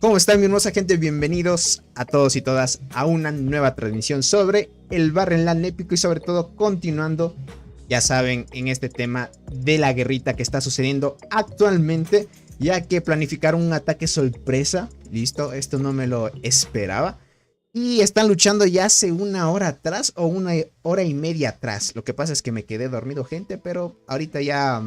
¿Cómo están, mi hermosa gente? Bienvenidos a todos y todas a una nueva transmisión sobre el Barren LAN épico y sobre todo continuando, ya saben, en este tema de la guerrita que está sucediendo actualmente, ya que planificaron un ataque sorpresa. Listo, esto no me lo esperaba. Y están luchando ya hace una hora atrás o una hora y media atrás. Lo que pasa es que me quedé dormido, gente, pero ahorita ya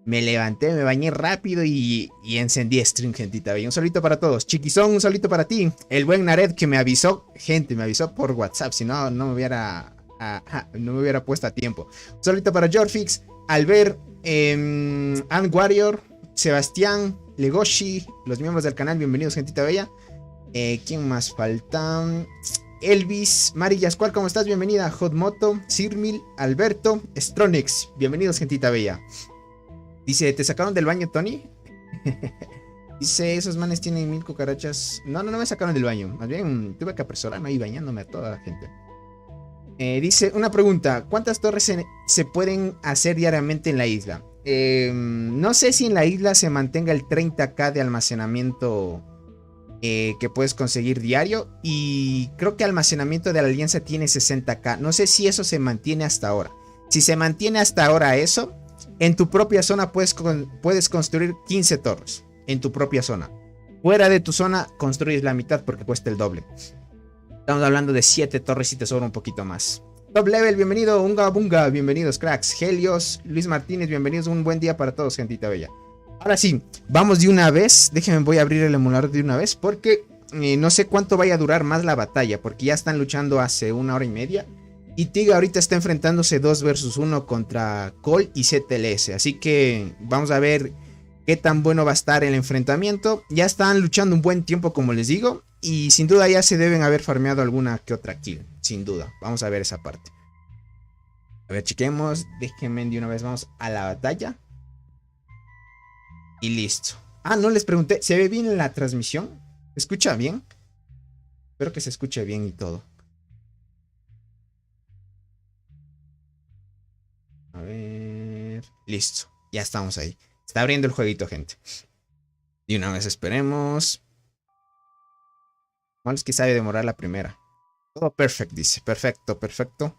me levanté, me bañé rápido y encendí stream, gentita. Un saludito para todos. Chiquizón, un saludito para ti. El buen Nared que me avisó, gente, me avisó por WhatsApp. Si no, no me hubiera puesto a tiempo. Un saludito para Jorfix, Albert, Ant Warrior, Sebastián, Legoshi, los miembros del canal. Bienvenidos, gentita bella. ¿Quién más falta? Elvis, Mari Yascual, ¿cómo estás? Bienvenida. Hotmoto, Sirmil, Alberto, Stronix. Bienvenidos, gentita bella. Dice, ¿te sacaron del baño, Tony? Dice, esos manes tienen 1000 cucarachas. No me sacaron del baño. Más bien, tuve que apresurarme ahí bañándome a toda la gente. Dice, una pregunta. ¿Cuántas torres se pueden hacer diariamente en la isla? No sé si en la isla se mantenga el 30k de almacenamiento que puedes conseguir diario. Y creo que almacenamiento de la alianza tiene 60k. No sé si eso se mantiene hasta ahora. Si se mantiene hasta ahora eso, en tu propia zona puedes construir 15 torres. En tu propia zona. Fuera de tu zona construyes la mitad porque cuesta el doble. Estamos hablando de 7 torres y te sobra un poquito más. Top Level, bienvenido. Unga Bunga, bienvenidos, cracks. Helios, Luis Martínez, bienvenidos. Un buen día para todos, gentita bella. Ahora sí, vamos de una vez. Déjenme, voy a abrir el emulador de una vez porque no sé cuánto vaya a durar más la batalla. Porque ya están luchando hace una hora y media. Y Tig ahorita está enfrentándose 2 versus 1 contra Cole y ZLS. Así que vamos a ver qué tan bueno va a estar el enfrentamiento. Ya están luchando un buen tiempo, como les digo. Y sin duda ya se deben haber farmeado alguna que otra kill. Sin duda. Vamos a ver esa parte. A ver, chequemos. Déjenme de una vez. Vamos a la batalla. Y listo. Ah, no les pregunté. ¿Se ve bien en la transmisión? ¿Se escucha bien? Espero que se escuche bien y todo. A ver. Listo. Ya estamos ahí. Está abriendo el jueguito, gente. Y una vez esperemos. Malo es que sabe demorar la primera. Todo perfecto, dice. Perfecto, perfecto.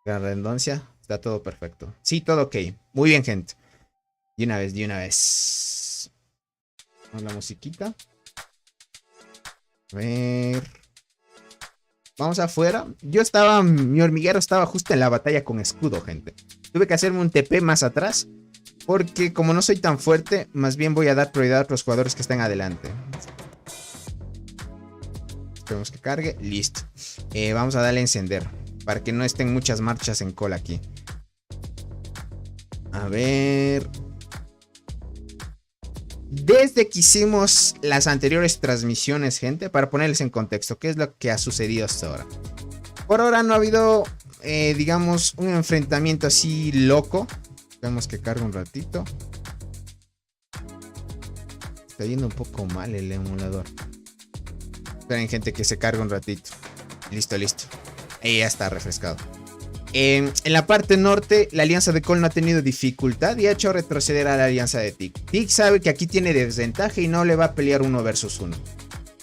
La redundancia. Está todo perfecto. Sí, todo ok. Muy bien, gente. De una vez, de una vez. Vamos a la musiquita. A ver. Vamos afuera. Mi hormiguero estaba justo en la batalla con escudo, gente. Tuve que hacerme un TP más atrás. Porque como no soy tan fuerte, más bien voy a dar prioridad a los jugadores que están adelante. Esperemos que cargue. Listo. Vamos a darle a encender. Para que no estén muchas marchas en cola aquí. A ver. Desde que hicimos las anteriores transmisiones, gente, para ponerles en contexto, ¿qué es lo que ha sucedido hasta ahora? Por ahora no ha habido, digamos, un enfrentamiento así loco. Esperemos que cargue un ratito. Está yendo un poco mal el emulador. Esperen, gente, que se cargue un ratito. Listo, listo. Ahí ya está refrescado. En la parte norte, la alianza de Cole no ha tenido dificultad y ha hecho retroceder a la alianza de Tig. Tig sabe que aquí tiene desventaja y no le va a pelear 1 versus 1.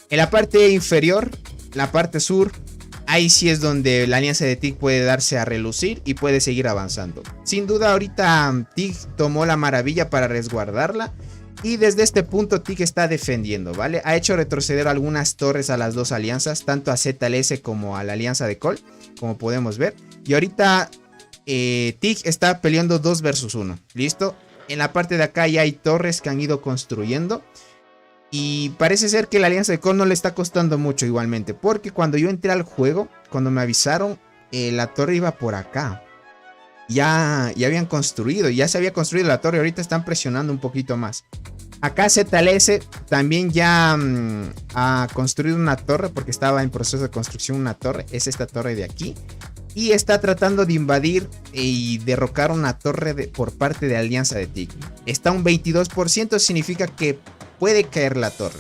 En la parte inferior, la parte sur, ahí sí es donde la alianza de Tig puede darse a relucir y puede seguir avanzando. Sin duda, ahorita Tig tomó la maravilla para resguardarla. Y desde este punto Tig está defendiendo, ¿vale? Ha hecho retroceder algunas torres a las dos alianzas, tanto a ZLS como a la alianza de Cole, como podemos ver. Y ahorita Tig está peleando 2 versus 1. ¿Listo? En la parte de acá ya hay torres que han ido construyendo. Y parece ser que la alianza de Cole no le está costando mucho igualmente. Porque cuando yo entré al juego, cuando me avisaron, la torre iba por acá. Ya habían construido, ya se había construido la torre. Ahorita están presionando un poquito más. Acá ZLS también ya ha construido una torre, porque estaba en proceso de construcción una torre. Es esta torre de aquí. Y está tratando de invadir y derrocar una torre por parte de Alianza de Tig. Está un 22%, significa que puede caer la torre.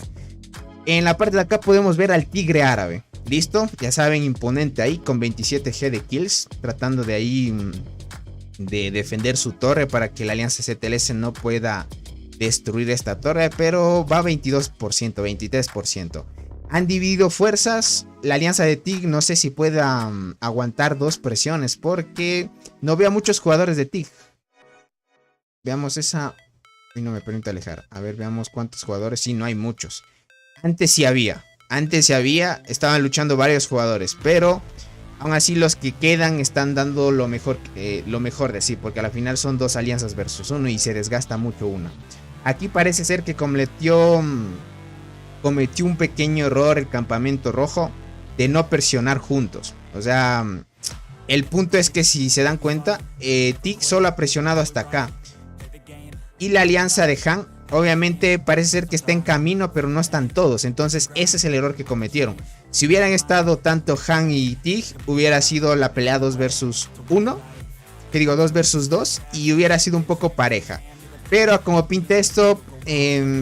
En la parte de acá podemos ver al tigre árabe. ¿Listo? Ya saben, imponente ahí con 27G de kills. Tratando de ahí de defender su torre para que la Alianza ZLS no pueda destruir esta torre, pero va 22%, 23%. Han dividido fuerzas. La alianza de TIG no sé si pueda aguantar dos presiones, porque no veo a muchos jugadores de TIG. Veamos esa... Y no me permite alejar. A ver, veamos cuántos jugadores. Sí, no hay muchos. Antes sí había. Estaban luchando varios jugadores, pero aún así los que quedan están dando lo mejor de sí, porque a la final son dos alianzas versus uno y se desgasta mucho una. Aquí parece ser que cometió un pequeño error el campamento rojo de no presionar juntos. O sea, el punto es que si se dan cuenta, TIG solo ha presionado hasta acá. Y la alianza de Han, obviamente parece ser que está en camino, pero no están todos. Entonces ese es el error que cometieron. Si hubieran estado tanto Han y TIG, hubiera sido la pelea 2 versus 1. Que digo 2 versus 2. Y hubiera sido un poco pareja. Pero como pinta esto,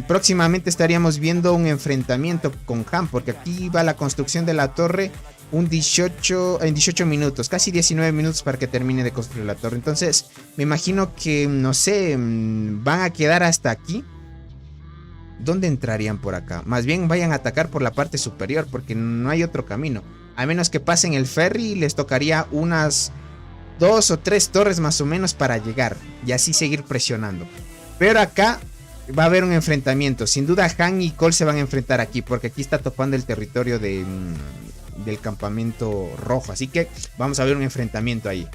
próximamente estaríamos viendo un enfrentamiento con Han. Porque aquí va la construcción de la torre en 18 minutos, casi 19 minutos para que termine de construir la torre. Entonces me imagino que, no sé, van a quedar hasta aquí. ¿Dónde entrarían por acá? Más bien vayan a atacar por la parte superior, porque no hay otro camino. A menos que pasen el ferry, les tocaría unas 2 o 3 torres más o menos para llegar y así seguir presionando. Pero acá va a haber un enfrentamiento. Sin duda Han y Cole se van a enfrentar aquí, porque aquí está topando el territorio del campamento rojo. Así que vamos a ver un enfrentamiento ahí.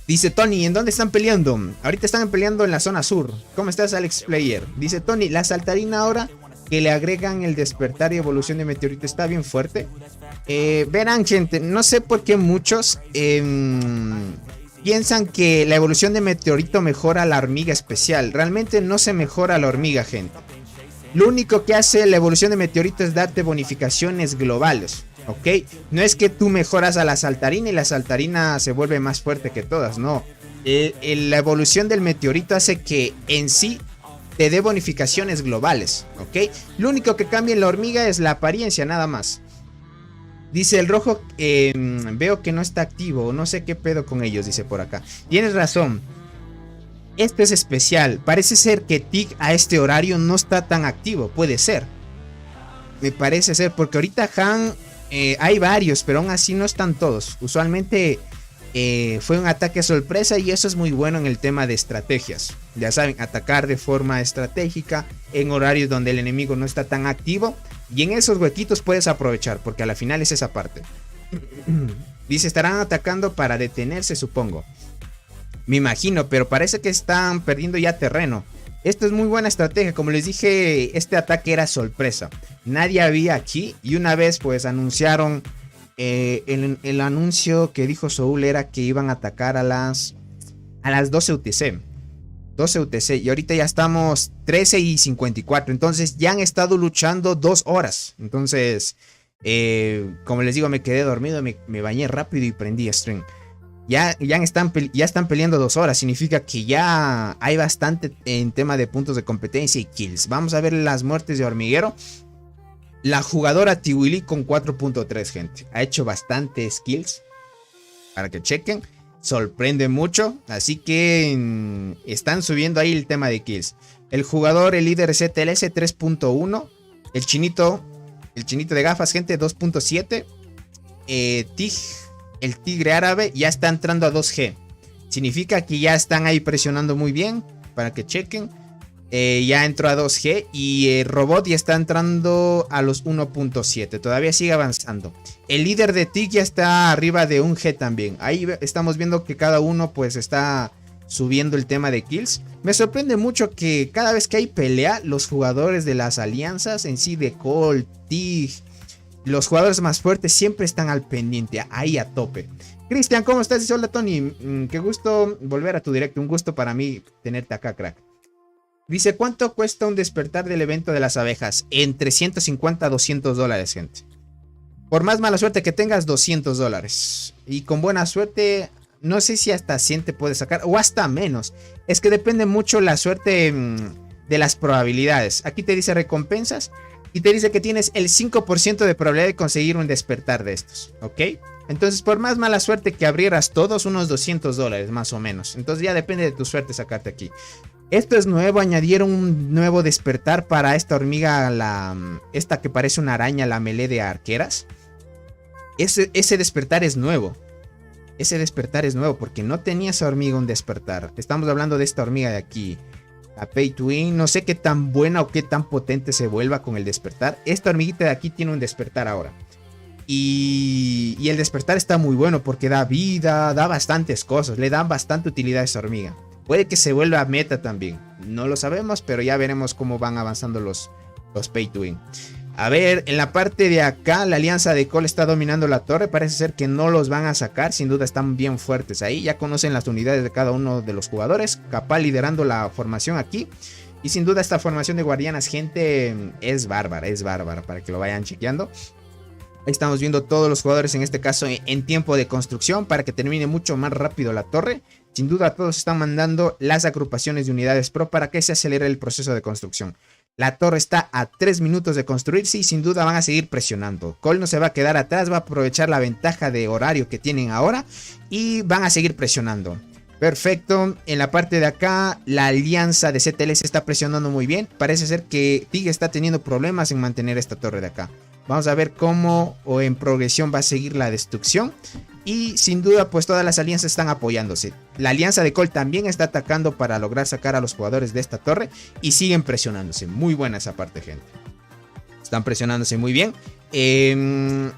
Dice Tony, ¿en dónde están peleando? Ahorita están peleando en la zona sur. ¿Cómo estás, Alex Player? Dice Tony, la saltarina ahora que le agregan el despertar y evolución de meteorito está bien fuerte. Verán, gente, no sé por qué muchos piensan que la evolución de meteorito mejora la hormiga especial. Realmente no se mejora la hormiga, gente. Lo único que hace la evolución de meteorito es darte bonificaciones globales. ¿Ok? No es que tú mejoras a la saltarina y la saltarina se vuelve más fuerte que todas, no. La evolución del meteorito hace que en sí te dé bonificaciones globales, ¿ok? Lo único que cambia en la hormiga es la apariencia, nada más. Dice el rojo, veo que no está activo, no sé qué pedo con ellos, dice por acá. Tienes razón. Esto es especial. Parece ser que TIG a este horario no está tan activo, puede ser. Me parece ser, porque ahorita Han... hay varios, pero aún así no están todos. Usualmente fue un ataque sorpresa y eso es muy bueno en el tema de estrategias. Ya saben, atacar de forma estratégica en horarios donde el enemigo no está tan activo. Y en esos huequitos puedes aprovechar, porque a la final es esa parte. Dice, estarán atacando para detenerse, supongo. Me imagino, pero parece que están perdiendo ya terreno. Esto es muy buena estrategia. Como les dije, este ataque era sorpresa. Nadie había aquí. Y una vez pues anunciaron. El anuncio que dijo Soul era que iban a atacar a las 12 UTC. 12 UTC. Y ahorita ya estamos 13:54. Entonces ya han estado luchando 2 horas. Entonces, como les digo, me quedé dormido. Me bañé rápido y prendí stream. Ya están peleando 2 horas. Significa que ya hay bastante en tema de puntos de competencia y kills. Vamos a ver las muertes de hormiguero. La jugadora Tiwili con 4.3, gente. Ha hecho bastantes kills. Para que chequen. Sorprende mucho. Así que están subiendo ahí el tema de kills. El jugador, el líder ZLS 3.1. El chinito de gafas, gente, 2.7. TIG. El tigre árabe ya está entrando a 2G. Significa que ya están ahí presionando muy bien. Para que chequen. Ya entró a 2G. Y el robot ya está entrando a los 1.7. Todavía sigue avanzando. El líder de TIG ya está arriba de 1G también. Ahí estamos viendo que cada uno pues está subiendo el tema de kills. Me sorprende mucho que cada vez que hay pelea, los jugadores de las alianzas en sí, de Cole, TIG, los jugadores más fuertes siempre están al pendiente, ahí a tope. Cristian, ¿cómo estás? Dice, hola Tony, qué gusto volver a tu directo, un gusto para mí tenerte acá, crack. Dice, ¿cuánto cuesta un despertar del evento de las abejas? Entre 150 a 200 dólares, gente. Por más mala suerte que tengas, 200 dólares. Y con buena suerte, no sé si hasta 100 te puedes sacar, o hasta menos. Es que depende mucho la suerte de las probabilidades. Aquí te dice recompensas. Y te dice que tienes el 5% de probabilidad de conseguir un despertar de estos, ¿ok? Entonces, por más mala suerte que abrieras todos, unos 200 dólares más o menos. Entonces ya depende de tu suerte sacarte aquí. Esto es nuevo, añadieron un nuevo despertar para esta hormiga, esta que parece una araña, la melee de arqueras. Ese despertar es nuevo. Ese despertar es nuevo porque no tenía esa hormiga un despertar. Estamos hablando de esta hormiga de aquí. La Pay to Win. No sé qué tan buena o qué tan potente se vuelva con el despertar. Esta hormiguita de aquí tiene un despertar ahora. Y el despertar está muy bueno porque da vida, da bastantes cosas. Le dan bastante utilidad a esa hormiga. Puede que se vuelva meta también. No lo sabemos, pero ya veremos cómo van avanzando los Pay to Win. A ver, en la parte de acá, la alianza de Cole está dominando la torre. Parece ser que no los van a sacar. Sin duda están bien fuertes ahí. Ya conocen las unidades de cada uno de los jugadores. Capaz liderando la formación aquí. Y sin duda esta formación de guardianas, gente, es bárbara. Es bárbara para que lo vayan chequeando. Ahí estamos viendo todos los jugadores, en este caso en tiempo de construcción, para que termine mucho más rápido la torre. Sin duda todos están mandando las agrupaciones de unidades pro para que se acelere el proceso de construcción. La torre está a 3 minutos de construirse y sin duda van a seguir presionando. Cole no se va a quedar atrás, va a aprovechar la ventaja de horario que tienen ahora y van a seguir presionando. Perfecto, en la parte de acá la alianza de CTL se está presionando muy bien. Parece ser que TIG está teniendo problemas en mantener esta torre de acá. Vamos a ver cómo o en progresión va a seguir la destrucción. Y sin duda pues todas las alianzas están apoyándose. La alianza de Cole también está atacando para lograr sacar a los jugadores de esta torre. Y siguen presionándose. Muy buena esa parte, gente. Están presionándose muy bien. El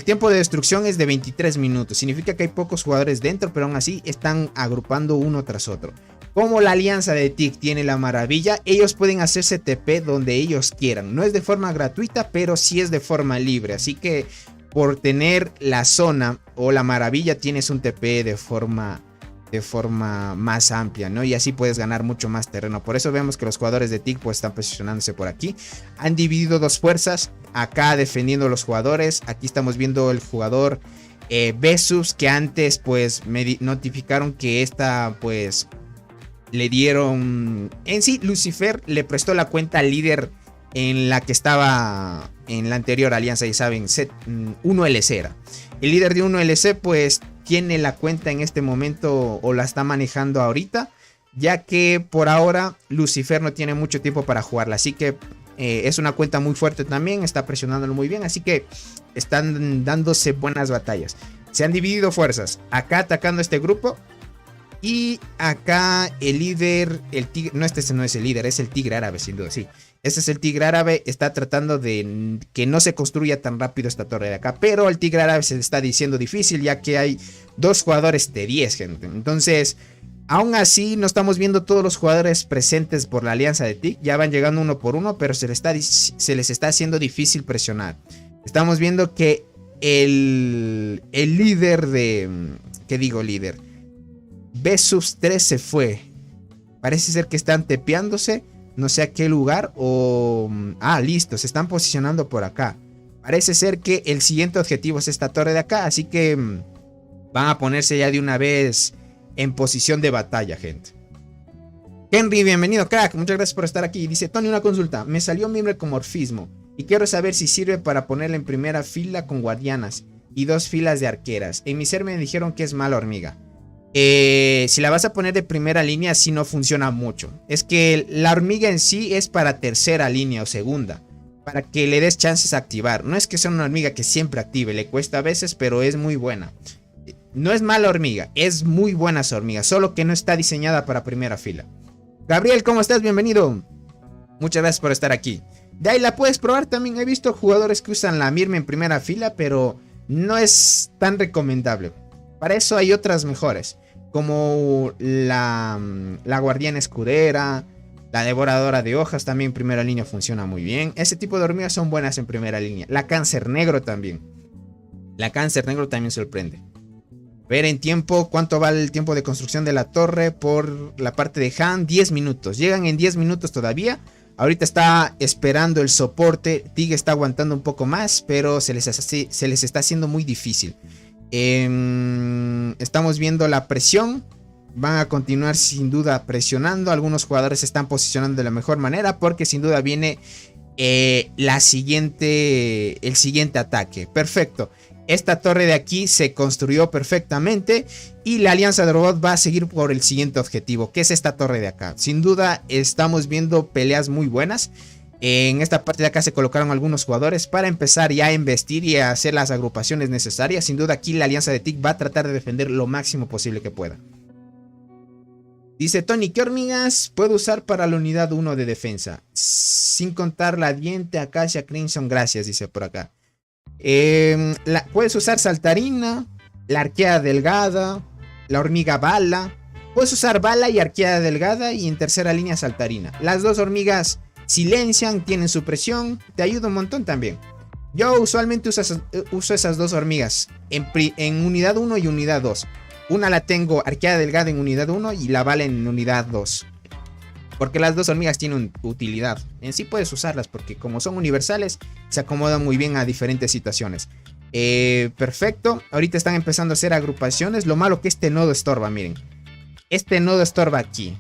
tiempo de destrucción es de 23 minutos. Significa que hay pocos jugadores dentro, pero aún así están agrupando uno tras otro. Como la alianza de TIG tiene la maravilla, ellos pueden hacerse TP donde ellos quieran. No es de forma gratuita, pero sí es de forma libre. Así que por tener la zona o la maravilla tienes un TP de forma más amplia, ¿no? Y así puedes ganar mucho más terreno. Por eso vemos que los jugadores de TIG pues están posicionándose por aquí. Han dividido dos fuerzas. Acá defendiendo los jugadores. Aquí estamos viendo el jugador Vesus, que antes pues me notificaron que esta pues le dieron... En sí, Lucifer le prestó la cuenta al líder en la que estaba en la anterior alianza, ya saben, 1LC era. El líder de 1LC pues tiene la cuenta en este momento o la está manejando ahorita, ya que por ahora Lucifer no tiene mucho tiempo para jugarla. Así que es una cuenta muy fuerte también, está presionándolo muy bien, así que están dándose buenas batallas. Se han dividido fuerzas, acá atacando este grupo. Y acá el líder, el tigre, no, este no es el líder, es el tigre árabe, sin duda, sí. Este es el tigre árabe, está tratando de que no se construya tan rápido esta torre de acá. Pero al tigre árabe se le está diciendo difícil, ya que hay dos jugadores de 10, gente. Entonces, aún así, no estamos viendo todos los jugadores presentes por la alianza de TIG. Ya van llegando uno por uno, pero se les está haciendo difícil presionar. Estamos viendo que el líder de... ¿Qué digo líder? B-3 se fue. Parece ser que están tepeándose. No sé a qué lugar. O... Ah, listo. Se están posicionando por acá. Parece ser que el siguiente objetivo es esta torre de acá. Así que van a ponerse ya de una vez en posición de batalla, gente. Henry, bienvenido, crack. Muchas gracias por estar aquí. Dice Tony, una consulta. Me salió mi micromorfismo y quiero saber si sirve para ponerla en primera fila con guardianas y 2 filas de arqueras. En mi ser me dijeron que es mala hormiga. Si la vas a poner de primera línea, sí no funciona mucho. Es que la hormiga en sí es para tercera línea o segunda, para que le des chances a activar. No es que sea una hormiga que siempre active, le cuesta a veces, pero es muy buena. No es mala hormiga, es muy buena esa hormiga, solo que no está diseñada para primera fila. Gabriel, ¿cómo estás? Bienvenido. Muchas gracias por estar aquí. De ahí la puedes probar también. He visto jugadores que usan la Mirme en primera fila, pero no es tan recomendable. Para eso hay otras mejores, como la guardiana escudera, la devoradora de hojas también en primera línea funciona muy bien. Ese tipo de hormigas son buenas en primera línea. La cáncer negro también. La cáncer negro también sorprende. Ver en tiempo, cuánto vale el tiempo de construcción de la torre por la parte de Han, 10 minutos. Llegan en 10 minutos todavía. Ahorita está esperando el soporte. Tig está aguantando un poco más, pero se les está haciendo muy difícil. Estamos viendo la presión. Van a continuar sin duda presionando. Algunos jugadores se están posicionando de la mejor manera, porque sin duda viene el siguiente ataque. Perfecto. Esta torre de aquí se construyó perfectamente y la alianza de robot va a seguir por el siguiente objetivo, que es esta torre de acá. Sin duda estamos viendo peleas muy buenas. En esta parte de acá se colocaron algunos jugadores para empezar ya a investir y a hacer las agrupaciones necesarias. Sin duda aquí la alianza de TIC va a tratar de defender lo máximo posible que pueda. Dice Tony, ¿qué hormigas puedo usar para la unidad 1 de defensa? Sin contar la diente, acacia, crimson, gracias, dice por acá. Puedes usar saltarina, la arqueada delgada, la hormiga bala. Puedes usar bala y arqueada delgada y en tercera línea saltarina. Las dos hormigas silencian, tienen supresión, te ayuda un montón también. Yo usualmente uso esas dos hormigas en unidad 1 y unidad 2. Una la tengo arqueada delgada en unidad 1 y la bala en unidad 2. Porque las dos hormigas tienen utilidad. En sí puedes usarlas porque como son universales, se acomodan muy bien a diferentes situaciones. Perfecto. Ahorita están empezando a hacer agrupaciones. Lo malo que este nodo estorba, miren. Este nodo estorba aquí.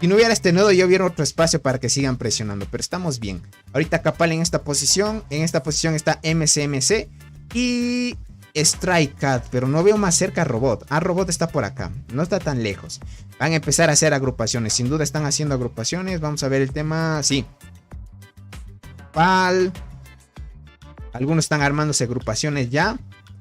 Si no hubiera este nodo, yo hubiera otro espacio para que sigan presionando. Pero estamos bien. Ahorita Capal en esta posición. En esta posición está MCMC. Y Strike Cat, pero no veo más cerca a Robot. Robot está por acá, no está tan lejos. Van a empezar a hacer agrupaciones, sin duda están haciendo agrupaciones. Vamos a ver el tema, sí. PAL. Algunos están armándose agrupaciones ya.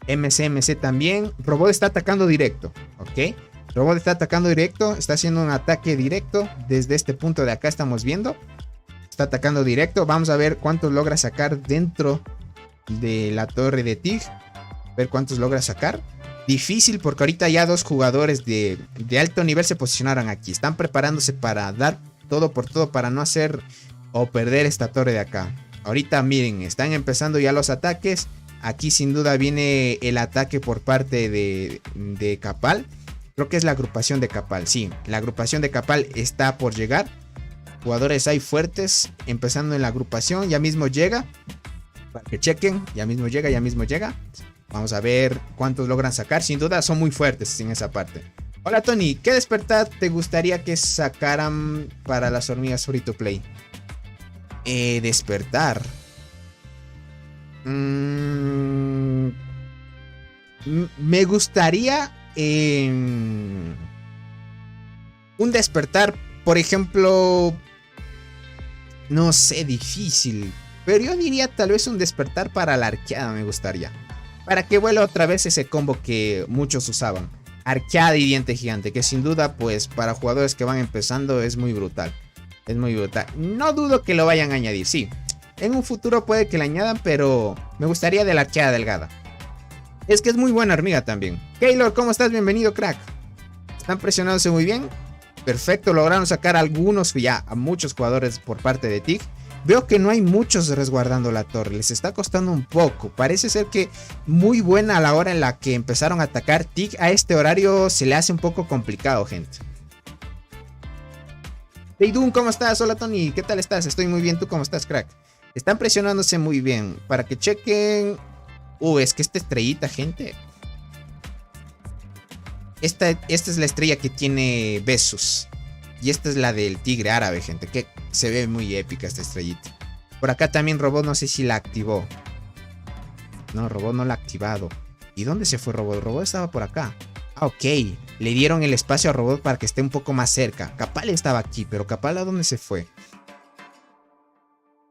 MCMC también. Robot está atacando directo, ok. Robot está atacando directo, está haciendo un ataque directo. Desde este punto de acá estamos viendo. Está atacando directo, vamos a ver cuántos logra sacar dentro de la torre de TIG. Ver cuántos logra sacar. Difícil porque ahorita ya dos jugadores de alto nivel se posicionaron aquí. Están preparándose para dar todo por todo para no hacer o perder esta torre de acá. Ahorita miren, están empezando ya los ataques. Aquí sin duda viene el ataque por parte de Capal. Creo que es la agrupación de Capal. Sí, la agrupación de Capal está por llegar. Jugadores hay fuertes empezando en la agrupación. Ya mismo llega. Para que chequen. Ya mismo llega, ya mismo llega. Vamos a ver cuántos logran sacar. Sin duda son muy fuertes en esa parte. Hola Tony, ¿qué despertar te gustaría que sacaran para las hormigas free to play? Despertar. Me gustaría un despertar, por ejemplo. No sé, difícil. Pero yo diría tal vez un despertar para la arqueada me gustaría. Para que vuelva otra vez ese combo que muchos usaban. Arqueada y diente gigante. Que sin duda pues para jugadores que van empezando es muy brutal. Es muy brutal. No dudo que lo vayan a añadir, sí. En un futuro puede que la añadan, pero me gustaría de la arqueada delgada. Es que es muy buena hormiga también. Keylor, ¿cómo estás? Bienvenido, crack. Están presionándose muy bien. Perfecto, lograron sacar algunos, ya a muchos jugadores por parte de TIG. Veo que no hay muchos resguardando la torre. Les está costando un poco. Parece ser que muy buena a la hora en la que empezaron a atacar. TIG a este horario se le hace un poco complicado, gente. Hey Doom, ¿cómo estás? Hola Tony, ¿qué tal estás? Estoy muy bien, ¿tú cómo estás, crack? Están presionándose muy bien. Para que chequen. Es que esta estrellita, gente. Esta es la estrella que tiene Besos. Y esta es la del tigre árabe, gente. Que se ve muy épica esta estrellita. Por acá también Robot, no sé si la activó. No, Robot no la ha activado. ¿Y dónde se fue Robot? Robot estaba por acá. Ok. Le dieron el espacio a Robot para que esté un poco más cerca. Capal estaba aquí, pero Capal ¿a dónde se fue?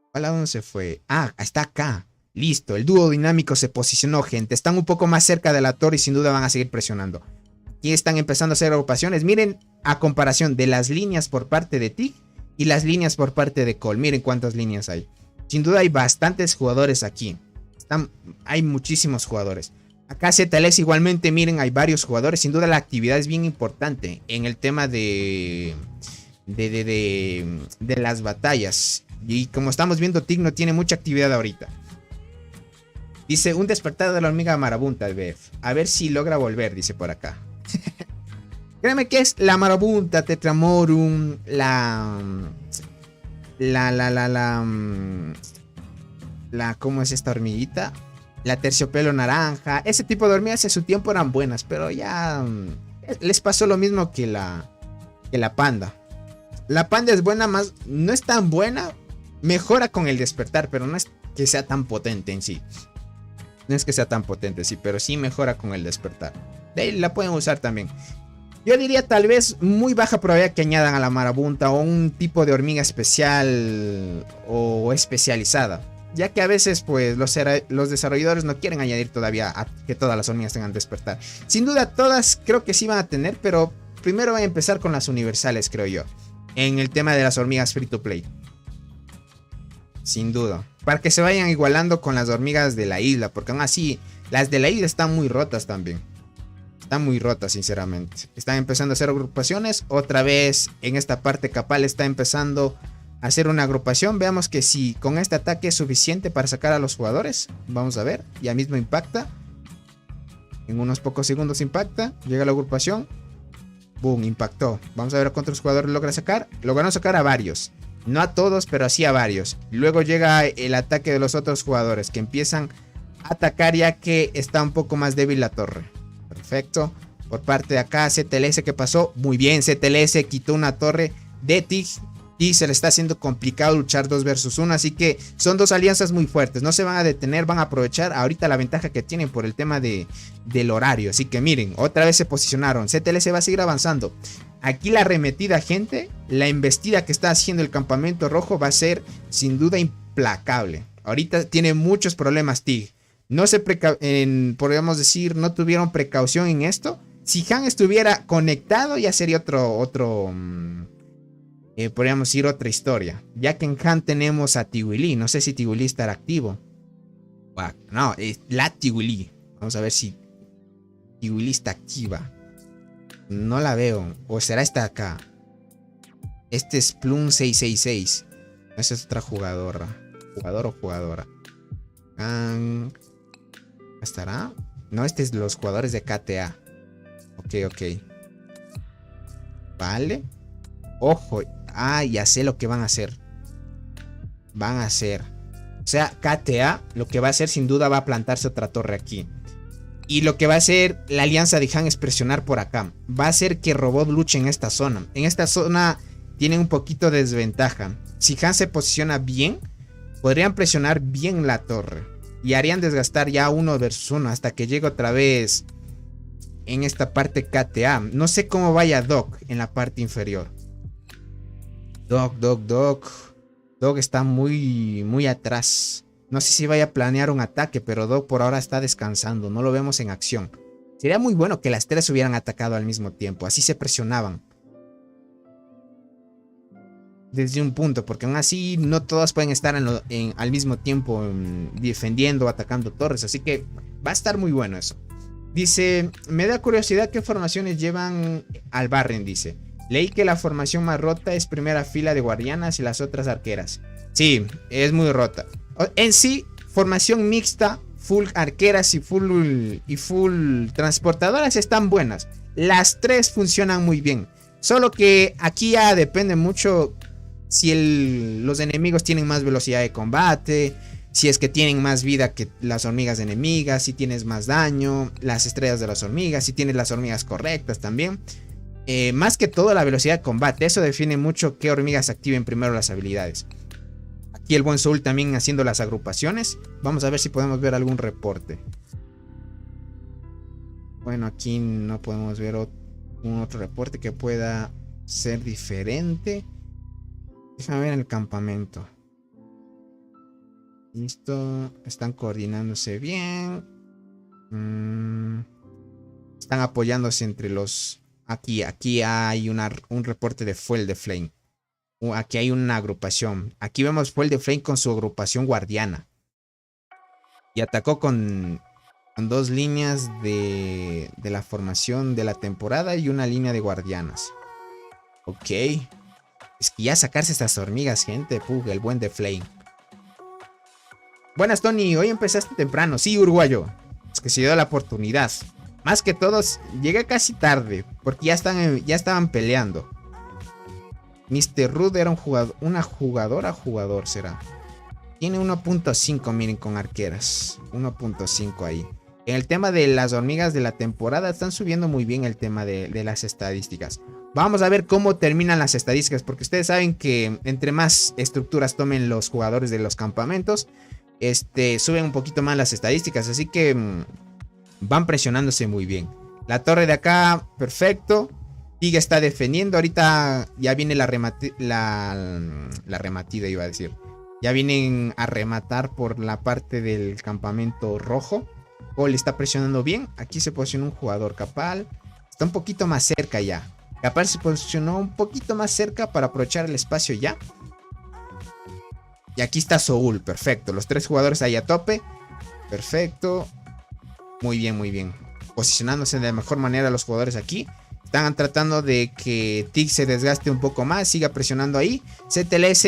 ¿Capal a dónde se fue? Está acá. Listo, el dúo dinámico se posicionó, gente. Están un poco más cerca de la torre y sin duda van a seguir presionando. Aquí están empezando a hacer agrupaciones. Miren, a comparación de las líneas por parte de TIG y las líneas por parte de Cole. Miren cuántas líneas hay. Sin duda hay bastantes jugadores aquí. Hay muchísimos jugadores. Acá ZLS igualmente, miren, hay varios jugadores. Sin duda la actividad es bien importante en el tema de las batallas. Y como estamos viendo, TIG no tiene mucha actividad ahorita. Dice, un despertar de la hormiga marabunta, BF. A ver si logra volver, dice por acá. Créeme que es la marabunta, Tetramorum, ¿cómo es esta hormiguita? La terciopelo naranja. Ese tipo de hormigas en su tiempo eran buenas, pero ya les pasó lo mismo que la panda. La panda es buena, más no es tan buena. Mejora con el despertar, pero no es que sea tan potente en sí. No es que sea tan potente, sí, pero sí mejora con el despertar. De ahí la pueden usar también. Yo diría tal vez muy baja probabilidad que añadan a la marabunta o un tipo de hormiga especial o especializada. Ya que a veces pues los desarrolladores no quieren añadir todavía a que todas las hormigas tengan despertar. Sin duda todas creo que sí van a tener, pero primero voy a empezar con las universales, creo yo. En el tema de las hormigas free to play. Sin duda. Para que se vayan igualando con las hormigas de la isla. Porque aún así, las de la isla están muy rotas también. Están muy rotas, sinceramente. Están empezando a hacer agrupaciones. Otra vez, en esta parte Capal está empezando a hacer una agrupación. Veamos que si con este ataque es suficiente para sacar a los jugadores. Vamos a ver. Ya mismo impacta. En unos pocos segundos impacta. Llega la agrupación. Boom, impactó. Vamos a ver a cuántos jugadores logra sacar. Lograron sacar a varios. No a todos, pero sí a varios. Luego llega el ataque de los otros jugadores que empiezan a atacar ya que está un poco más débil la torre. Perfecto. Por parte de acá, CTLS, ¿qué pasó? Muy bien, CTLS quitó una torre de TIG y se le está haciendo complicado luchar 2 versus 1. Así que son dos alianzas muy fuertes. No se van a detener, van a aprovechar ahorita la ventaja que tienen por el tema del horario. Así que miren, otra vez se posicionaron. CTLS va a seguir avanzando. Aquí la arremetida, gente, la embestida que está haciendo el campamento rojo va a ser sin duda implacable. Ahorita tiene muchos problemas TIG. No se podríamos decir, no tuvieron precaución en esto. Si Han estuviera conectado ya sería podríamos decir otra historia. Ya que en Han tenemos a Tiwili. No sé si Tiwili estará activo. No, es la Tiwili. Vamos a ver si Tiwili está activa. No la veo. O será esta acá. Este es Plum 666. Esa es otra jugadora. Jugador o jugadora. ¿Estará? No, este es los jugadores de KTA. Ok. Vale. Ojo. Ya sé lo que van a hacer. O sea, KTA lo que va a hacer sin duda va a plantarse otra torre aquí. Y lo que va a hacer la alianza de Han es presionar por acá. Va a hacer que Robot luche en esta zona. En esta zona tienen un poquito de desventaja. Si Han se posiciona bien, podrían presionar bien la torre. Y harían desgastar ya 1 versus 1 hasta que llegue otra vez en esta parte KTA. No sé cómo vaya Doc en la parte inferior. Doc está muy atrás. No sé si vaya a planear un ataque, pero Doc por ahora está descansando. No lo vemos en acción. Sería muy bueno que las tres hubieran atacado al mismo tiempo. Así se presionaban. Desde un punto, porque aún así no todas pueden estar al mismo tiempo defendiendo o atacando torres. Así que va a estar muy bueno eso. Dice, me da curiosidad qué formaciones llevan al Barren, dice. Leí que la formación más rota es primera fila de guardianas y las otras arqueras. Sí, es muy rota. En sí, formación mixta, full arqueras y full transportadoras están buenas. Las tres funcionan muy bien. Solo que aquí ya depende mucho si los enemigos tienen más velocidad de combate, si es que tienen más vida que las hormigas enemigas, si tienes más daño, las estrellas de las hormigas, si tienes las hormigas correctas también. Más que todo la velocidad de combate, eso define mucho qué hormigas activen primero las habilidades. Aquí el buen Soul también haciendo las agrupaciones. Vamos a ver si podemos ver algún reporte. Bueno, aquí no podemos ver un otro reporte que pueda ser diferente. Déjame ver el campamento. Listo. Están coordinándose bien. Están apoyándose entre los... Aquí hay un reporte de Fuel de Flame. Aquí hay una agrupación. Aquí vemos Fuel de Flame con su agrupación guardiana. Y atacó con 2 líneas de la formación de la temporada y una línea de guardianas. Ok. Es que ya sacarse estas hormigas, gente. El buen de Flame. Buenas, Tony. Hoy empezaste temprano. Sí, uruguayo. Es que se dio la oportunidad. Más que todos, llegué casi tarde. Porque ya estaban peleando. Mr. Rude era una jugador será. Tiene 1.5, miren, con arqueras. 1.5 ahí. En el tema de las hormigas de la temporada están subiendo muy bien el tema de las estadísticas. Vamos a ver cómo terminan las estadísticas, porque ustedes saben que entre más estructuras tomen los jugadores de los campamentos, suben un poquito más las estadísticas. Así que van presionándose muy bien. La torre de acá, perfecto. Tig está defendiendo. Ahorita ya viene la rematida, iba a decir. Ya vienen a rematar por la parte del campamento rojo. Cole está presionando bien. Aquí se posiciona un jugador. Capal está un poquito más cerca ya. Capal se posicionó un poquito más cerca para aprovechar el espacio ya. Y aquí está Soul, perfecto. Los 3 jugadores ahí a tope. Perfecto. Muy bien, muy bien. Posicionándose de la mejor manera los jugadores aquí. Están tratando de que Tig se desgaste un poco más. Siga presionando ahí. CTLS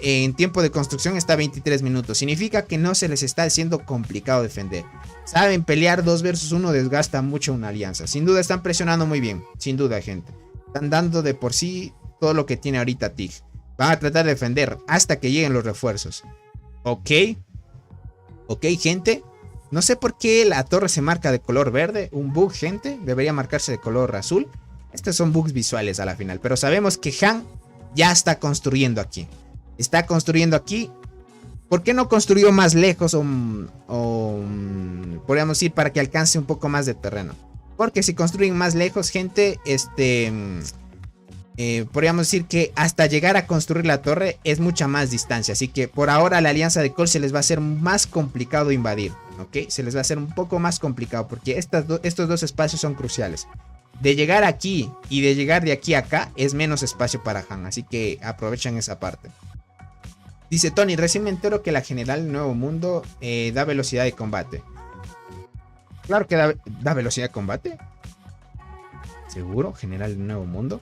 en tiempo de construcción está a 23 minutos. Significa que no se les está haciendo complicado defender. Saben pelear 2 versus 1 desgasta mucho una alianza. Sin duda están presionando muy bien. Sin duda, gente. Están dando de por sí todo lo que tiene ahorita Tig. Van a tratar de defender hasta que lleguen los refuerzos. Ok. Ok, gente. No sé por qué la torre se marca de color verde. Un bug, gente. Debería marcarse de color azul. Estos son bugs visuales a la final. Pero sabemos que Han ya está construyendo aquí. Está construyendo aquí. ¿Por qué no construyó más lejos? Podríamos decir para que alcance un poco más de terreno. Porque si construyen más lejos, gente, podríamos decir que hasta llegar a construir la torre es mucha más distancia. Así que por ahora la alianza de Cole se les va a hacer más complicado invadir. ¿Ok? Se les va a hacer un poco más complicado porque estos 2 espacios son cruciales. De llegar aquí y de llegar de aquí a acá es menos espacio para Han. Así que aprovechan esa parte. Dice Tony, recién me entero que la general Nuevo Mundo da velocidad de combate. Claro que da velocidad de combate. ¿Seguro? General Nuevo Mundo.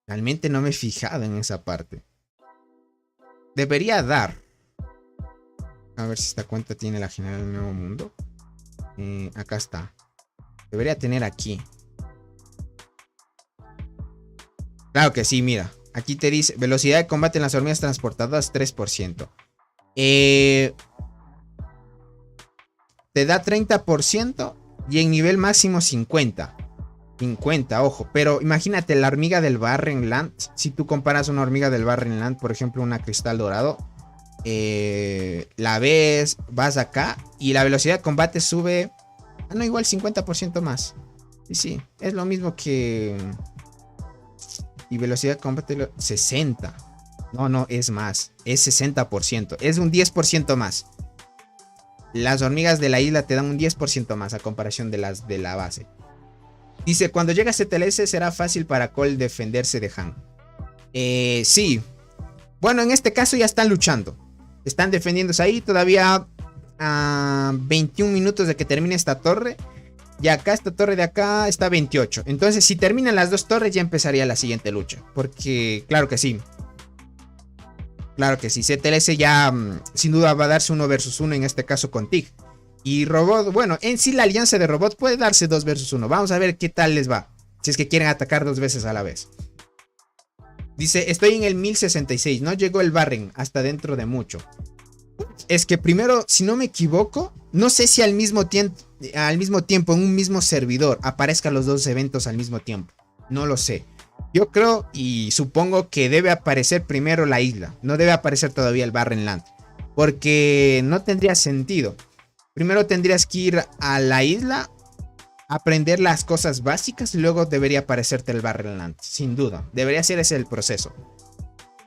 Realmente no me he fijado en esa parte. Debería dar. A ver si esta cuenta tiene la general Nuevo Mundo. Acá está. Debería tener aquí. Claro que sí, mira. Aquí te dice velocidad de combate en las hormigas transportadoras 3%. Te da 30% y en nivel máximo 50. 50, ojo. Pero imagínate la hormiga del Barrenland. Si tú comparas una hormiga del Barrenland, por ejemplo, una cristal dorado. La ves, vas acá y la velocidad de combate sube. Ah, no, igual 50% más. Sí, sí, es lo mismo que. Y velocidad de combate 60. No, no, es más. Es 60%. Es un 10% más. Las hormigas de la isla te dan un 10% más a comparación de las de la base. Dice, cuando llega a CTLS será fácil para Cole defenderse de Han. Sí. Bueno, en este caso ya están luchando. Están defendiéndose ahí. Todavía a 21 minutos de que termine esta torre. Y acá esta torre de acá está 28. Entonces si terminan las 2 torres ya empezaría la siguiente lucha. Porque claro que sí. Claro que sí. CTLS ya sin duda va a darse 1 versus 1 en este caso con Tig. Y Robot, bueno, en sí la alianza de Robot puede darse 2 versus 1. Vamos a ver qué tal les va. Si es que quieren atacar 2 veces a la vez. Dice, estoy en el 1066. No llegó el Barren hasta dentro de mucho. Es que primero, si no me equivoco, no sé si al mismo tiempo en un mismo servidor aparezcan los 2 eventos al mismo tiempo. No lo sé. Yo creo y supongo que debe aparecer primero la isla. No debe aparecer todavía el Barrenland. Porque no tendría sentido. Primero tendrías que ir a la isla, aprender las cosas básicas y luego debería aparecerte el Barrenland. Sin duda. Debería ser ese el proceso.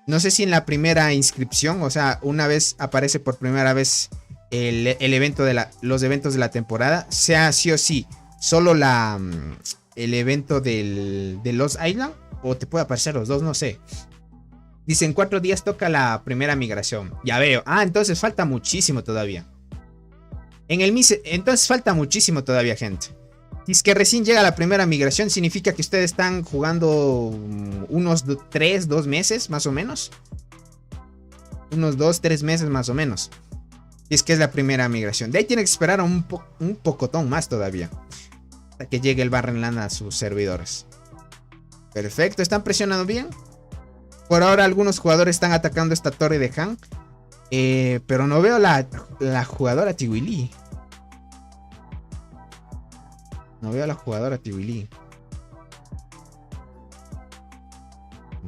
No sé si en la primera inscripción, o sea, una vez aparece por primera vez el evento de los eventos de la temporada, sea sí o sí solo el evento de Lost Island, o te puede aparecer los dos, no sé. Dice, en 4 días toca la primera migración. Ya veo. Ah, entonces falta muchísimo todavía. Entonces falta muchísimo todavía, gente. Si es que recién llega la primera migración, significa que ustedes están jugando unos 2 meses más o menos. Unos 2-3 meses más o menos. Y es que es la primera migración. De ahí tiene que esperar un pocotón más todavía. Hasta que llegue el Barrenland a sus servidores. Perfecto, están presionando bien. Por ahora algunos jugadores están atacando esta torre de Han. Pero no veo la jugadora Tiwili. No veo a la jugadora Tiwili.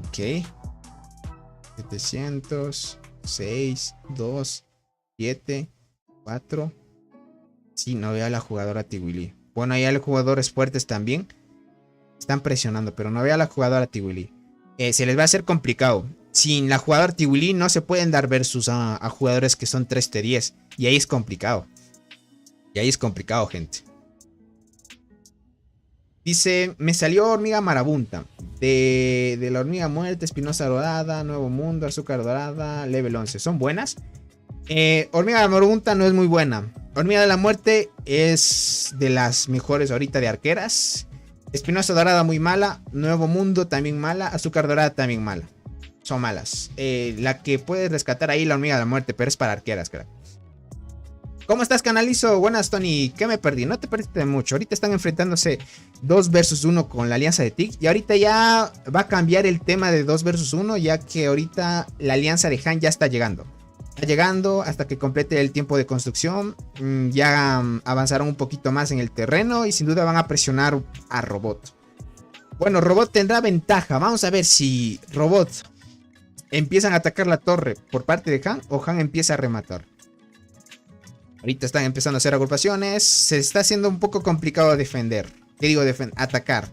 Ok. 700, 6, 2, 7, 4. Sí, no veo a la jugadora Tiwili. Bueno, ahí hay jugadores fuertes también. Están presionando, pero no veo a la jugadora Tiwili. Se les va a hacer complicado. Sin la jugadora Tiwili no se pueden dar versus a jugadores que son 3T10. Y ahí es complicado. Gente. Dice, me salió hormiga marabunta. De la hormiga muerte, espinosa dorada, nuevo mundo, azúcar dorada, level 11. ¿Son buenas? Hormiga marabunta no es muy buena. Hormiga de la muerte es de las mejores ahorita de arqueras. Espinosa dorada muy mala. Nuevo mundo también mala. Azúcar dorada también mala. Son malas. La que puedes rescatar ahí la hormiga de la muerte, pero es para arqueras, creo. ¿Cómo estás, Canalizo? Buenas, Tony. ¿Qué me perdí? No te perdiste mucho. Ahorita están enfrentándose 2 versus 1 con la alianza de TIC. Y ahorita ya va a cambiar el tema de 2 versus 1, ya que ahorita la alianza de Han ya está llegando. Está llegando hasta que complete el tiempo de construcción. Ya avanzaron un poquito más en el terreno y sin duda van a presionar a Robot. Bueno, Robot tendrá ventaja. Vamos a ver si Robot empiezan a atacar la torre por parte de Han o Han empieza a rematar. Ahorita están empezando a hacer agrupaciones. Se está haciendo un poco complicado defender. ¿Qué digo? Atacar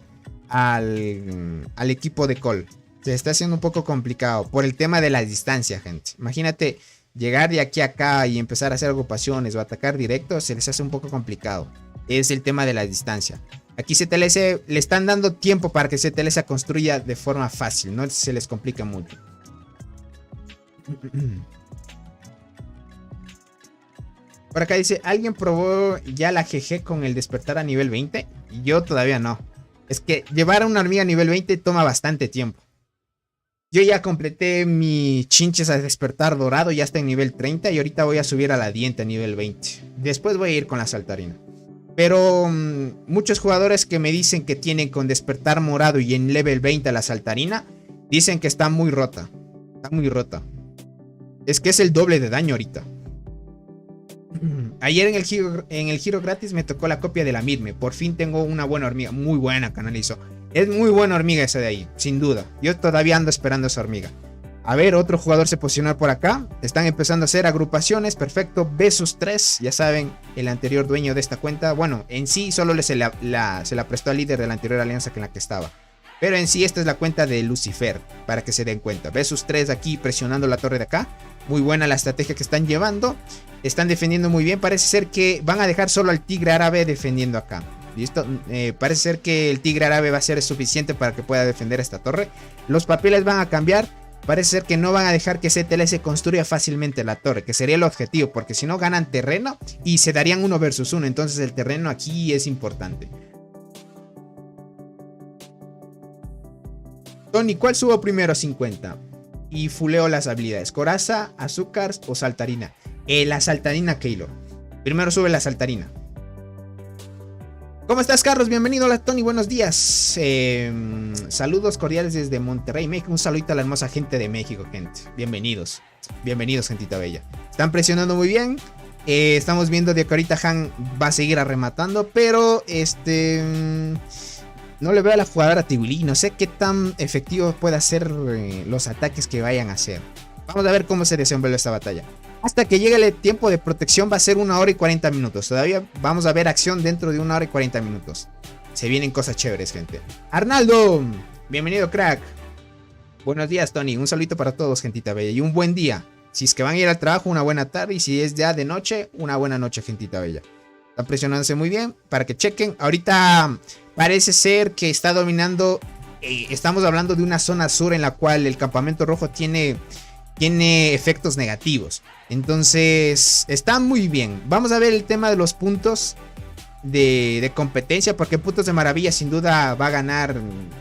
al equipo de Cole. Se está haciendo un poco complicado por el tema de la distancia, gente. Imagínate llegar de aquí a acá y empezar a hacer agrupaciones o atacar directo. Se les hace un poco complicado. Es el tema de la distancia. Aquí CTLS le están dando tiempo para que CTLS construya de forma fácil. No se les complica mucho. Por acá dice, ¿alguien probó ya la GG con el despertar a nivel 20? Yo todavía no. Es que llevar a una hormiga a nivel 20 toma bastante tiempo. Yo ya completé mi chinches a despertar dorado, ya está en nivel 30 y ahorita voy a subir a la diente a nivel 20. Después voy a ir con la saltarina. Pero muchos jugadores que me dicen que tienen con despertar morado y en level 20 la saltarina, dicen que está muy rota. Está muy rota. Es que es el doble de daño ahorita. Ayer en el giro gratis me tocó la copia de la Midme. Por fin tengo una buena hormiga. Muy buena, Canalizo. Es muy buena hormiga esa de ahí, sin duda. Yo todavía ando esperando esa hormiga. A ver, otro jugador se posiciona por acá. Están empezando a hacer agrupaciones. Perfecto. Versus 3. Ya saben, el anterior dueño de esta cuenta. Bueno, en sí solo se la prestó al líder de la anterior alianza en la que estaba. Pero en sí esta es la cuenta de Lucifer. Para que se den cuenta. Versus 3 aquí presionando la torre de acá. Muy buena la estrategia que están llevando. Están defendiendo muy bien. Parece ser que van a dejar solo al tigre árabe defendiendo acá. ¿Listo? Parece ser que el tigre árabe va a ser suficiente para que pueda defender esta torre. Los papeles van a cambiar. Parece ser que no van a dejar que CTLS construya fácilmente la torre, que sería el objetivo, porque si no ganan terreno y se darían 1 versus 1. Entonces el terreno aquí es importante. Tony, ¿cuál subo primero? 50. Y fuleo las habilidades. Coraza, azúcar o saltarina. La saltarina, Keylor. Primero sube la saltarina. ¿Cómo estás, Carlos? Bienvenido. Hola, Tony. Buenos días. Saludos cordiales desde Monterrey, México. Un saludito a la hermosa gente de México, gente. Bienvenidos. Bienvenidos, gentita bella. Están presionando muy bien. Estamos viendo de que ahorita Han va a seguir arrematando. Pero no le veo a la jugadora Tiwili. No sé qué tan efectivo puede ser los ataques que vayan a hacer. Vamos a ver cómo se desenvuelve esta batalla. Hasta que llegue el tiempo de protección va a ser 1 hora y 40 minutos. Todavía vamos a ver acción dentro de 1 hora y 40 minutos. Se vienen cosas chéveres, gente. Arnaldo, bienvenido, crack. Buenos días, Tony. Un saludito para todos, gentita bella. Y un buen día. Si es que van a ir al trabajo, una buena tarde. Y si es ya de noche, una buena noche, gentita bella. Están presionándose muy bien para que chequen. Ahorita parece ser que está dominando. Estamos hablando de una zona sur en la cual el campamento rojo tiene efectos negativos. Entonces está muy bien. Vamos a ver el tema de los puntos de competencia, porque puntos de maravilla sin duda va a ganar.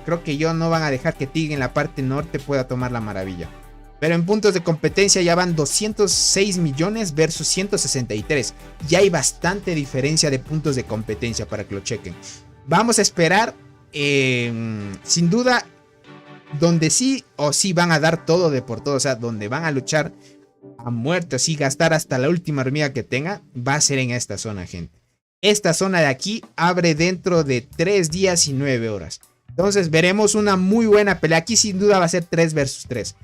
Creo que no van a dejar que Tig en la parte norte pueda tomar la maravilla. Pero en puntos de competencia ya van 206 millones versus 163. Ya hay bastante diferencia de puntos de competencia para que lo chequen. Vamos a esperar. Sin duda, donde sí o sí van a dar todo de por todo, o sea, donde van a luchar a muerte, así gastar hasta la última hormiga que tenga, va a ser en esta zona, gente. Esta zona de aquí abre dentro de 3 días y 9 horas. Entonces veremos una muy buena pelea. Aquí sin duda va a ser 3 versus 3.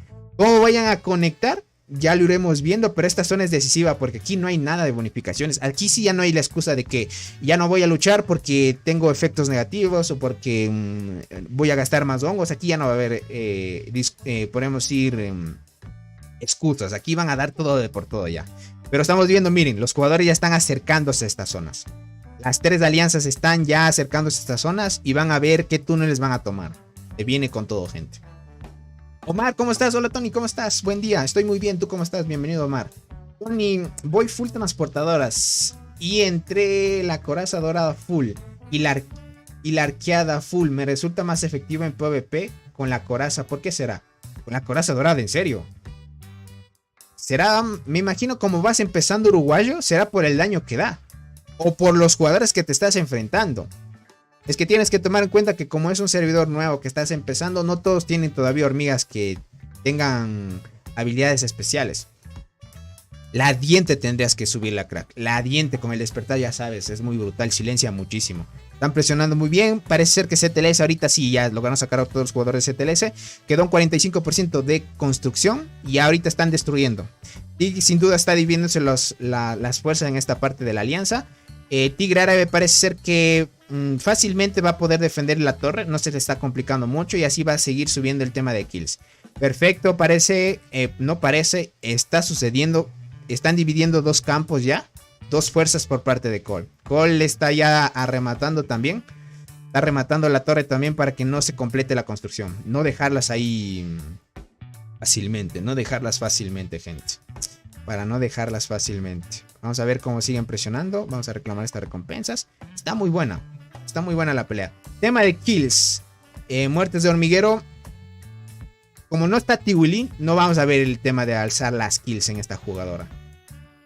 Cómo vayan a conectar, ya lo iremos viendo, pero esta zona es decisiva porque aquí no hay nada de bonificaciones. Aquí sí ya no hay la excusa de que ya no voy a luchar porque tengo efectos negativos o porque voy a gastar más hongos. Aquí ya no va a haber, podemos ir excusas. Aquí van a dar todo de por todo ya. Pero estamos viendo, miren, los jugadores ya están acercándose a estas zonas. Las 3 alianzas están ya acercándose a estas zonas y van a ver qué túneles van a tomar. Se viene con todo, gente. Omar, ¿cómo estás? Hola, Tony, ¿cómo estás? Buen día, estoy muy bien. ¿Tú cómo estás? Bienvenido, Omar. Tony, voy full transportadoras y entre la coraza dorada full y la arqueada full me resulta más efectivo en PvP con la coraza. ¿Por qué será? Con la coraza dorada, ¿en serio? Será, me imagino, como vas empezando uruguayo, será por el daño que da o por los jugadores que te estás enfrentando. Es que tienes que tomar en cuenta que como es un servidor nuevo que estás empezando, no todos tienen todavía hormigas que tengan habilidades especiales. La diente tendrías que subirla, crack. La diente con el despertar, ya sabes, es muy brutal, silencia muchísimo. Están presionando muy bien, parece ser que CTLS ahorita sí ya lograron sacar a todos los jugadores de CTLS. Quedó un 45% de construcción y ahorita están destruyendo. Y sin duda está dividiéndose las fuerzas en esta parte de la alianza. Tigre Árabe parece ser que fácilmente va a poder defender la torre, no se le está complicando mucho y así va a seguir subiendo el tema de kills. Perfecto, parece, no parece, está sucediendo, están dividiendo dos campos ya, dos fuerzas por parte de Cole. Cole está ya arrematando también, está rematando la torre también para que no se complete la construcción, no dejarlas ahí fácilmente, no dejarlas fácilmente, gente. Para no dejarlas fácilmente. Vamos a ver cómo siguen presionando. Vamos a reclamar estas recompensas. Está muy buena. Está muy buena la pelea. Tema de kills. Muertes de hormiguero. Como no está Tiwili, no vamos a ver el tema de alzar las kills en esta jugadora.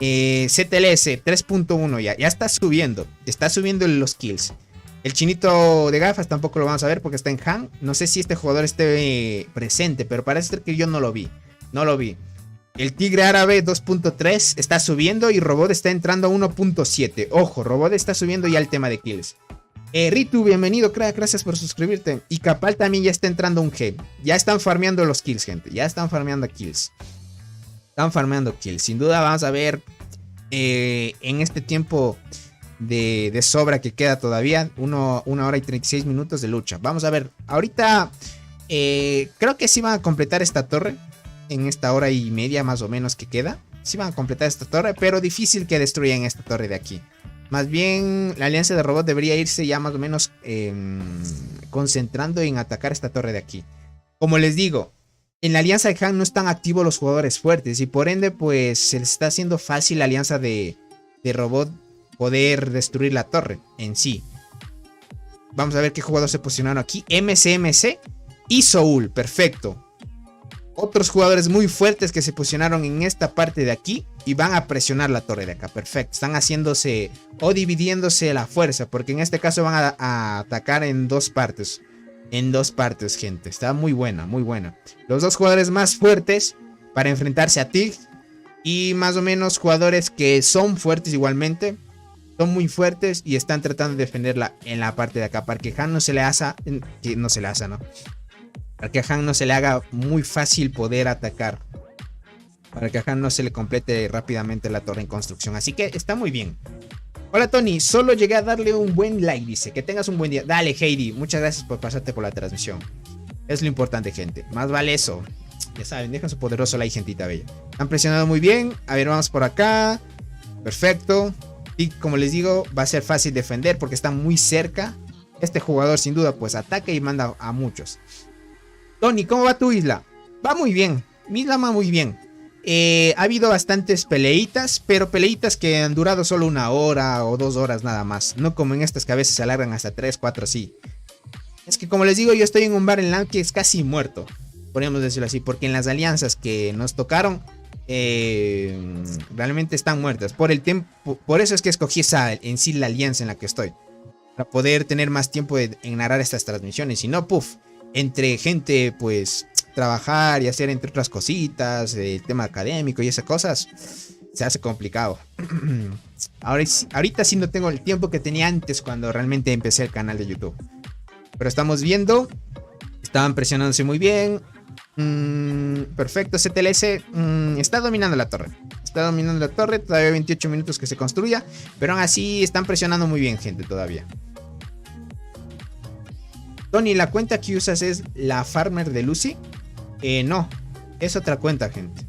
CTLS 3.1 ya. Ya está subiendo. Está subiendo los kills. El chinito de gafas tampoco lo vamos a ver porque está en Han. No sé si este jugador esté presente, pero parece ser que yo no lo vi. No lo vi. El Tigre Árabe 2.3 está subiendo y Robot está entrando a 1.7. Ojo, Robot está subiendo ya el tema de kills. Ritu, bienvenido, crack, gracias por suscribirte. Y Capal también ya está entrando a un G. Ya están farmeando los kills, gente. Ya están farmeando kills. Están farmeando kills. Sin duda vamos a ver en este tiempo de sobra que queda todavía. 1 hora y 36 minutos de lucha. Vamos a ver. Ahorita creo que sí van a completar esta torre. En esta hora y media más o menos que queda. Sí van a completar esta torre, pero difícil que destruyan esta torre de aquí. Más bien la alianza de robot debería irse ya más o menos concentrando en atacar esta torre de aquí. Como les digo, en la alianza de Han no están activos los jugadores fuertes y por ende pues se les está haciendo fácil la alianza de robot poder destruir la torre en sí. Vamos a ver qué jugadores se posicionaron aquí. MCMC y Soul, perfecto. Otros jugadores muy fuertes que se posicionaron en esta parte de aquí y van a presionar la torre de acá. Perfecto. Están haciéndose o dividiéndose la fuerza. Porque en este caso van a atacar en dos partes. En dos partes, gente. Está muy buena, muy buena. Los dos jugadores más fuertes para enfrentarse a Tig. Y más o menos jugadores que son fuertes igualmente. Son muy fuertes y están tratando de defenderla en la parte de acá. Para que Han no se le asa. Que no se le asa, ¿no? Para que a Han no se le haga muy fácil poder atacar. Para que a Han no se le complete rápidamente la torre en construcción. Así que está muy bien. Hola Tony, solo llegué a darle un buen like, dice. Que tengas un buen día. Dale Heidi, muchas gracias por pasarte por la transmisión. Es lo importante, gente. Más vale eso. Ya saben, dejan su poderoso like, gentita bella. Han presionado muy bien. A ver, vamos por acá. Perfecto. Y como les digo, va a ser fácil defender porque está muy cerca. Este jugador sin duda pues ataca y manda a muchos. Tony, ¿cómo va tu isla? Va muy bien, mi isla va muy bien. Ha habido bastantes peleitas, pero peleitas que han durado solo 1 hora o 2 horas nada más. No como en estas que a veces se alargan hasta 3, 4 así. Es que como les digo, yo estoy en un Barren Land que es casi muerto. Podríamos decirlo así, porque en las alianzas que nos tocaron realmente están muertas. Por el tiempo, por eso es que escogí en sí la alianza en la que estoy. Para poder tener más tiempo en narrar estas transmisiones. Si no, puff. Entre gente, pues, trabajar y hacer entre otras cositas, el tema académico y esas cosas, se hace complicado. Ahorita sí no tengo el tiempo que tenía antes cuando realmente empecé el canal de YouTube. Pero estamos viendo, estaban presionándose muy bien. Perfecto, CTLS está dominando la torre. Está dominando la torre, todavía 28 minutos que se construya. Pero aún así están presionando muy bien, gente, todavía. Tony, ¿la cuenta que usas es la farmer de Lucy? No, es otra cuenta, gente.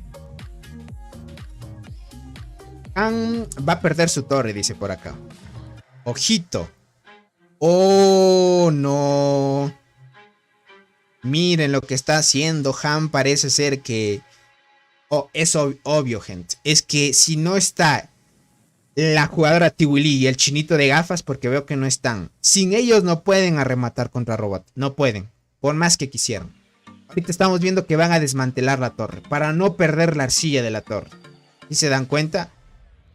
Han va a perder su torre, dice por acá. Ojito. Oh, no. Miren lo que está haciendo Han. Parece ser que... Oh, es obvio, gente. Es que si no está la jugadora Tiwili y el chinito de gafas, porque veo que no están. Sin ellos no pueden arrematar contra Robot. No pueden. Por más que quisieran. Ahorita estamos viendo que van a desmantelar la torre. Para no perder la arcilla de la torre. ¿Y se dan cuenta?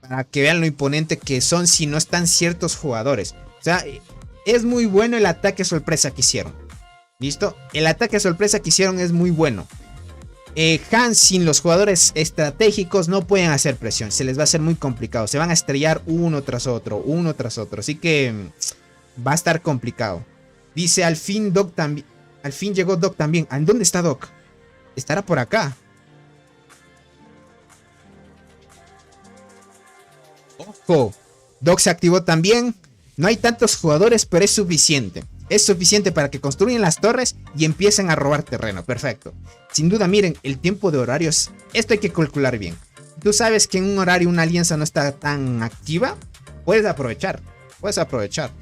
Para que vean lo imponente que son si no están ciertos jugadores. O sea, es muy bueno el ataque sorpresa que hicieron. ¿Listo? El ataque sorpresa que hicieron es muy bueno. Han sin los jugadores estratégicos no pueden hacer presión. Se les va a hacer muy complicado. Se van a estrellar uno tras otro, uno tras otro. Así que va a estar complicado. Dice, al fin Doc también. Al fin llegó Doc también. ¿Dónde está Doc? Estará por acá. Ojo. Doc se activó también. No hay tantos jugadores, pero es suficiente. Es suficiente para que construyan las torres y empiecen a robar terreno. Perfecto. Sin duda, miren, el tiempo de horarios. Esto hay que calcular bien. Tú sabes que en un horario una alianza no está tan activa. Puedes aprovechar. Puedes aprovechar.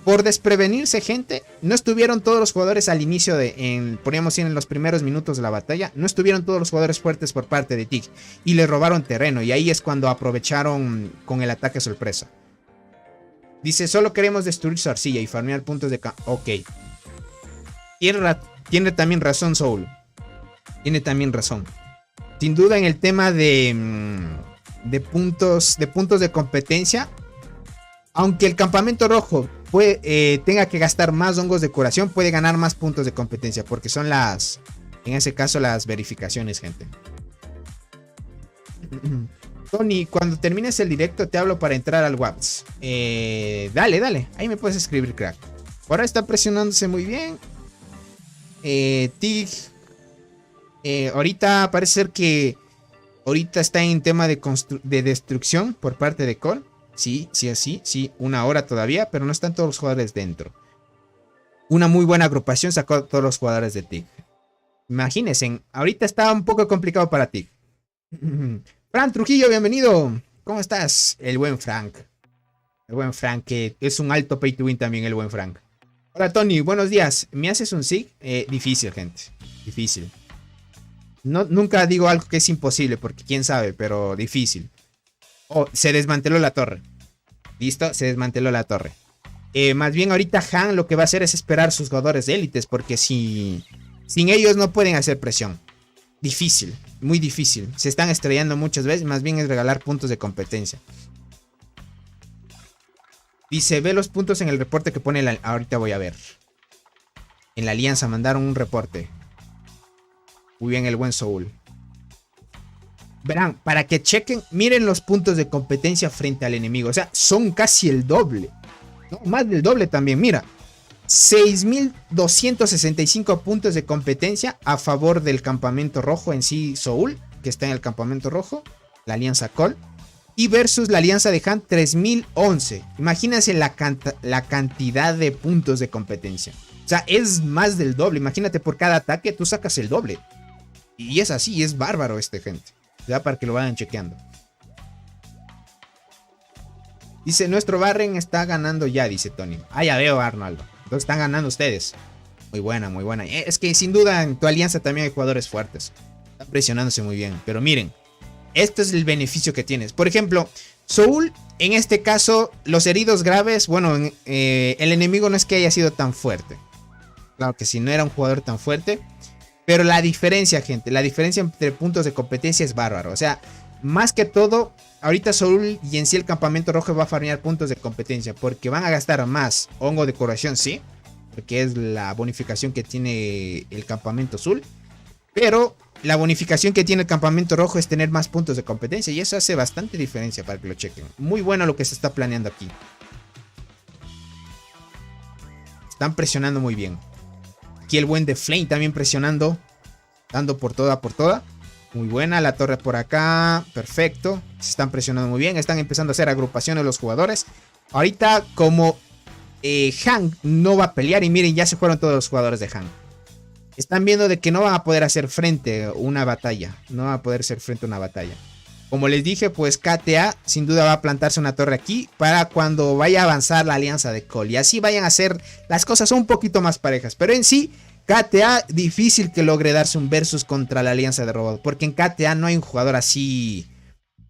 Por desprevenirse, gente, no estuvieron todos los jugadores al inicio de... Podríamos decir en los primeros minutos de la batalla. No estuvieron todos los jugadores fuertes por parte de TIG. Y le robaron terreno. Y ahí es cuando aprovecharon con el ataque sorpresa. Dice, solo queremos destruir su arcilla y farmear puntos de campo. Ok. Tiene también razón Soul. Tiene también razón. Sin duda en el tema de puntos de competencia. Aunque el campamento rojo tenga que gastar más hongos de curación, puede ganar más puntos de competencia. Porque son las, en ese caso, las verificaciones, gente. Tony, cuando termines el directo te hablo para entrar al WhatsApp. Dale. Ahí me puedes escribir, crack. Ahora está presionándose muy bien. TIG. Ahorita parece ser que... Ahorita está en tema de destrucción por parte de Cole. Sí, una hora todavía, pero no están todos los jugadores dentro. Una muy buena agrupación sacó a todos los jugadores de TIG. Imagínense, ahorita está un poco complicado para TIG. Frank Trujillo, bienvenido. ¿Cómo estás? El buen Frank. El buen Frank, que es un alto pay to win también, el buen Frank. Hola Tony, buenos días. ¿Me haces un SIG? Difícil, gente. Difícil. No, nunca digo algo que es imposible, porque quién sabe, pero difícil. Oh, se desmanteló la torre. ¿Listo? Se desmanteló la torre. Más bien ahorita Han lo que va a hacer es esperar sus jugadores de élites, porque sin ellos no pueden hacer presión. Difícil, muy difícil. Se están estrellando muchas veces, más bien es regalar puntos de competencia. Dice, ve los puntos en el reporte que pone ahorita voy a ver. En la alianza mandaron un reporte. Muy bien el buen Soul. Verán, para que chequen, miren los puntos de competencia frente al enemigo. O sea, son casi el doble. No, más del doble también, mira. 6.265 puntos de competencia a favor del campamento rojo en sí, Soul, que está en el campamento rojo, la alianza Cole, y versus la alianza de Han, 3.011. Imagínense la cantidad de puntos de competencia. O sea, es más del doble. Imagínate, por cada ataque tú sacas el doble. Y es así, es bárbaro gente. Ya para que lo vayan chequeando. Dice, nuestro Barren está ganando ya, dice Tony. Ah, ya veo, Arnaldo. Entonces están ganando ustedes. Muy buena, muy buena. Es que sin duda en tu alianza también hay jugadores fuertes. Están presionándose muy bien. Pero miren, este es el beneficio que tienes. Por ejemplo, Soul, en este caso, los heridos graves, bueno, el enemigo no es que haya sido tan fuerte. Claro que si no era un jugador tan fuerte. Pero la diferencia, gente, la diferencia entre puntos de competencia es bárbaro. O sea, más que todo, ahorita Soul y en sí el campamento rojo va a farmear puntos de competencia. Porque van a gastar más hongo de curación, sí. Porque es la bonificación que tiene el campamento azul. Pero la bonificación que tiene el campamento rojo es tener más puntos de competencia. Y eso hace bastante diferencia para que lo chequen. Muy bueno lo que se está planeando aquí. Están presionando muy bien. Aquí el buen de Flame también presionando. dando por toda, por toda. Muy buena la torre por acá. Perfecto. Se están presionando muy bien. Están empezando a hacer agrupaciones los jugadores. Ahorita como Han no va a pelear. Y miren, ya se fueron todos los jugadores de Han. Están viendo de que no van a poder hacer frente a una batalla. No van a poder hacer frente a una batalla. Como les dije, pues KTA sin duda va a plantarse una torre aquí. Para cuando vaya a avanzar la alianza de Cole. Y así vayan a hacer las cosas un poquito más parejas. Pero en sí... KTA difícil que logre darse un versus contra la alianza de robots. Porque en KTA no hay un jugador así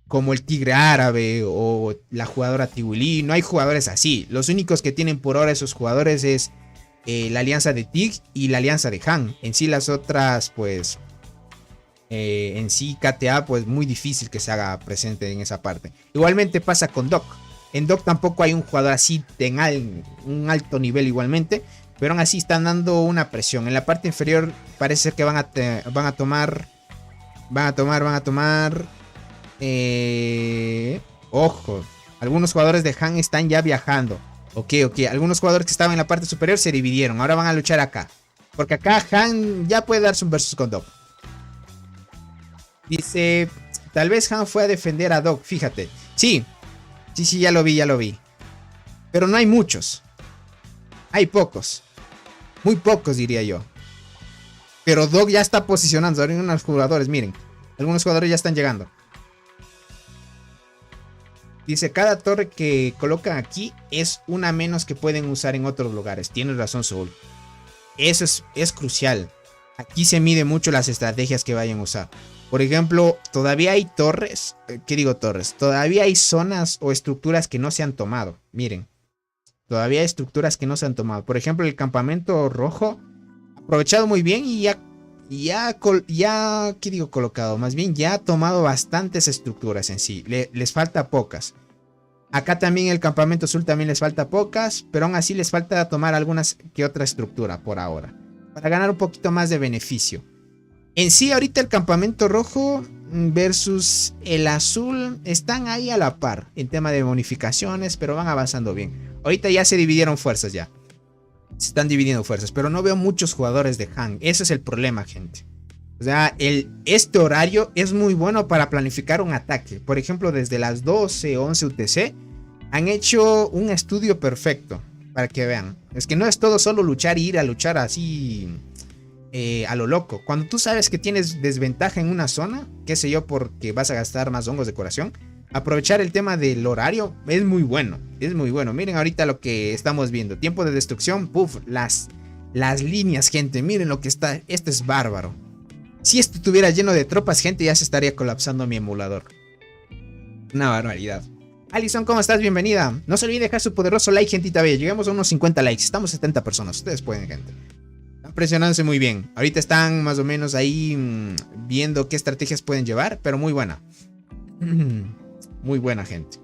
como el Tigre Árabe o la jugadora Tiwili. No hay jugadores así. Los únicos que tienen por ahora esos jugadores es la alianza de Tig y la alianza de Han. En sí las otras pues... en sí KTA pues muy difícil que se haga presente en esa parte. Igualmente pasa con Doc. En Doc tampoco hay un jugador así en un alto nivel igualmente. Pero aún así están dando una presión. En la parte inferior parece que van a tomar. Ojo. Algunos jugadores de Han están ya viajando. Ok. Algunos jugadores que estaban en la parte superior se dividieron. Ahora van a luchar acá. Porque acá Han ya puede darse un versus con Doc. Dice. Tal vez Han fue a defender a Doc. Fíjate. Sí, ya lo vi. Pero no hay muchos. Hay pocos. Muy pocos diría yo. Pero Doc ya está posicionando. Ahora unos jugadores, miren. Algunos jugadores ya están llegando. Dice, cada torre que colocan aquí es una menos que pueden usar en otros lugares. Tienes razón, Soul. Eso es crucial. Aquí se mide mucho las estrategias que vayan a usar. Por ejemplo, todavía hay torres. ¿Qué digo torres? Todavía hay zonas o estructuras que no se han tomado. Miren. Todavía hay estructuras que no se han tomado. Por ejemplo, el campamento rojo. Aprovechado muy bien y ¿qué digo colocado? Más bien ya ha tomado bastantes estructuras en sí. Les falta pocas. Acá también el campamento azul también les falta pocas. Pero aún así les falta tomar algunas que otra estructura por ahora. Para ganar un poquito más de beneficio. En sí ahorita el campamento rojo versus el azul están ahí a la par. En tema de bonificaciones, pero van avanzando bien. Ahorita ya se dividieron fuerzas ya. Se están dividiendo fuerzas. Pero no veo muchos jugadores de Han. Ese es el problema, gente. O sea, este horario es muy bueno para planificar un ataque. Por ejemplo, desde las 12 o 11 UTC. Han hecho un estudio perfecto. Para que vean. Es que no es todo solo luchar y ir a luchar así a lo loco. Cuando tú sabes que tienes desventaja en una zona. Qué sé yo, porque vas a gastar más hongos de curación. Aprovechar el tema del horario es muy bueno. Es muy bueno. Miren ahorita lo que estamos viendo. Tiempo de destrucción. Puf. Las líneas, gente. Miren lo que está. Esto es bárbaro. Si esto estuviera lleno de tropas, gente, ya se estaría colapsando mi emulador. Una barbaridad. Alison, ¿cómo estás? Bienvenida. No se olviden dejar su poderoso like, gentita bella. Llegamos a unos 50 likes. Estamos 70 personas. Ustedes pueden, gente. Están presionándose muy bien. Ahorita están más o menos ahí viendo qué estrategias pueden llevar. Pero muy buena. Muy buena, gente.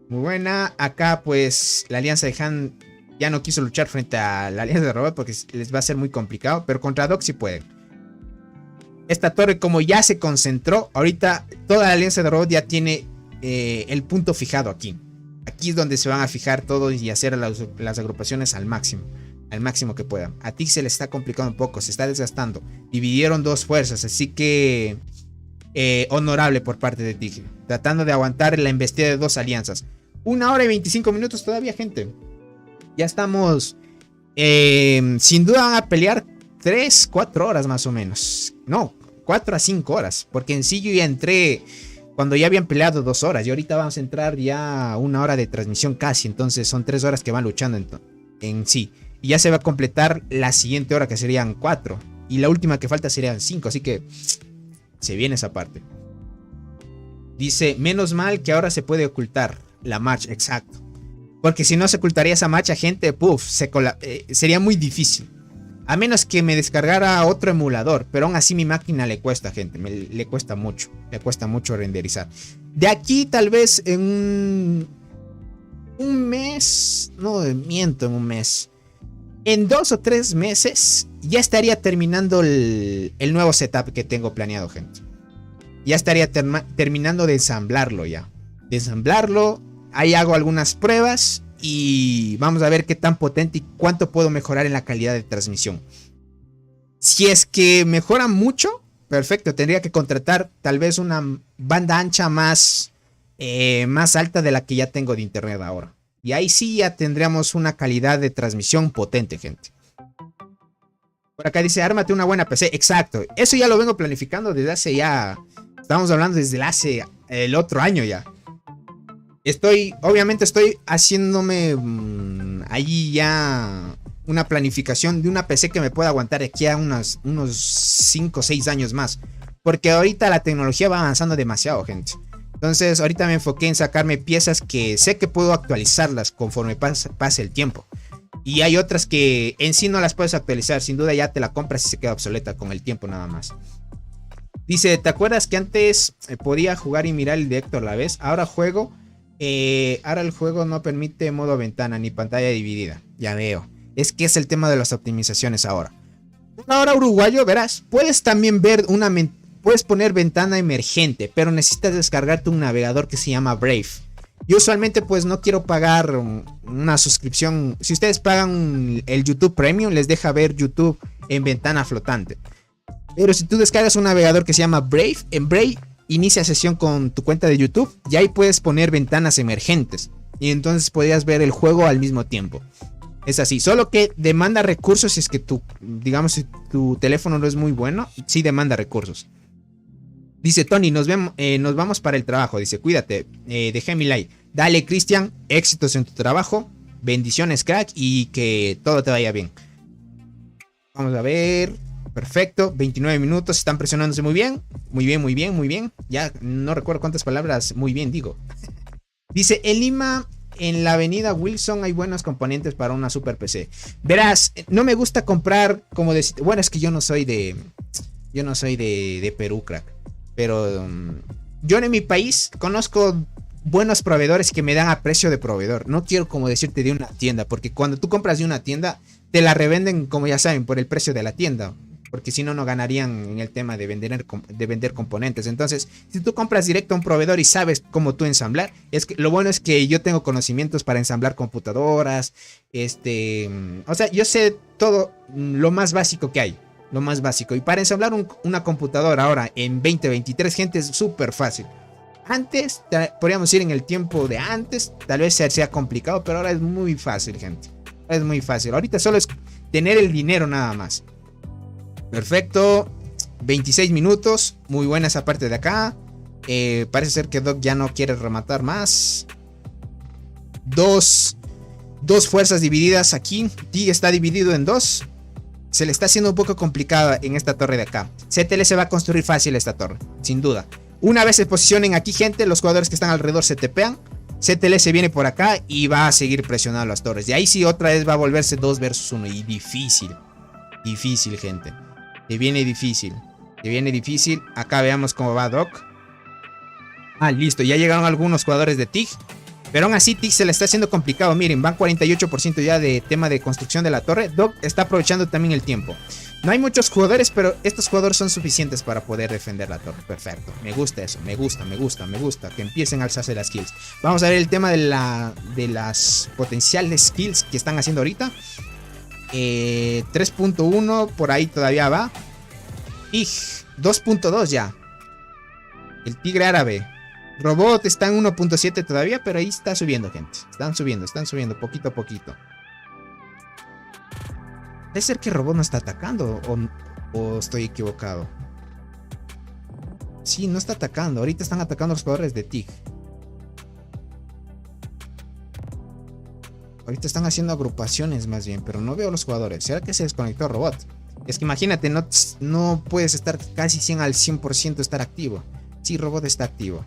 Muy buena. Acá, pues, la alianza de Han ya no quiso luchar frente a la alianza de Robot porque les va a ser muy complicado. Pero contra Doc sí pueden. Esta torre, como ya se concentró, ahorita toda la alianza de Robot ya tiene el punto fijado aquí. Aquí es donde se van a fijar todos y hacer las agrupaciones al máximo. Al máximo que puedan. A Tig se le está complicando un poco, se está desgastando. Dividieron dos fuerzas, así que honorable por parte de Tig. Tratando de aguantar la embestida de dos alianzas. 1 hora y 25 minutos todavía, gente. Ya estamos. Sin duda van a pelear 3, 4 horas más o menos. No, 4 a 5 horas. Porque en sí yo ya entré cuando ya habían peleado 2 horas. Y ahorita vamos a entrar ya a 1 hora de transmisión casi. Entonces son 3 horas que van luchando en sí. Y ya se va a completar la siguiente hora, que serían 4. Y la última que falta serían 5. Así que se viene esa parte. Dice, menos mal que ahora se puede ocultar la marcha. Exacto. Porque si no se ocultaría esa marcha, gente, sería muy difícil. A menos que me descargara otro emulador. Pero aún así mi máquina le cuesta, gente. Le cuesta mucho. Le cuesta mucho renderizar. De aquí tal vez en un mes. No, miento, en un mes. En 2 o 3 meses ya estaría terminando el nuevo setup que tengo planeado, gente. Ya estaría terminando de ensamblarlo ya. De ensamblarlo. Ahí hago algunas pruebas. Y vamos a ver qué tan potente y cuánto puedo mejorar en la calidad de transmisión. Si es que mejora mucho, perfecto. Tendría que contratar tal vez una banda ancha más alta de la que ya tengo de internet ahora. Y ahí sí ya tendríamos una calidad de transmisión potente, gente. Por acá dice, ármate una buena PC. Exacto. Eso ya lo vengo planificando desde hace ya... Estamos hablando desde el otro año ya. Obviamente estoy haciéndome ahí ya una planificación de una PC que me pueda aguantar aquí a unos 5 o 6 años más. Porque ahorita la tecnología va avanzando demasiado, gente. Entonces ahorita me enfoqué en sacarme piezas que sé que puedo actualizarlas conforme pase el tiempo. Y hay otras que en sí no las puedes actualizar. Sin duda ya te la compras y se queda obsoleta con el tiempo nada más. Dice, ¿te acuerdas que antes podía jugar y mirar el directo a la vez? Ahora el juego no permite modo ventana ni pantalla dividida. Ya veo. Es que es el tema de las optimizaciones ahora. Ahora uruguayo, verás, puedes también ver puedes poner ventana emergente, pero necesitas descargarte un navegador que se llama Brave. Yo usualmente pues no quiero pagar una suscripción. Si ustedes pagan el YouTube Premium, les deja ver YouTube en ventana flotante. Pero si tú descargas un navegador que se llama Brave, en Brave inicia sesión con tu cuenta de YouTube y ahí puedes poner ventanas emergentes. Y entonces podrías ver el juego al mismo tiempo. Es así, solo que demanda recursos si es que si tu teléfono no es muy bueno, sí demanda recursos. Dice Tony, nos vamos para el trabajo. Dice, cuídate, dejé mi like. Dale, Cristian, éxitos en tu trabajo. Bendiciones, crack, y que todo te vaya bien. Vamos a ver. Perfecto, 29 minutos, están presionándose muy bien. Muy bien, muy bien, muy bien. Ya no recuerdo cuántas palabras muy bien digo. Dice, en Lima, en la avenida Wilson hay buenos componentes para una super PC. Verás, no me gusta comprar, como decir, bueno, es que yo no soy de Perú, crack. Pero yo en mi país conozco buenos proveedores que me dan a precio de proveedor. No quiero como decirte de una tienda, porque cuando tú compras de una tienda, te la revenden, como ya saben, por el precio de la tienda. Porque si no, no ganarían en el tema de vender componentes. Entonces, si tú compras directo a un proveedor y sabes cómo tú ensamblar, lo bueno es que yo tengo conocimientos para ensamblar computadoras. O sea, yo sé todo lo más básico que hay. Lo más básico. Y para ensamblar una computadora ahora en 2023, gente, es súper fácil. Antes, podríamos ir en el tiempo de antes, tal vez sea complicado, pero ahora es muy fácil, gente. Es muy fácil. Ahorita solo es tener el dinero nada más. Perfecto. 26 minutos. Muy buena esa parte de acá. Parece ser que Doc ya no quiere rematar más. Dos fuerzas divididas aquí. Tig está dividido en dos. Se le está haciendo un poco complicada en esta torre de acá. CTL se va a construir fácil esta torre, sin duda. Una vez se posicionen aquí, gente, los jugadores que están alrededor se tepean. CTL se viene por acá y va a seguir presionando las torres. Y ahí sí otra vez va a volverse 2 versus 1. Y difícil. Difícil, gente. Te viene difícil. Te viene difícil. Acá veamos cómo va Doc. Ah, listo. Ya llegaron algunos jugadores de TIG. Pero aún así TIG se le está haciendo complicado. Miren, van 48% ya de tema de construcción de la torre. Doc está aprovechando también el tiempo. No hay muchos jugadores, pero estos jugadores son suficientes para poder defender la torre. Perfecto. Me gusta eso. Me gusta. Que empiecen a alzarse las kills. Vamos a ver el tema de las potenciales kills que están haciendo ahorita. 3.1 por ahí todavía va. Y 2.2 ya. El tigre árabe. Robot está en 1.7 todavía, pero ahí está subiendo, gente. Están subiendo poquito a poquito. Debe ser que Robot no está atacando o estoy equivocado. Sí, no está atacando. Ahorita están atacando los jugadores de TIG. Ahorita están haciendo agrupaciones más bien, pero no veo los jugadores. ¿Será que se desconectó Robot? Es que imagínate, no puedes estar casi 100 al 100% estar activo. Sí, Robot está activo.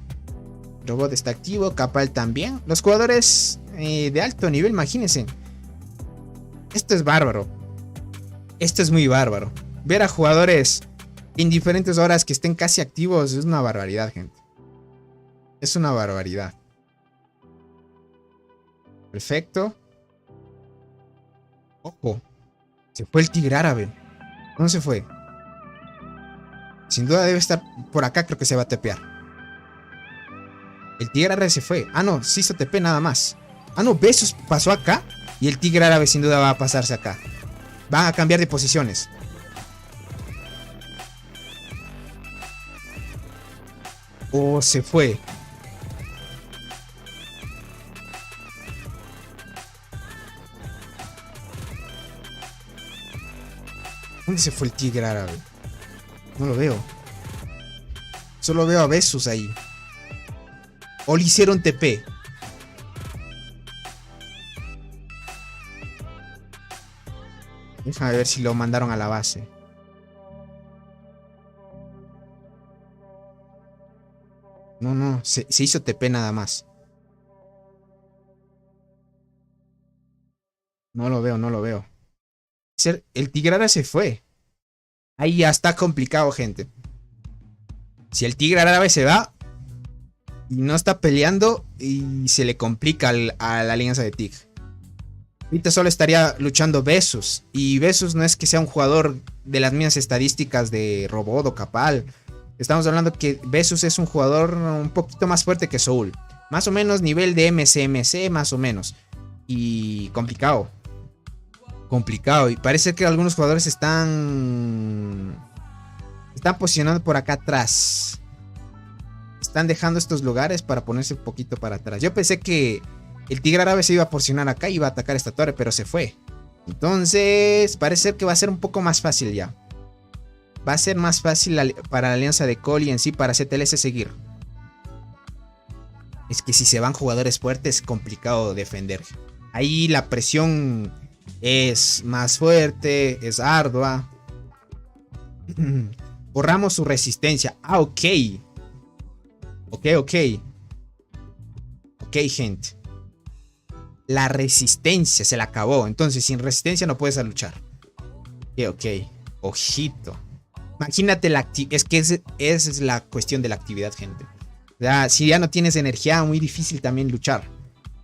Robot está activo, Capal también. Los jugadores de alto nivel, imagínense. Esto es bárbaro. Esto es muy bárbaro. Ver a jugadores en diferentes horas que estén casi activos es una barbaridad, gente. Es una barbaridad. Perfecto. Ojo. Se fue el tigre árabe. ¿Dónde se fue? Sin duda debe estar por acá, creo que se va a tepear. El tigre árabe se fue. Ah, no, se hizo TP nada más. Ah, no, Besos pasó acá. Y el tigre árabe sin duda va a pasarse acá. Van a cambiar de posiciones. Oh, se fue. ¿Dónde se fue el tigre árabe? No lo veo. Solo veo a Besos ahí. O le hicieron TP. Déjame ver si lo mandaron a la base. No, se hizo TP nada más. No lo veo, no lo veo. El Tigrara se fue. Ahí ya está complicado, gente. Si el Tigre Árabe se va y no está peleando, y se le complica a la alianza de Tig. Ahorita solo estaría luchando Besos. Y Besos no es que sea un jugador de las mismas estadísticas de Robot o Capal. Estamos hablando que Besos es un jugador un poquito más fuerte que Soul. Más o menos nivel de MCMC, más o menos. Y complicado. Complicado. Y parece que algunos jugadores están posicionando por acá atrás. Están dejando estos lugares para ponerse un poquito para atrás. Yo pensé que el Tigre Árabe se iba a posicionar acá y iba a atacar esta torre, pero se fue. Entonces parece que va a ser un poco más fácil ya. Va a ser más fácil para la alianza de Cole y en sí para CTLS seguir. Es que si se van jugadores fuertes es complicado defender. Ahí la presión es más fuerte, es ardua. Borramos su resistencia. Ah, ok. Ok. Ok, gente. La resistencia se la acabó. Entonces, sin resistencia no puedes luchar. Ok. Ojito. Imagínate es que esa es la cuestión de la actividad, gente. Si ya no tienes energía, muy difícil también luchar.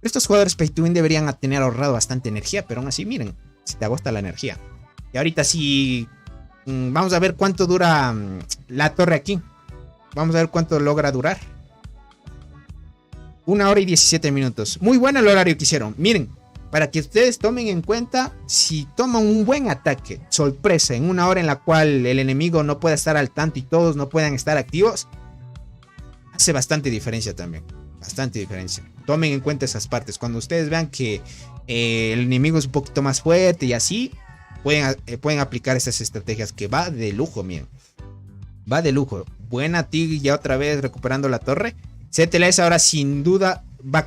Estos jugadores Pay to Win deberían tener ahorrado bastante energía, pero aún así, miren, se te agota la energía. Y ahorita sí, vamos a ver cuánto dura la torre aquí. Vamos a ver cuánto logra durar. 1 hora y 17 minutos. Muy bueno el horario que hicieron. Miren, para que ustedes tomen en cuenta, si toman un buen ataque, sorpresa, en 1 hora en la cual el enemigo no pueda estar al tanto y todos no puedan estar activos, hace bastante diferencia también. Bastante diferencia. Tomen en cuenta esas partes. Cuando ustedes vean que el enemigo es un poquito más fuerte y así, pueden aplicar estas estrategias que va de lujo, miren. Va de lujo. Buena Tig ya otra vez recuperando la torre. CTLS ahora sin duda va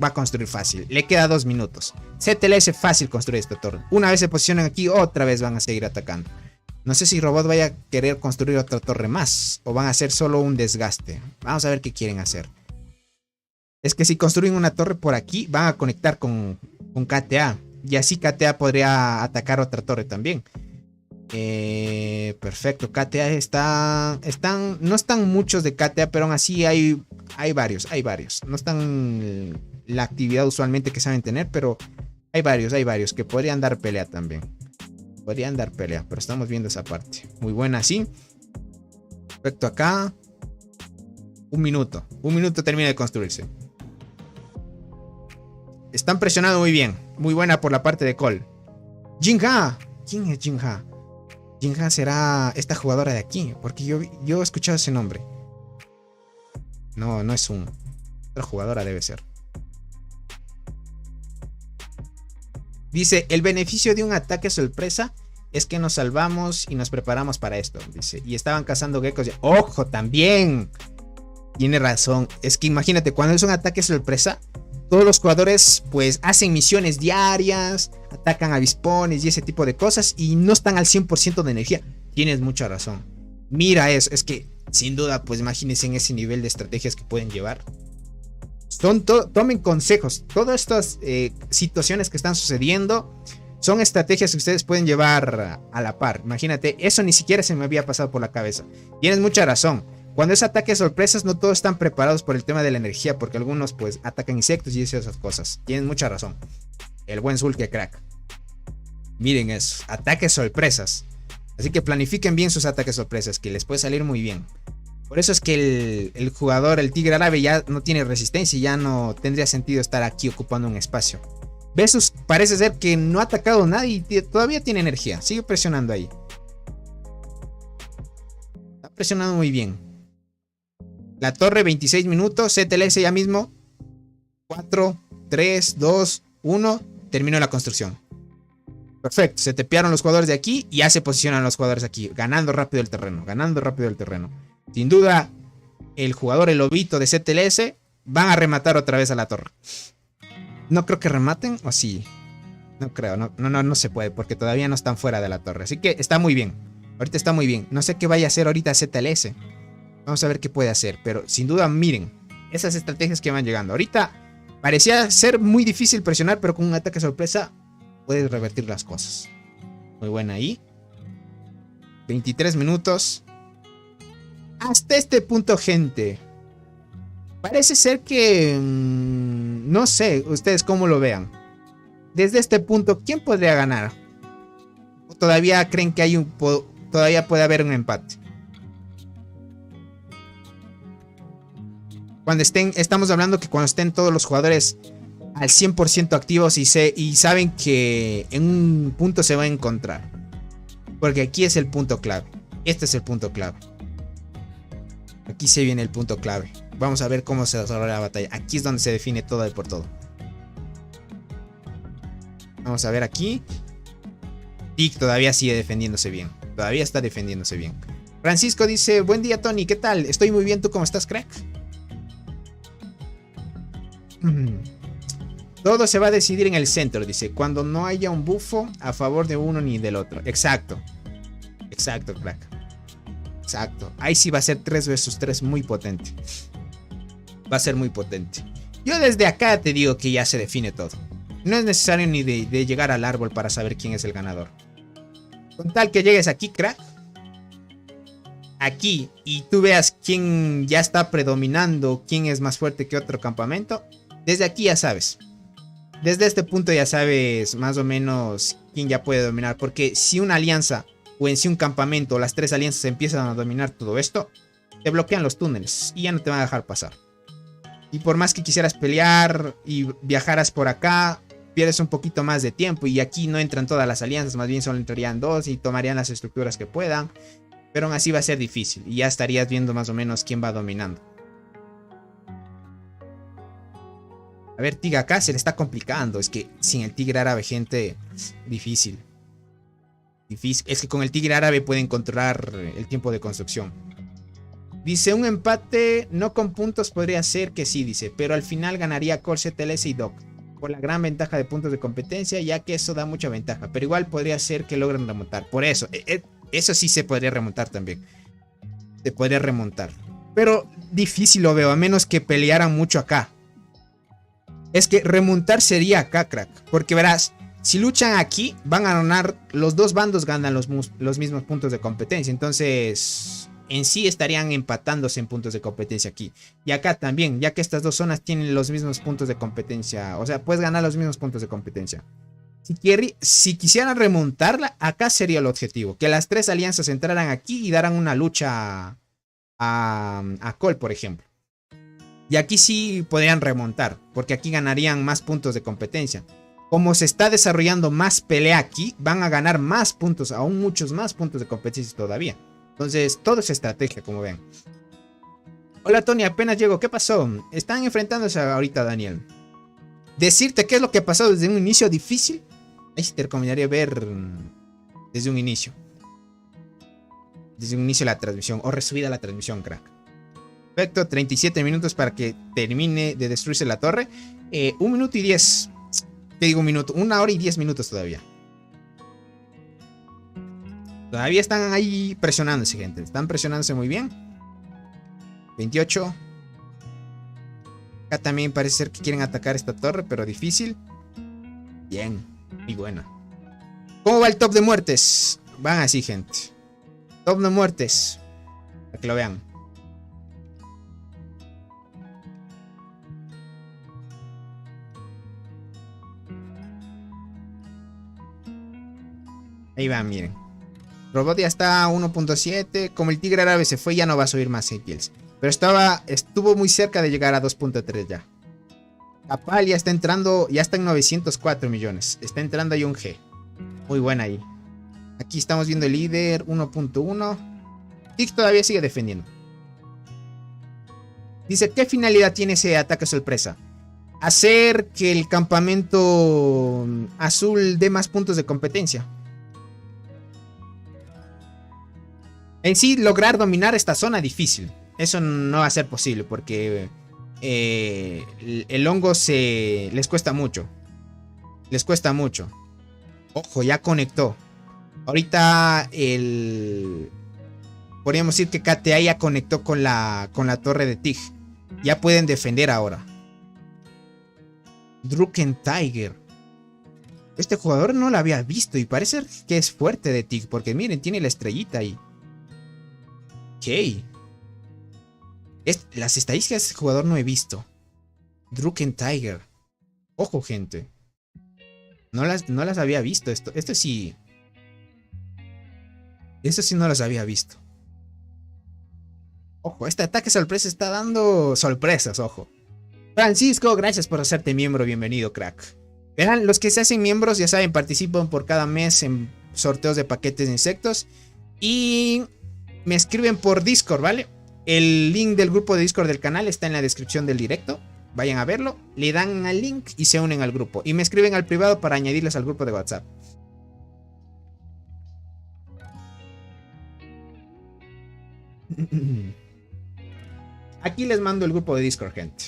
a construir fácil. Le queda 2 minutos. CTLS fácil construir esta torre. Una vez se posicionan aquí, otra vez van a seguir atacando. No sé si Robot vaya a querer construir otra torre más, o van a hacer solo un desgaste. Vamos a ver qué quieren hacer. Es que si construyen una torre por aquí, van a conectar con KTA. Y así KTA podría atacar otra torre también. Perfecto. KTA no están muchos de KTA, pero aún así hay varios. No están la actividad usualmente que saben tener, pero hay varios que podrían dar pelea también. Podrían dar pelea, pero estamos viendo esa parte. Muy buena, sí. Perfecto, acá. 1 minuto. 1 minuto termina de construirse. Están presionando muy bien. Muy buena por la parte de Cole. Jinha. ¿Quién es Jinha? Jinha será esta jugadora de aquí, porque yo he escuchado ese nombre. No es otra jugadora debe ser. Dice, el beneficio de un ataque sorpresa es que nos salvamos y nos preparamos para esto. Dice, y estaban cazando geckos. ¡Ojo, también! Tiene razón. Es que imagínate, cuando es un ataque sorpresa, todos los jugadores pues hacen misiones diarias, atacan avispones y ese tipo de cosas y no están al 100% de energía. Tienes mucha razón. Mira eso, es que sin duda pues imagínense en ese nivel de estrategias que pueden llevar. Tomen consejos. Todas estas situaciones que están sucediendo son estrategias que ustedes pueden llevar a la par. Imagínate, eso ni siquiera se me había pasado por la cabeza. Tienes mucha razón. Cuando es ataque sorpresas, no todos están preparados por el tema de la energía, porque algunos pues atacan insectos y esas cosas. Tienes mucha razón. El buen Zulke crack. Miren eso, ataques sorpresas. Así que planifiquen bien sus ataques sorpresas, que les puede salir muy bien. Por eso es que el jugador, el Tigre Árabe, ya no tiene resistencia y ya no tendría sentido estar aquí ocupando un espacio. Besos parece ser que no ha atacado a nadie y todavía tiene energía. Sigue presionando ahí. Está presionando muy bien. La torre, 26 minutos. CTLS ya mismo. 4, 3, 2, 1. Terminó la construcción. Perfecto. Se tepearon los jugadores de aquí y ya se posicionan los jugadores aquí. Ganando rápido el terreno. Ganando rápido el terreno. Sin duda, el jugador, el lobito de CTLS, van a rematar otra vez a la torre. No creo que rematen, o sí. No creo, no se puede, porque todavía no están fuera de la torre. Así que está muy bien. Ahorita está muy bien. No sé qué vaya a hacer ahorita ZLS. Vamos a ver qué puede hacer. Pero sin duda, miren, esas estrategias que van llegando. Ahorita parecía ser muy difícil presionar, pero con un ataque sorpresa puedes revertir las cosas. Muy buena ahí. 23 minutos. Hasta este punto, gente, parece ser que... no sé, ustedes cómo lo vean. Desde este punto, ¿quién podría ganar? ¿O todavía creen que hay todavía puede haber un empate? Cuando estamos hablando que cuando estén todos los jugadores al 100% activos y saben que en un punto se va a encontrar. Porque aquí es el punto clave. Este es el punto clave. Aquí se viene el punto clave. Vamos a ver cómo se desarrolla la batalla. Aquí es donde se define todo y por todo. Vamos a ver aquí. Tic todavía sigue defendiéndose bien. Todavía está defendiéndose bien. Francisco dice: buen día, Tony, ¿qué tal? Estoy muy bien, ¿tú cómo estás, crack? Todo se va a decidir en el centro, dice. Cuando no haya un bufo a favor de uno ni del otro. Exacto. Exacto, crack. Exacto. Ahí sí va a ser 3 vs 3 muy potente. Va a ser muy potente. Yo desde acá te digo que ya se define todo. No es necesario ni de llegar al árbol para saber quién es el ganador. Con tal que llegues aquí, crack. Aquí. Y tú veas quién ya está predominando. Quién es más fuerte que otro campamento. Desde aquí ya sabes. Desde este punto ya sabes más o menos quién ya puede dominar. Porque si una alianza o en sí un campamento o las 3 alianzas empiezan a dominar todo esto, te bloquean los túneles y ya no te van a dejar pasar. Y por más que quisieras pelear y viajaras por acá, pierdes un poquito más de tiempo. Y aquí no entran todas las alianzas, más bien solo entrarían 2 y tomarían las estructuras que puedan. Pero aún así va a ser difícil y ya estarías viendo más o menos quién va dominando. A ver, Tigre acá se le está complicando. Es que sin el tigre árabe, gente, difícil. Difícil. Es que con el tigre árabe pueden controlar el tiempo de construcción. Dice, un empate no con puntos podría ser que sí, dice. Pero al final ganaría Core, CTLS y Doc. Por la gran ventaja de puntos de competencia, ya que eso da mucha ventaja. Pero igual podría ser que logren remontar. Por eso, eso sí se podría remontar también. Se podría remontar. Pero difícil lo veo, a menos que pelearan mucho acá. Es que remontar sería acá, crack. Porque verás, si luchan aquí, van a ganar. Los dos bandos ganan los mismos puntos de competencia. Entonces, en sí estarían empatándose en puntos de competencia aquí. Y acá también, ya que estas dos zonas tienen los mismos puntos de competencia. O sea, puedes ganar los mismos puntos de competencia. Si quisieran remontarla, acá sería el objetivo. Que las 3 alianzas entraran aquí y daran una lucha a Cole, por ejemplo. Y aquí sí podrían remontar, porque aquí ganarían más puntos de competencia. Como se está desarrollando más pelea aquí, van a ganar más puntos, aún muchos más puntos de competencia todavía. Entonces, todo es estrategia, como ven. Hola, Tony, apenas llego. ¿Qué pasó? Están enfrentándose ahorita, Daniel. Decirte qué es lo que ha pasado desde un inicio difícil. Ahí sí te recomendaría ver desde un inicio. Desde un inicio de la transmisión, o resubida la transmisión, crack. Perfecto, 37 minutos para que termine de destruirse la torre. 1 minuto y 10. ¿Qué digo un minuto? 1 hora y 10 minutos todavía. Todavía están ahí presionándose, gente. Están presionándose muy bien. 28. Acá también parece ser que quieren atacar esta torre, pero difícil. Bien, muy buena. ¿Cómo va el top de muertes? Van así, gente. Top de muertes. Para que lo vean. Ahí va, miren. Robot ya está a 1.7. Como el tigre árabe se fue, ya no va a subir más kills. Pero estuvo muy cerca de llegar a 2.3 ya. Capal ya está entrando, ya está en 904 millones. Está entrando ahí un G. Muy buena ahí. Aquí estamos viendo el líder 1.1. Tic todavía sigue defendiendo. Dice, ¿qué finalidad tiene ese ataque sorpresa? Hacer que el campamento azul dé más puntos de competencia. En sí, lograr dominar esta zona difícil. Eso no va a ser posible porque el hongo les cuesta mucho. Les cuesta mucho. Ojo, ya conectó. Ahorita podríamos decir que KTA ya conectó con la torre de Tig. Ya pueden defender ahora. Druken Tiger. Este jugador no lo había visto y parece que es fuerte de Tig. Porque miren, tiene la estrellita ahí. Ok. Las estadísticas de este jugador no he visto. Druken Tiger. Ojo, gente. No las había visto. Esto sí. Esto sí no las había visto. Ojo, este ataque sorpresa está dando sorpresas, ojo. Francisco, gracias por hacerte miembro. Bienvenido, crack. Verán, los que se hacen miembros, ya saben, participan por cada mes en sorteos de paquetes de insectos. Y me escriben por Discord, ¿vale? El link del grupo de Discord del canal está en la descripción del directo. Vayan a verlo, le dan al link y se unen al grupo. Y me escriben al privado para añadirles al grupo de WhatsApp. Aquí les mando el grupo de Discord, gente.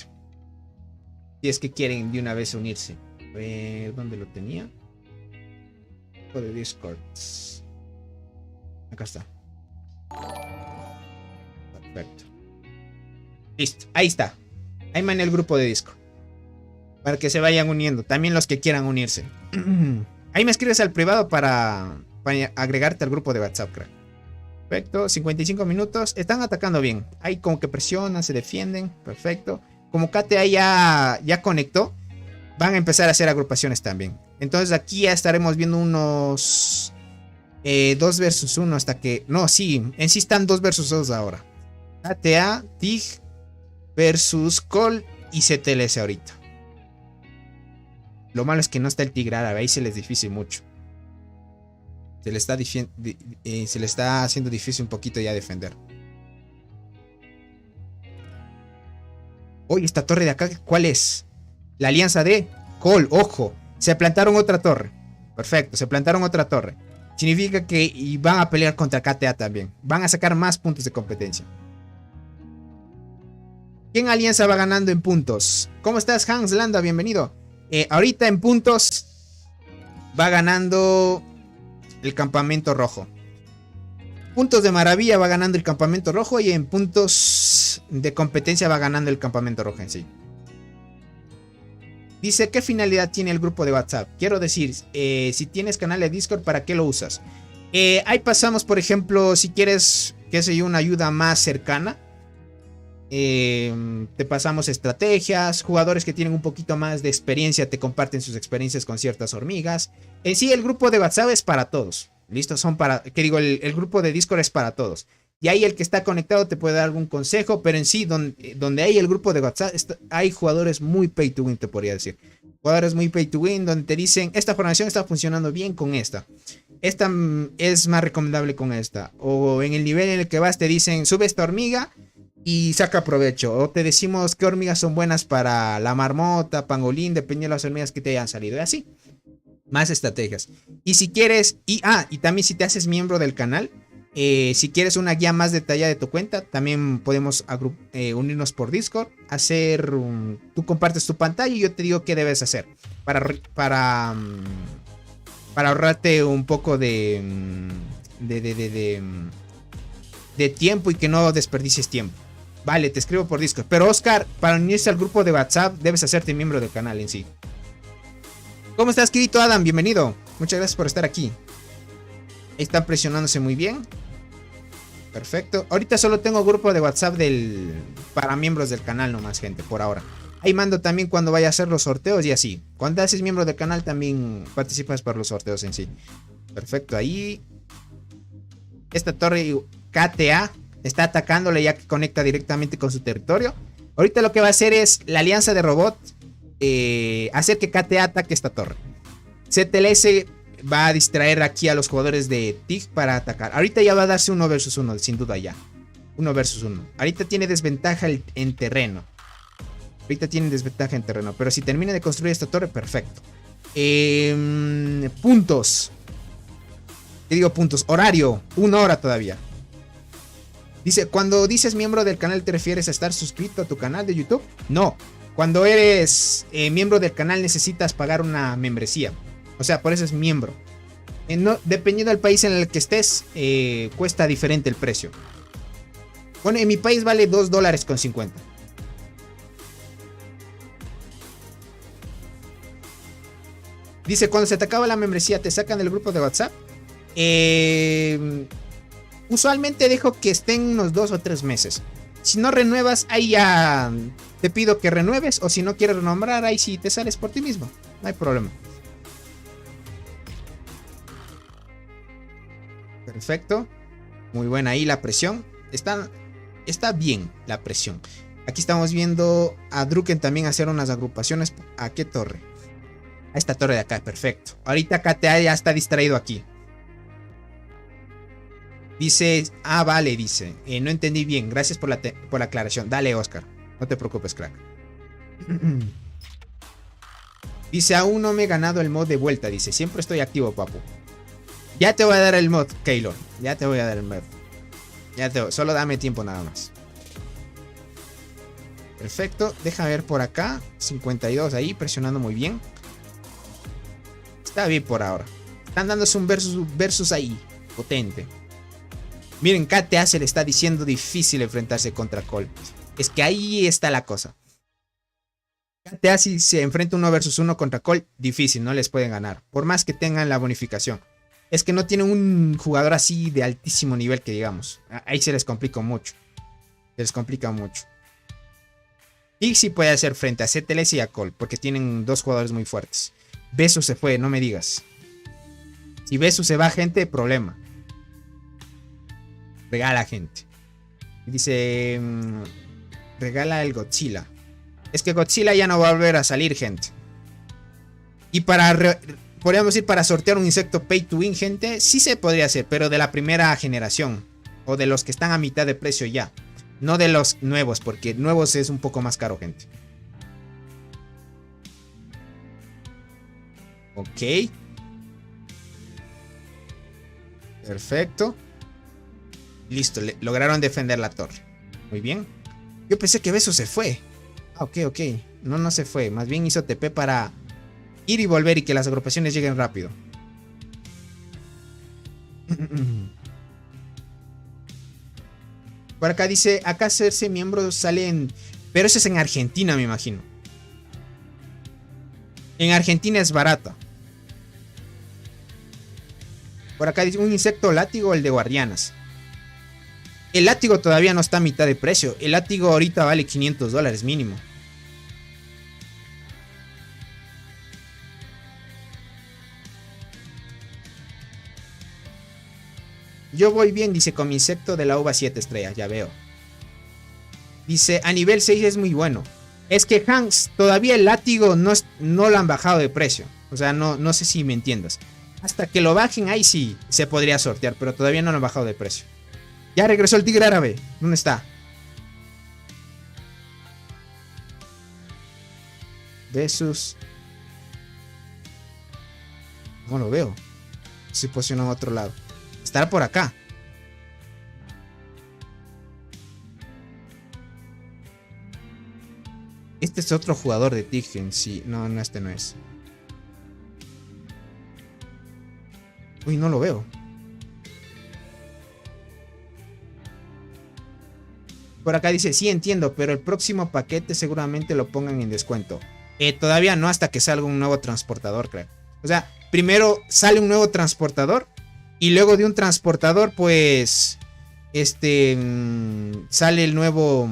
Si es que quieren de una vez unirse. A ver, ¿dónde lo tenía? Grupo de Discord. Acá está. Perfecto. Listo, ahí está. Ahí mandé el grupo de Discord. Para que se vayan uniendo. También los que quieran unirse. Ahí me escribes al privado para agregarte al grupo de WhatsApp, crack. Perfecto, 55 minutos. Están atacando bien. Ahí como que presionan, se defienden. Perfecto. Como KTA ya conectó, van a empezar a hacer agrupaciones también. Entonces aquí ya estaremos viendo unos 2 versus 1 hasta que... No, sí, en sí están 2 versus 2 ahora. KTA, Tig versus Cole y CTLS ahorita. Lo malo es que no está el Tigre árabe, ahí se les difícil mucho. Se le está haciendo difícil un poquito ya defender. Oye, esta torre de acá, ¿cuál es? La alianza de Cole, ojo. Se plantaron otra torre. Perfecto, se plantaron otra torre. Significa que van a pelear contra KTA también. Van a sacar más puntos de competencia. ¿Quién alianza va ganando en puntos? ¿Cómo estás, Hans Landa? Bienvenido. Ahorita en puntos va ganando el campamento rojo. Puntos de maravilla va ganando el campamento rojo. Y en puntos de competencia va ganando el campamento rojo en sí. Dice, ¿qué finalidad tiene el grupo de WhatsApp? Quiero decir, si tienes canal de Discord, ¿para qué lo usas? Ahí pasamos, por ejemplo, si quieres, qué sé yo, una ayuda más cercana. Te pasamos estrategias. Jugadores que tienen un poquito más de experiencia te comparten sus experiencias con ciertas hormigas. En sí, el grupo de WhatsApp es para todos. ¿Listo? El grupo de Discord es para todos. Y ahí el que está conectado te puede dar algún consejo. Pero en sí, donde hay el grupo de WhatsApp, hay jugadores muy pay to win, te podría decir. Jugadores muy pay to win, donde te dicen, esta formación está funcionando bien con esta. Esta es más recomendable con esta. O en el nivel en el que vas te dicen, sube esta hormiga y saca provecho. O te decimos qué hormigas son buenas para la marmota, pangolín, dependiendo de las hormigas que te hayan salido. Y así. Más estrategias. Y si quieres, y también si te haces miembro del canal, si quieres una guía más detallada de tu cuenta, también podemos unirnos por Discord. Tú compartes tu pantalla y yo te digo qué debes hacer. Para ahorrarte un poco de tiempo y que no desperdicies tiempo. Vale, te escribo por Discord. Pero Oscar, para unirse al grupo de WhatsApp, debes hacerte miembro del canal en sí. ¿Cómo estás, querido Adam? Bienvenido. Muchas gracias por estar aquí. Ahí están presionándose muy bien. Perfecto. Ahorita solo tengo grupo de WhatsApp para miembros del canal nomás, gente, por ahora. Ahí mando también cuando vaya a hacer los sorteos y así. Cuando haces miembro del canal también participas por los sorteos en sí. Perfecto, ahí. Esta torre KTA está atacándole ya que conecta directamente con su territorio. Ahorita lo que va a hacer es la alianza de robot. Hacer que KTA ataque esta torre. CTLS va a distraer aquí a los jugadores de TIG para atacar. Ahorita ya va a darse 1 versus 1, sin duda ya. Uno versus uno. Ahorita tiene desventaja en terreno. Ahorita tiene desventaja en terreno. Pero si termina de construir esta torre, perfecto. Puntos. ¿Qué digo puntos? Horario. 1 hora todavía. Dice, cuando dices miembro del canal, ¿te refieres a estar suscrito a tu canal de YouTube? No. Cuando eres miembro del canal necesitas pagar una membresía. O sea, por eso es miembro. No, dependiendo del país en el que estés, cuesta diferente el precio. Bueno, en mi país vale $2.50. Dice, cuando se te acaba la membresía, ¿te sacan del grupo de WhatsApp? Usualmente dejo que estén unos 2 o 3 meses. Si no renuevas, ahí ya te pido que renueves. O si no quieres renombrar, ahí sí te sales por ti mismo. No hay problema. Perfecto. Muy buena ahí la presión. Está bien la presión. Aquí estamos viendo a Drucken también hacer unas agrupaciones. ¿A qué torre? A esta torre de acá, perfecto. Ahorita KTA ya está distraído aquí. Dice, vale, dice. No entendí bien, gracias por la aclaración. Dale, Oscar, no te preocupes, crack. Dice, aún no me he ganado el mod de vuelta. Dice, siempre estoy activo, papu. Ya te voy a dar el mod, Keylor. Ya te voy a dar el mod. Solo dame tiempo nada más. Perfecto, deja ver por acá. 52 ahí, presionando muy bien. Está bien por ahora. Están dándose un versus ahí. Potente. Miren, KTA se le está diciendo difícil enfrentarse contra Cole. Es que ahí está la cosa. KTA si se enfrenta 1 versus 1 contra Cole, difícil, no les pueden ganar. Por más que tengan la bonificación. Es que no tienen un jugador así de altísimo nivel que digamos. Ahí se les complica mucho. Se les complica mucho. Y sí puede hacer frente a CTLS y a Cole, porque tienen 2 jugadores muy fuertes. Besu se fue, no me digas. Si Besu se va, gente, problema. Regala, gente. Dice, regala el Godzilla. Es que Godzilla ya no va a volver a salir, gente. Y podríamos ir para sortear un insecto pay to win, gente. Sí se podría hacer, pero de la primera generación. O de los que están a mitad de precio ya. No de los nuevos, porque nuevos es un poco más caro, gente. Ok. Perfecto. Listo, lograron defender la torre. Muy bien. Yo pensé que Beso se fue. Ok. No se fue. Más bien hizo TP para ir y volver y que las agrupaciones lleguen rápido. Por acá dice, acá hacerse miembro salen... Pero eso es en Argentina, me imagino. En Argentina es barata. Por acá dice, un insecto látigo o el de guardianas. El látigo todavía no está a mitad de precio. El látigo ahorita vale $500 mínimo. Yo voy bien, dice, con mi insecto de la uva 7 estrellas, ya veo. Dice, a nivel 6 es muy bueno. Es que Hanks, todavía el látigo no lo han bajado de precio. O sea, no sé si me entiendas. Hasta que lo bajen, ahí sí se podría sortear, pero todavía no lo han bajado de precio. Ya regresó el tigre árabe. ¿Dónde está? Besus. No lo veo. Se posicionó a otro lado. Estará por acá. Este es otro jugador de Tiggen. Sí, no, este no es. Uy, no lo veo. Por acá dice, sí entiendo, pero el próximo paquete seguramente lo pongan en descuento. Todavía no, hasta que salga un nuevo transportador, creo. O sea, primero sale un nuevo transportador. Y luego de un transportador, pues... sale el nuevo...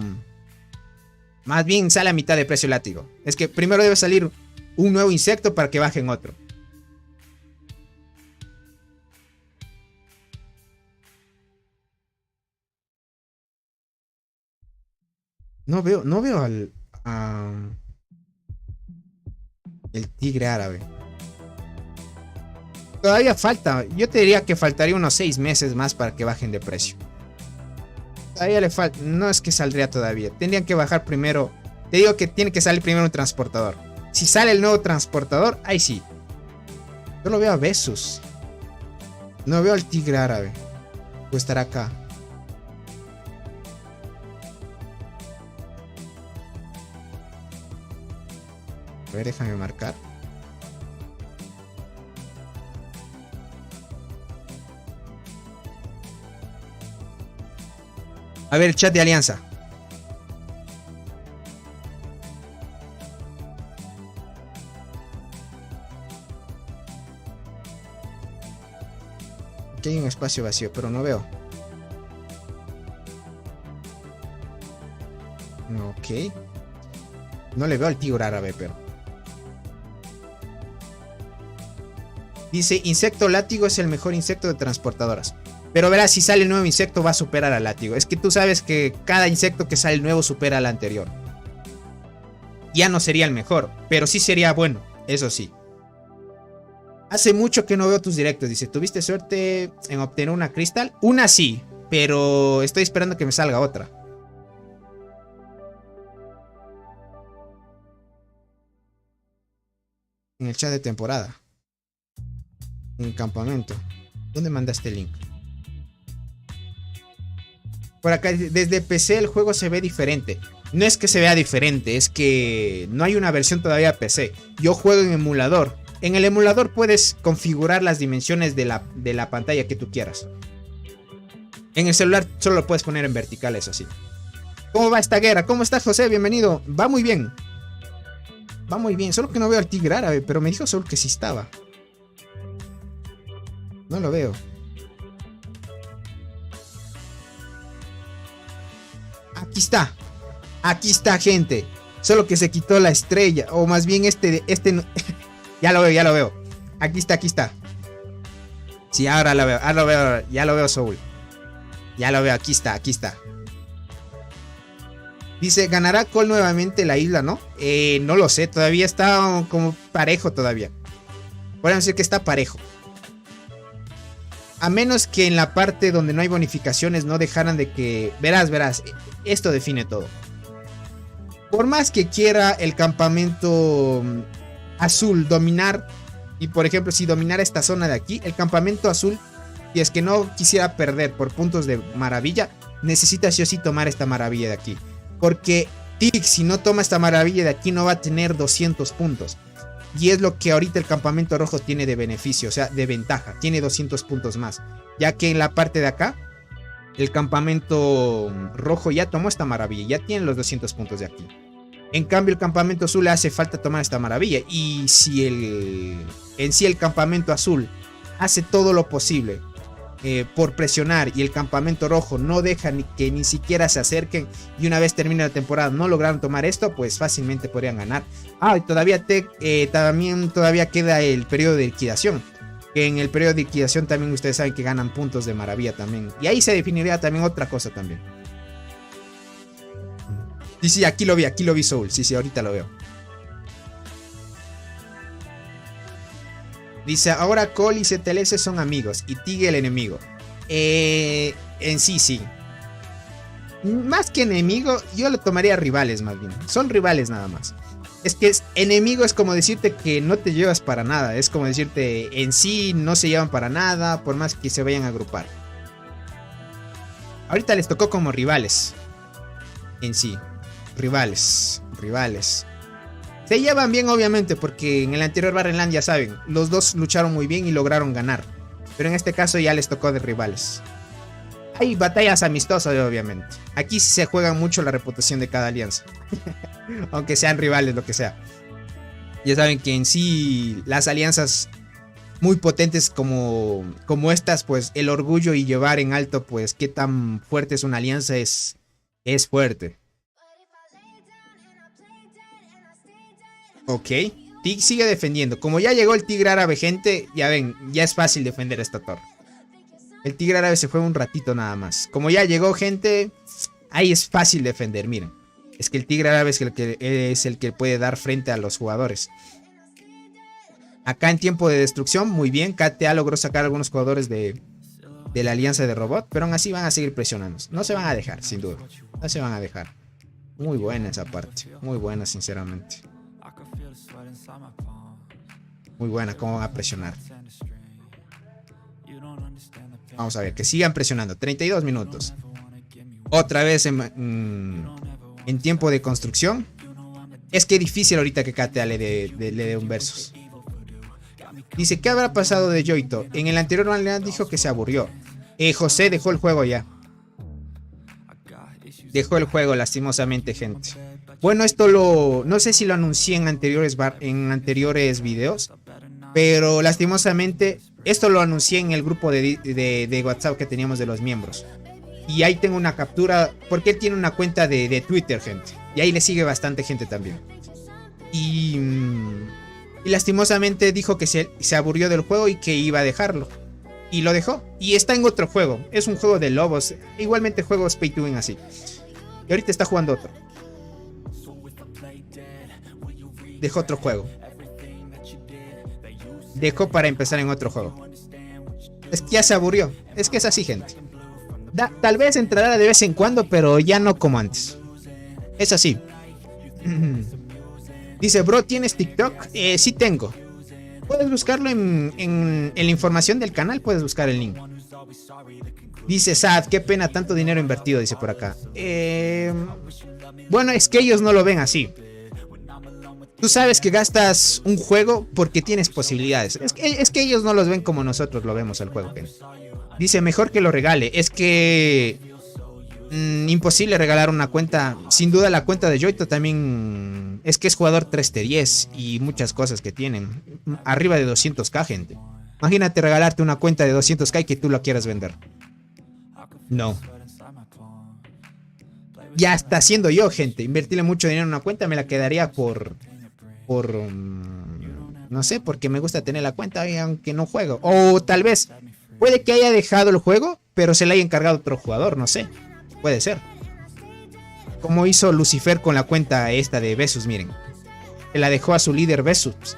Más bien sale a mitad de precio el látigo. Es que primero debe salir un nuevo insecto para que bajen otro. No veo el tigre árabe. Todavía falta. Yo te diría que faltaría unos 6 meses más para que bajen de precio. Todavía le falta. No es que saldría todavía. Tendrían que bajar primero. Te digo que tiene que salir primero un transportador. Si sale el nuevo transportador, ahí sí. Yo lo veo a Besus. No veo al tigre árabe. O estará acá. A ver, déjame marcar. A ver, el chat de Alianza. Aquí hay un espacio vacío, pero no veo. Ok. No le veo al tigre árabe, pero. Dice, insecto látigo es el mejor insecto de transportadoras. Pero verás, si sale el nuevo insecto va a superar al látigo. Es que tú sabes que cada insecto que sale nuevo supera al anterior. Ya no sería el mejor, pero sí sería bueno, eso sí. Hace mucho que no veo tus directos, dice. ¿Tuviste suerte en obtener una cristal? Una sí, pero estoy esperando que me salga otra. En el chat de temporada. En el campamento. ¿Dónde mandaste el link? Por acá, desde PC el juego se ve diferente. No es que se vea diferente, es que no hay una versión todavía PC. Yo juego en emulador. En el emulador puedes configurar las dimensiones de la pantalla que tú quieras. En el celular solo lo puedes poner en vertical, eso sí. ¿Cómo va esta guerra? ¿Cómo estás, José? Bienvenido. Va muy bien. Va muy bien, solo que no veo al tigre árabe, pero me dijo solo que sí estaba. No lo veo. Aquí está, gente. Solo que se quitó la estrella. O más bien este ya lo veo. Aquí está. Sí, ahora lo veo. Ya lo veo, Soul. Ya lo veo, aquí está. Dice, ¿ganará Cole nuevamente la isla, no? No lo sé, todavía está como parejo todavía. Podemos decir que está parejo. A menos que en la parte donde no hay bonificaciones no dejaran de que... Verás, esto define todo. Por más que quiera el campamento azul dominar, y por ejemplo si dominara esta zona de aquí, el campamento azul, si es que no quisiera perder por puntos de maravilla, necesita sí o sí tomar esta maravilla de aquí. Porque Tig, si no toma esta maravilla de aquí, no va a tener 200 puntos. Y es lo que ahorita el campamento rojo tiene de beneficio, o sea, de ventaja. Tiene 200 puntos más. Ya que en la parte de acá, el campamento rojo ya tomó esta maravilla. Ya tiene los 200 puntos de aquí. En cambio, el campamento azul le hace falta tomar esta maravilla. Y si en sí el campamento azul hace todo lo posible por presionar, y el campamento rojo no deja que ni siquiera se acerquen, y una vez termine la temporada no lograron tomar esto, pues fácilmente podrían ganar. Y todavía queda el periodo de liquidación, que en el periodo de liquidación también ustedes saben que ganan puntos de maravilla también, y ahí se definiría también otra cosa también. Sí, aquí lo vi, Soul. Sí, ahorita lo veo. Dice, ahora Cole y CTLS son amigos y Tig el enemigo. En sí. Más que enemigo, yo lo tomaría rivales más bien. Son rivales nada más. Es que enemigo es como decirte que no te llevas para nada. Es como decirte en sí no se llevan para nada, por más que se vayan a agrupar. Ahorita les tocó como rivales. En sí. Rivales. Se llevan bien obviamente porque en el anterior Barrenland ya saben, los dos lucharon muy bien y lograron ganar. Pero en este caso ya les tocó de rivales. Hay batallas amistosas obviamente. Aquí sí se juega mucho la reputación de cada alianza. Aunque sean rivales, lo que sea. Ya saben que en sí las alianzas muy potentes como estas, pues el orgullo y llevar en alto pues qué tan fuerte es una alianza es fuerte. Ok, Tig sigue defendiendo. Como ya llegó el tigre árabe, gente, ya ven, ya es fácil defender esta torre. El tigre árabe se fue un ratito nada más. Como ya llegó, gente, ahí es fácil defender, miren. Es que el tigre árabe es el que puede dar frente a los jugadores. Acá en tiempo de destrucción, muy bien, KTA logró sacar algunos jugadores de de la alianza de robot, pero aún así van a seguir presionando. No se van a dejar, sin duda. No se van a dejar. Muy buena esa parte. Muy buena, sinceramente. Muy buena, cómo van a presionar. Vamos a ver, que sigan presionando. 32 minutos. Otra vez en tiempo de construcción. Es que es difícil ahorita que KTA le dé un versus. Dice, ¿qué habrá pasado de Yoito? En el anterior Valorant dijo que se aburrió. José dejó el juego ya. Dejó el juego, lastimosamente, gente. Bueno, esto no sé si lo anuncié en anteriores videos. Pero lastimosamente, esto lo anuncié en el grupo de WhatsApp que teníamos de los miembros. Y ahí tengo una captura, porque él tiene una cuenta de Twitter, gente. Y ahí le sigue bastante gente también. Y lastimosamente dijo que se aburrió del juego y que iba a dejarlo. Y lo dejó. Y está en otro juego. Es un juego de lobos. Igualmente juegos pay to win así. Y ahorita está jugando otro. Dejó otro juego. Dejó para empezar en otro juego. Es que ya se aburrió. Es que es así, gente. Tal vez entrará de vez en cuando, pero ya no como antes. Es así. Dice, bro, ¿tienes TikTok? Sí tengo. Puedes buscarlo en la información del canal. Puedes buscar el link. Dice Sad, qué pena tanto dinero invertido, dice por acá. Bueno, es que ellos no lo ven así. Tú sabes que gastas un juego porque tienes posibilidades. Es que ellos no los ven como nosotros lo vemos al juego, gente. Dice, mejor que lo regale. Es que imposible regalar una cuenta. Sin duda la cuenta de Yoito también es que es jugador 3T10 y muchas cosas que tienen. Arriba de 200k, gente. Imagínate regalarte una cuenta de 200k y que tú la quieras vender. No. Ya está haciendo yo, gente. Invertirle mucho dinero en una cuenta me la quedaría por no sé, porque me gusta tener la cuenta aunque no juego. O tal vez puede que haya dejado el juego, pero se le haya encargado otro jugador, no sé. Puede ser. Como hizo Lucifer con la cuenta esta de Versus, miren. Se la dejó a su líder Versus.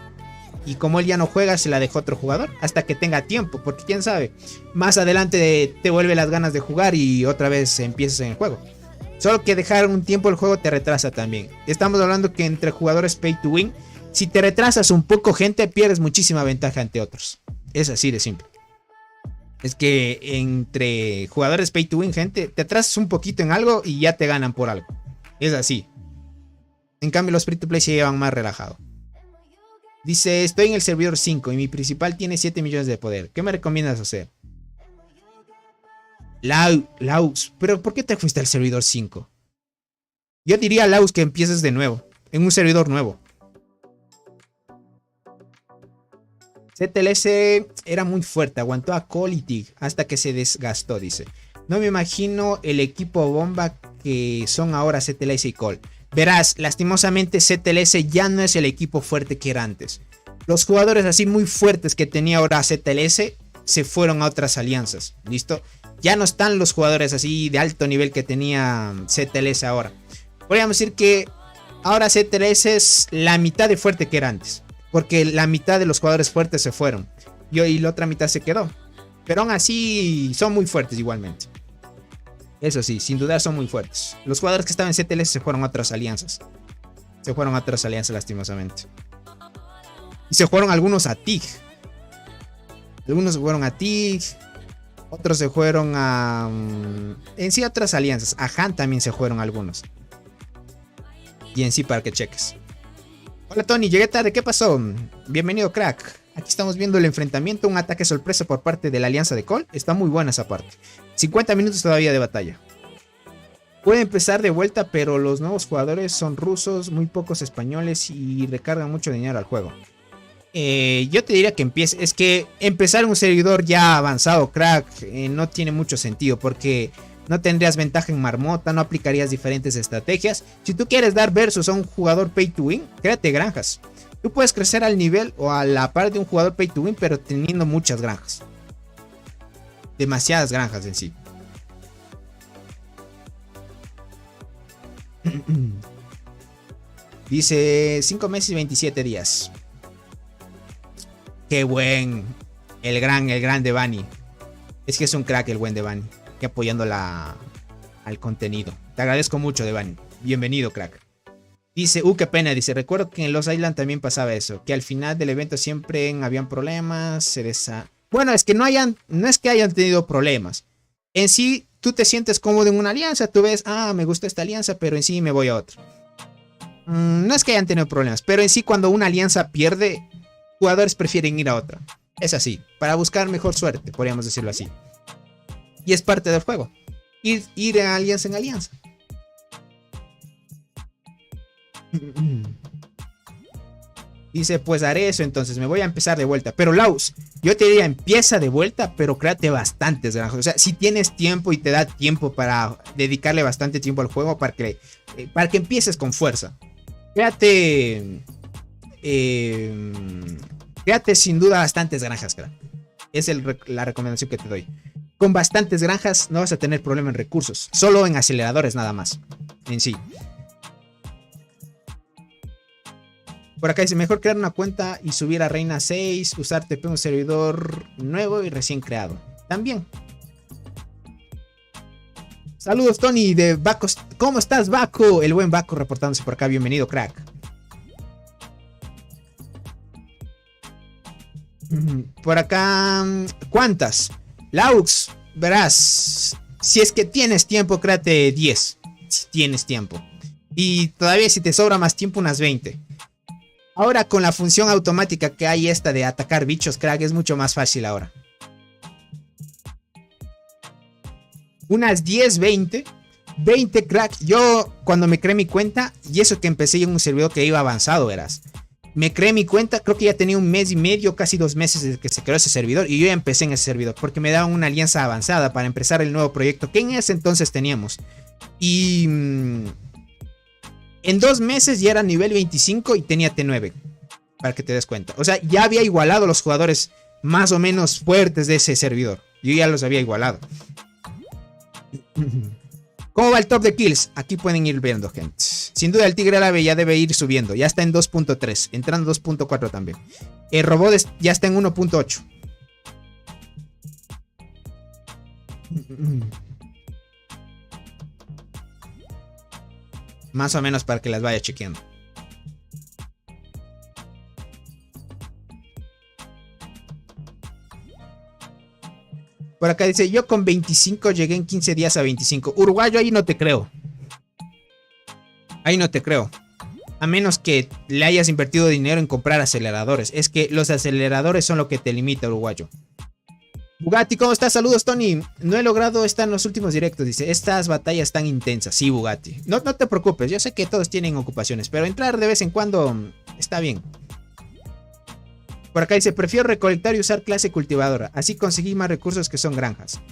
Y como él ya no juega, se la dejó a otro jugador hasta que tenga tiempo, porque quién sabe, más adelante te vuelve las ganas de jugar y otra vez empiezas en el juego. Solo que dejar un tiempo el juego te retrasa también. Estamos hablando que entre jugadores pay to win, si te retrasas un poco, gente, pierdes muchísima ventaja ante otros. Es así de simple. Es que entre jugadores pay to win, gente, te atrasas un poquito en algo y ya te ganan por algo. Es así. En cambio, los free to play se llevan más relajado. Dice, estoy en el servidor 5 y mi principal tiene 7 millones de poder. ¿Qué me recomiendas hacer? Laus, pero ¿por qué te fuiste al servidor 5? Yo diría, Laus, que empieces de nuevo, en un servidor nuevo. CTLS era muy fuerte, aguantó a Quality hasta que se desgastó, dice. No me imagino el equipo bomba que son ahora CTLS y Col. Verás, lastimosamente CTLS ya no es el equipo fuerte que era antes. Los jugadores así muy fuertes que tenía ahora CTLS se fueron a otras alianzas, ¿listo? Ya no están los jugadores así de alto nivel que tenía CTLS ahora. Podríamos decir que ahora CTLS es la mitad de fuerte que era antes. Porque la mitad de los jugadores fuertes se fueron. Y la otra mitad se quedó. Pero aún así son muy fuertes igualmente. Eso sí, sin dudar son muy fuertes. Los jugadores que estaban en CTLS se fueron a otras alianzas. Se fueron a otras alianzas lastimosamente. Y se fueron algunos a TIG. Algunos se fueron a TIG. Otros se fueron a... en sí a otras alianzas. A Han también se fueron algunos. Y en sí para que cheques. Hola Tony, llegué tarde, ¿qué pasó? Bienvenido crack. Aquí estamos viendo el enfrentamiento, un ataque sorpresa por parte de la alianza de Cole. Está muy buena esa parte. 50 minutos todavía de batalla. Puede empezar de vuelta, pero los nuevos jugadores son rusos, muy pocos españoles y recargan mucho dinero al juego. Yo te diría que empieces. Es que empezar un servidor ya avanzado, crack, no tiene mucho sentido porque no tendrías ventaja en marmota, no aplicarías diferentes estrategias. Si tú quieres dar versus a un jugador pay to win, créate granjas. Tú puedes crecer al nivel o a la par de un jugador pay to win, pero teniendo muchas granjas. Demasiadas granjas en sí. Dice 5 meses y 27 días. Qué buen. El gran Devani. Es que es un crack el buen Devani, que apoyando al contenido. Te agradezco mucho, Devani. Bienvenido, crack. Dice, qué pena, dice, recuerdo que en Los Island también pasaba eso, que al final del evento siempre habían problemas, bueno, es que no es que hayan tenido problemas. En sí, tú te sientes cómodo en una alianza, tú ves, me gusta esta alianza, pero en sí me voy a otra. No es que hayan tenido problemas, pero en sí cuando una alianza pierde, jugadores prefieren ir a otra. Es así, para buscar mejor suerte, podríamos decirlo así. Y es parte del juego, ir de alianza en alianza. Dice, pues haré eso, entonces me voy a empezar de vuelta. Pero Laus, yo te diría, empieza de vuelta, pero créate bastantes granjas. O sea, si tienes tiempo y te da tiempo para dedicarle bastante tiempo al juego, para que empieces con fuerza. Créate sin duda bastantes granjas, crack. Es la recomendación que te doy. Con bastantes granjas no vas a tener problema en recursos, solo en aceleradores nada más, en sí. Por acá dice, mejor crear una cuenta y subir a Reina 6, usar TP un servidor nuevo y recién creado. También. Saludos, Tony, de Baco. ¿Cómo estás, Baco? El buen Baco reportándose por acá. Bienvenido, crack. Por acá, ¿cuántas? Laux, verás, si es que tienes tiempo, créate 10. Si tienes tiempo. Y todavía si te sobra más tiempo, unas 20. Ahora con la función automática que hay esta de atacar bichos, crack, es mucho más fácil ahora. Unas 10, 20. 20, crack. Yo cuando me creé mi cuenta, y eso que empecé en un servidor que iba avanzado, verás. Me creé mi cuenta, creo que ya tenía un mes y medio, casi 2 meses desde que se creó ese servidor. Y yo ya empecé en ese servidor, porque me daban una alianza avanzada para empezar el nuevo proyecto que en ese entonces teníamos. Y en 2 meses ya era nivel 25 y tenía T9, para que te des cuenta. O sea, ya había igualado a los jugadores más o menos fuertes de ese servidor. Yo ya los había igualado. ¿Cómo va el top de kills? Aquí pueden ir viendo, gente. Sin duda el Tigre Árabe ya debe ir subiendo. Ya está en 2.3, entrando 2.4 también. El robot ya está en 1.8. Más o menos para que las vaya chequeando. Por acá dice, yo con 25 llegué en 15 días a 25. Uruguayo, ahí no te creo. Ahí no te creo. A menos que le hayas invertido dinero en comprar aceleradores. Es que los aceleradores son lo que te limita, uruguayo. Bugatti, ¿cómo estás? Saludos, Tony. No he logrado estar en los últimos directos. Dice, estas batallas tan intensas. Sí, Bugatti. No te preocupes. Yo sé que todos tienen ocupaciones. Pero entrar de vez en cuando está bien. Por acá dice, prefiero recolectar y usar clase cultivadora. Así conseguí más recursos que son granjas.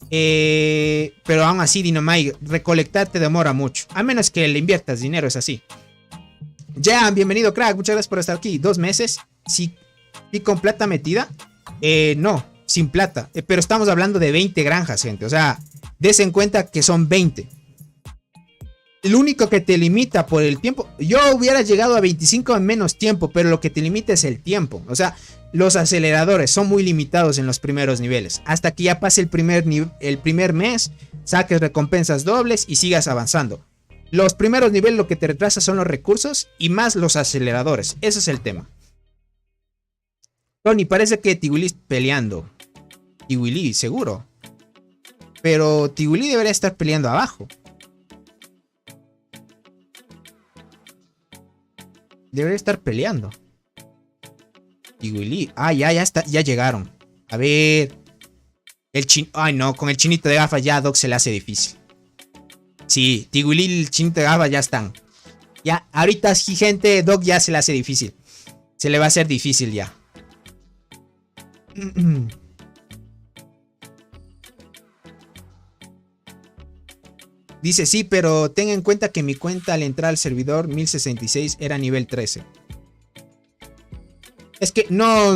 Pero aún así, Dynamite, recolectar te demora mucho. A menos que le inviertas dinero, es así. Ya, bienvenido, crack. Muchas gracias por estar aquí. 2 meses. Sí, ¿y con plata metida? No, sin plata. Pero estamos hablando de 20 granjas, gente. O sea, des en cuenta que son 20. Lo único que te limita por el tiempo, yo hubiera llegado a 25 en menos tiempo, pero lo que te limita es el tiempo. O sea, los aceleradores son muy limitados en los primeros niveles. Hasta que ya pase el primer mes, saques recompensas dobles y sigas avanzando. Los primeros niveles lo que te retrasa son los recursos y más los aceleradores. Ese es el tema. Tony, parece que Tigulí está peleando. Tigulí, seguro. Pero Tigulí debería estar peleando abajo. Debería estar peleando. Tigulí. Ya está. Ya llegaron. A ver. Ay, no. Con el chinito de gafas ya a Doc se le hace difícil. Sí, Tigulí y el chinito de gafas ya están. Ya, ahorita sí, gente, Doc ya se le hace difícil. Se le va a hacer difícil ya. Dice, sí, pero ten en cuenta que mi cuenta al entrar al servidor 1066 era nivel 13. Es que no,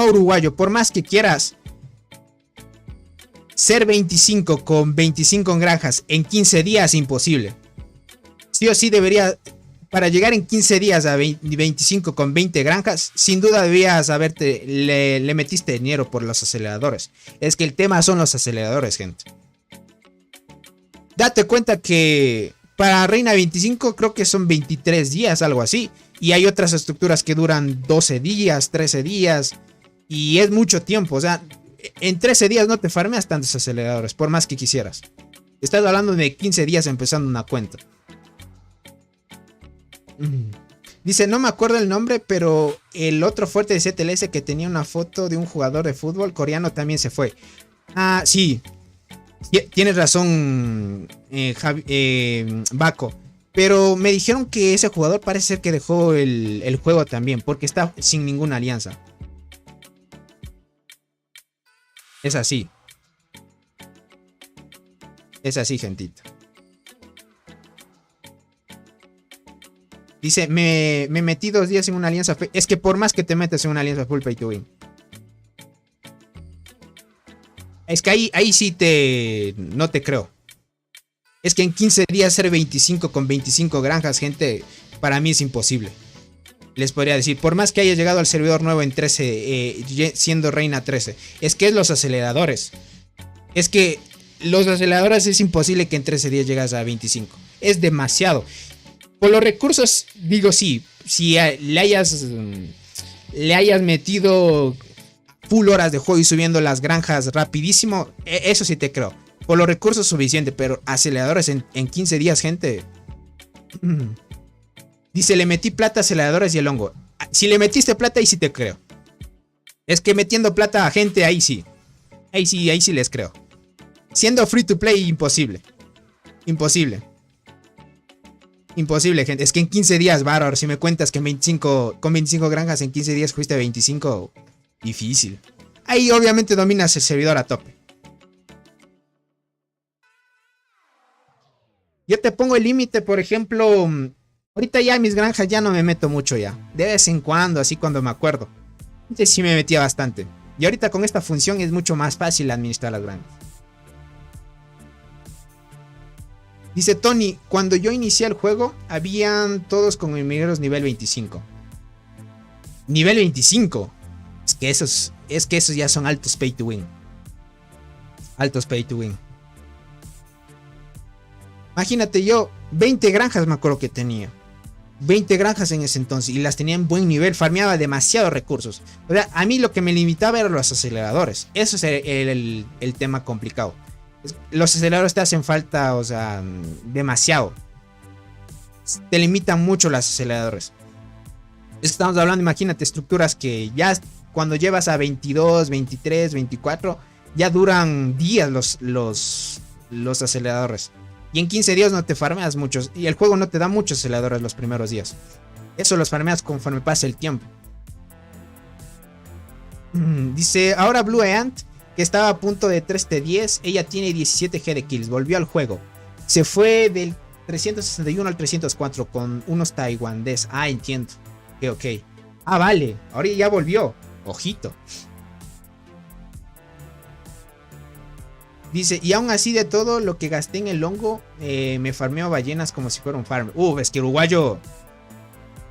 uruguayo, por más que quieras ser 25 con 25 granjas en 15 días, imposible. Sí o sí debería para llegar en 15 días a 25 con 20 granjas, sin duda debías le metiste dinero por los aceleradores. Es que el tema son los aceleradores, gente. Date cuenta que para Reina 25 creo que son 23 días, algo así. Y hay otras estructuras que duran 12 días, 13 días. Y es mucho tiempo. O sea, en 13 días no te farmeas tantos aceleradores, por más que quisieras. Estás hablando de 15 días empezando una cuenta. Dice, no me acuerdo el nombre, pero el otro fuerte de CTLS que tenía una foto de un jugador de fútbol coreano también se fue. Ah, sí. Tienes razón, Baco. Pero me dijeron que ese jugador parece ser que dejó el juego también, porque está sin ninguna alianza. Es así. Es así, gentita. Dice, me metí 2 días en una alianza. Es que por más que te metas en una alianza full pay to win. Es que ahí sí no te creo. Es que en 15 días ser 25 con 25 granjas, gente, para mí es imposible. Les podría decir, por más que haya llegado al servidor nuevo en 13, siendo reina 13. Es que es los aceleradores. Es que los aceleradores es imposible que en 13 días llegas a 25. Es demasiado. Por los recursos, digo sí. Si le hayas metido full horas de juego y subiendo las granjas rapidísimo, eso sí te creo. Por los recursos suficiente, pero aceleradores en 15 días, gente. Dice, le metí plata, aceleradores y el hongo. Si le metiste plata, ahí sí te creo. Es que metiendo plata a gente, ahí sí. Ahí sí les creo. Siendo free to play, imposible. Imposible, gente. Es que en 15 días, bárbaro. Si me cuentas que con 25 granjas en 15 días fuiste 25, difícil. Ahí obviamente dominas el servidor a tope. Yo te pongo el límite, por ejemplo. Ahorita ya en mis granjas ya no me meto mucho ya. De vez en cuando, así cuando me acuerdo. Antes sí me metía bastante. Y ahorita con esta función es mucho más fácil administrar las granjas. Dice Tony, cuando yo inicié el juego, habían todos con hormigueros nivel 25. Nivel 25. Es que esos ya son altos pay to win. Altos pay to win. Imagínate, yo 20 granjas me acuerdo que tenía. 20 granjas en ese entonces. Y las tenía en buen nivel. Farmeaba demasiados recursos. O sea, a mí lo que me limitaba eran los aceleradores. Eso es el tema complicado. Los aceleradores te hacen falta, o sea, demasiado. Te limitan mucho los aceleradores. Estamos hablando, imagínate, estructuras que ya cuando llevas a 22, 23, 24, ya duran días los aceleradores. Y en 15 días no te farmeas muchos. Y el juego no te da muchos aceleradores los primeros días. Eso los farmeas conforme pasa el tiempo. Dice, ahora Blue Ant, que estaba a punto de 3T10, ella tiene 17G de kills, volvió al juego. Se fue del 361 al 304 con unos taiwanés. Ah, entiendo. Ok. Ah, vale. Ahora ya volvió. Ojito. Dice, y aún así de todo lo que gasté en el hongo, me farmeo ballenas como si fuera un farm. Es que uruguayo,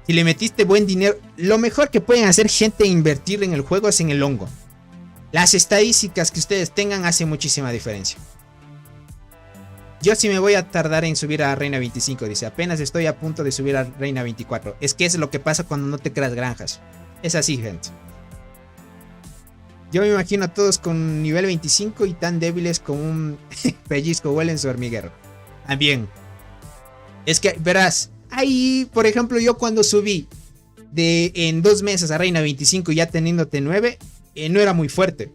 si le metiste buen dinero, lo mejor que pueden hacer gente invertir en el juego es en el hongo. Las estadísticas que ustedes tengan hacen muchísima diferencia. Yo sí me voy a tardar en subir a Reina 25, dice, apenas estoy a punto de subir a Reina 24. Es que es lo que pasa cuando no te creas granjas. Es así, gente. Yo me imagino a todos con nivel 25 y tan débiles como un pellizco huele en su hormiguero. También. Es que, verás, ahí, por ejemplo, yo cuando subí en 2 meses a Reina 25 ya teniéndote 9, no era muy fuerte.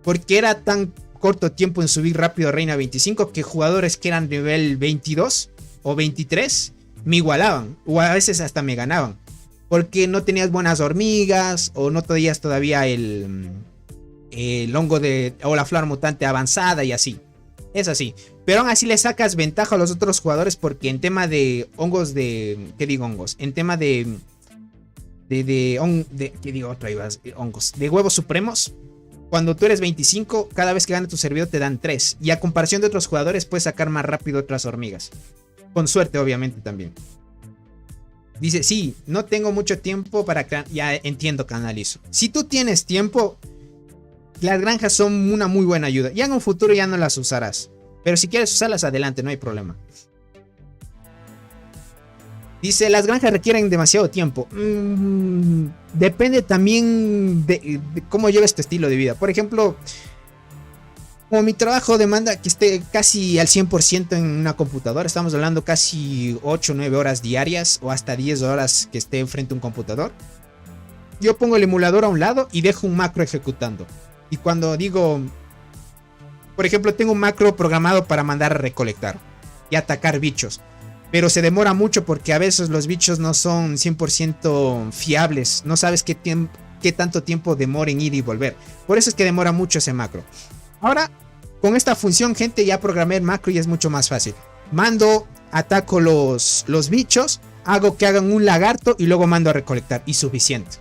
Porque era tan corto tiempo en subir rápido a Reina 25 que jugadores que eran nivel 22 o 23 me igualaban. O a veces hasta me ganaban. Porque no tenías buenas hormigas o no tenías todavía el hongo o la flor mutante avanzada y así. Es así. Pero aún así le sacas ventaja a los otros jugadores porque en tema de hongos ¿qué digo hongos? En tema de ¿qué digo otra vez? Hongos. De huevos supremos. Cuando tú eres 25, cada vez que gana tu servidor te dan 3. Y a comparación de otros jugadores puedes sacar más rápido otras hormigas. Con suerte obviamente también. Dice, sí, no tengo mucho tiempo para crear. Ya entiendo, canalizo. Si tú tienes tiempo, las granjas son una muy buena ayuda. Ya en un futuro ya no las usarás. Pero si quieres usarlas, adelante, no hay problema. Dice, las granjas requieren demasiado tiempo. Depende también de cómo lleves tu estilo de vida. Por ejemplo, como mi trabajo demanda que esté casi al 100% en una computadora, estamos hablando casi 8 o 9 horas diarias o hasta 10 horas que esté frente a un computador. Yo pongo el emulador a un lado y dejo un macro ejecutando. Y cuando digo, por ejemplo, tengo un macro programado para mandar a recolectar y atacar bichos. Pero se demora mucho porque a veces los bichos no son 100% fiables. No sabes qué tanto tiempo demora en ir y volver. Por eso es que demora mucho ese macro. Ahora, con esta función, gente, ya programé el macro y es mucho más fácil. Mando, ataco los bichos, hago que hagan un lagarto y luego mando a recolectar. Y suficiente.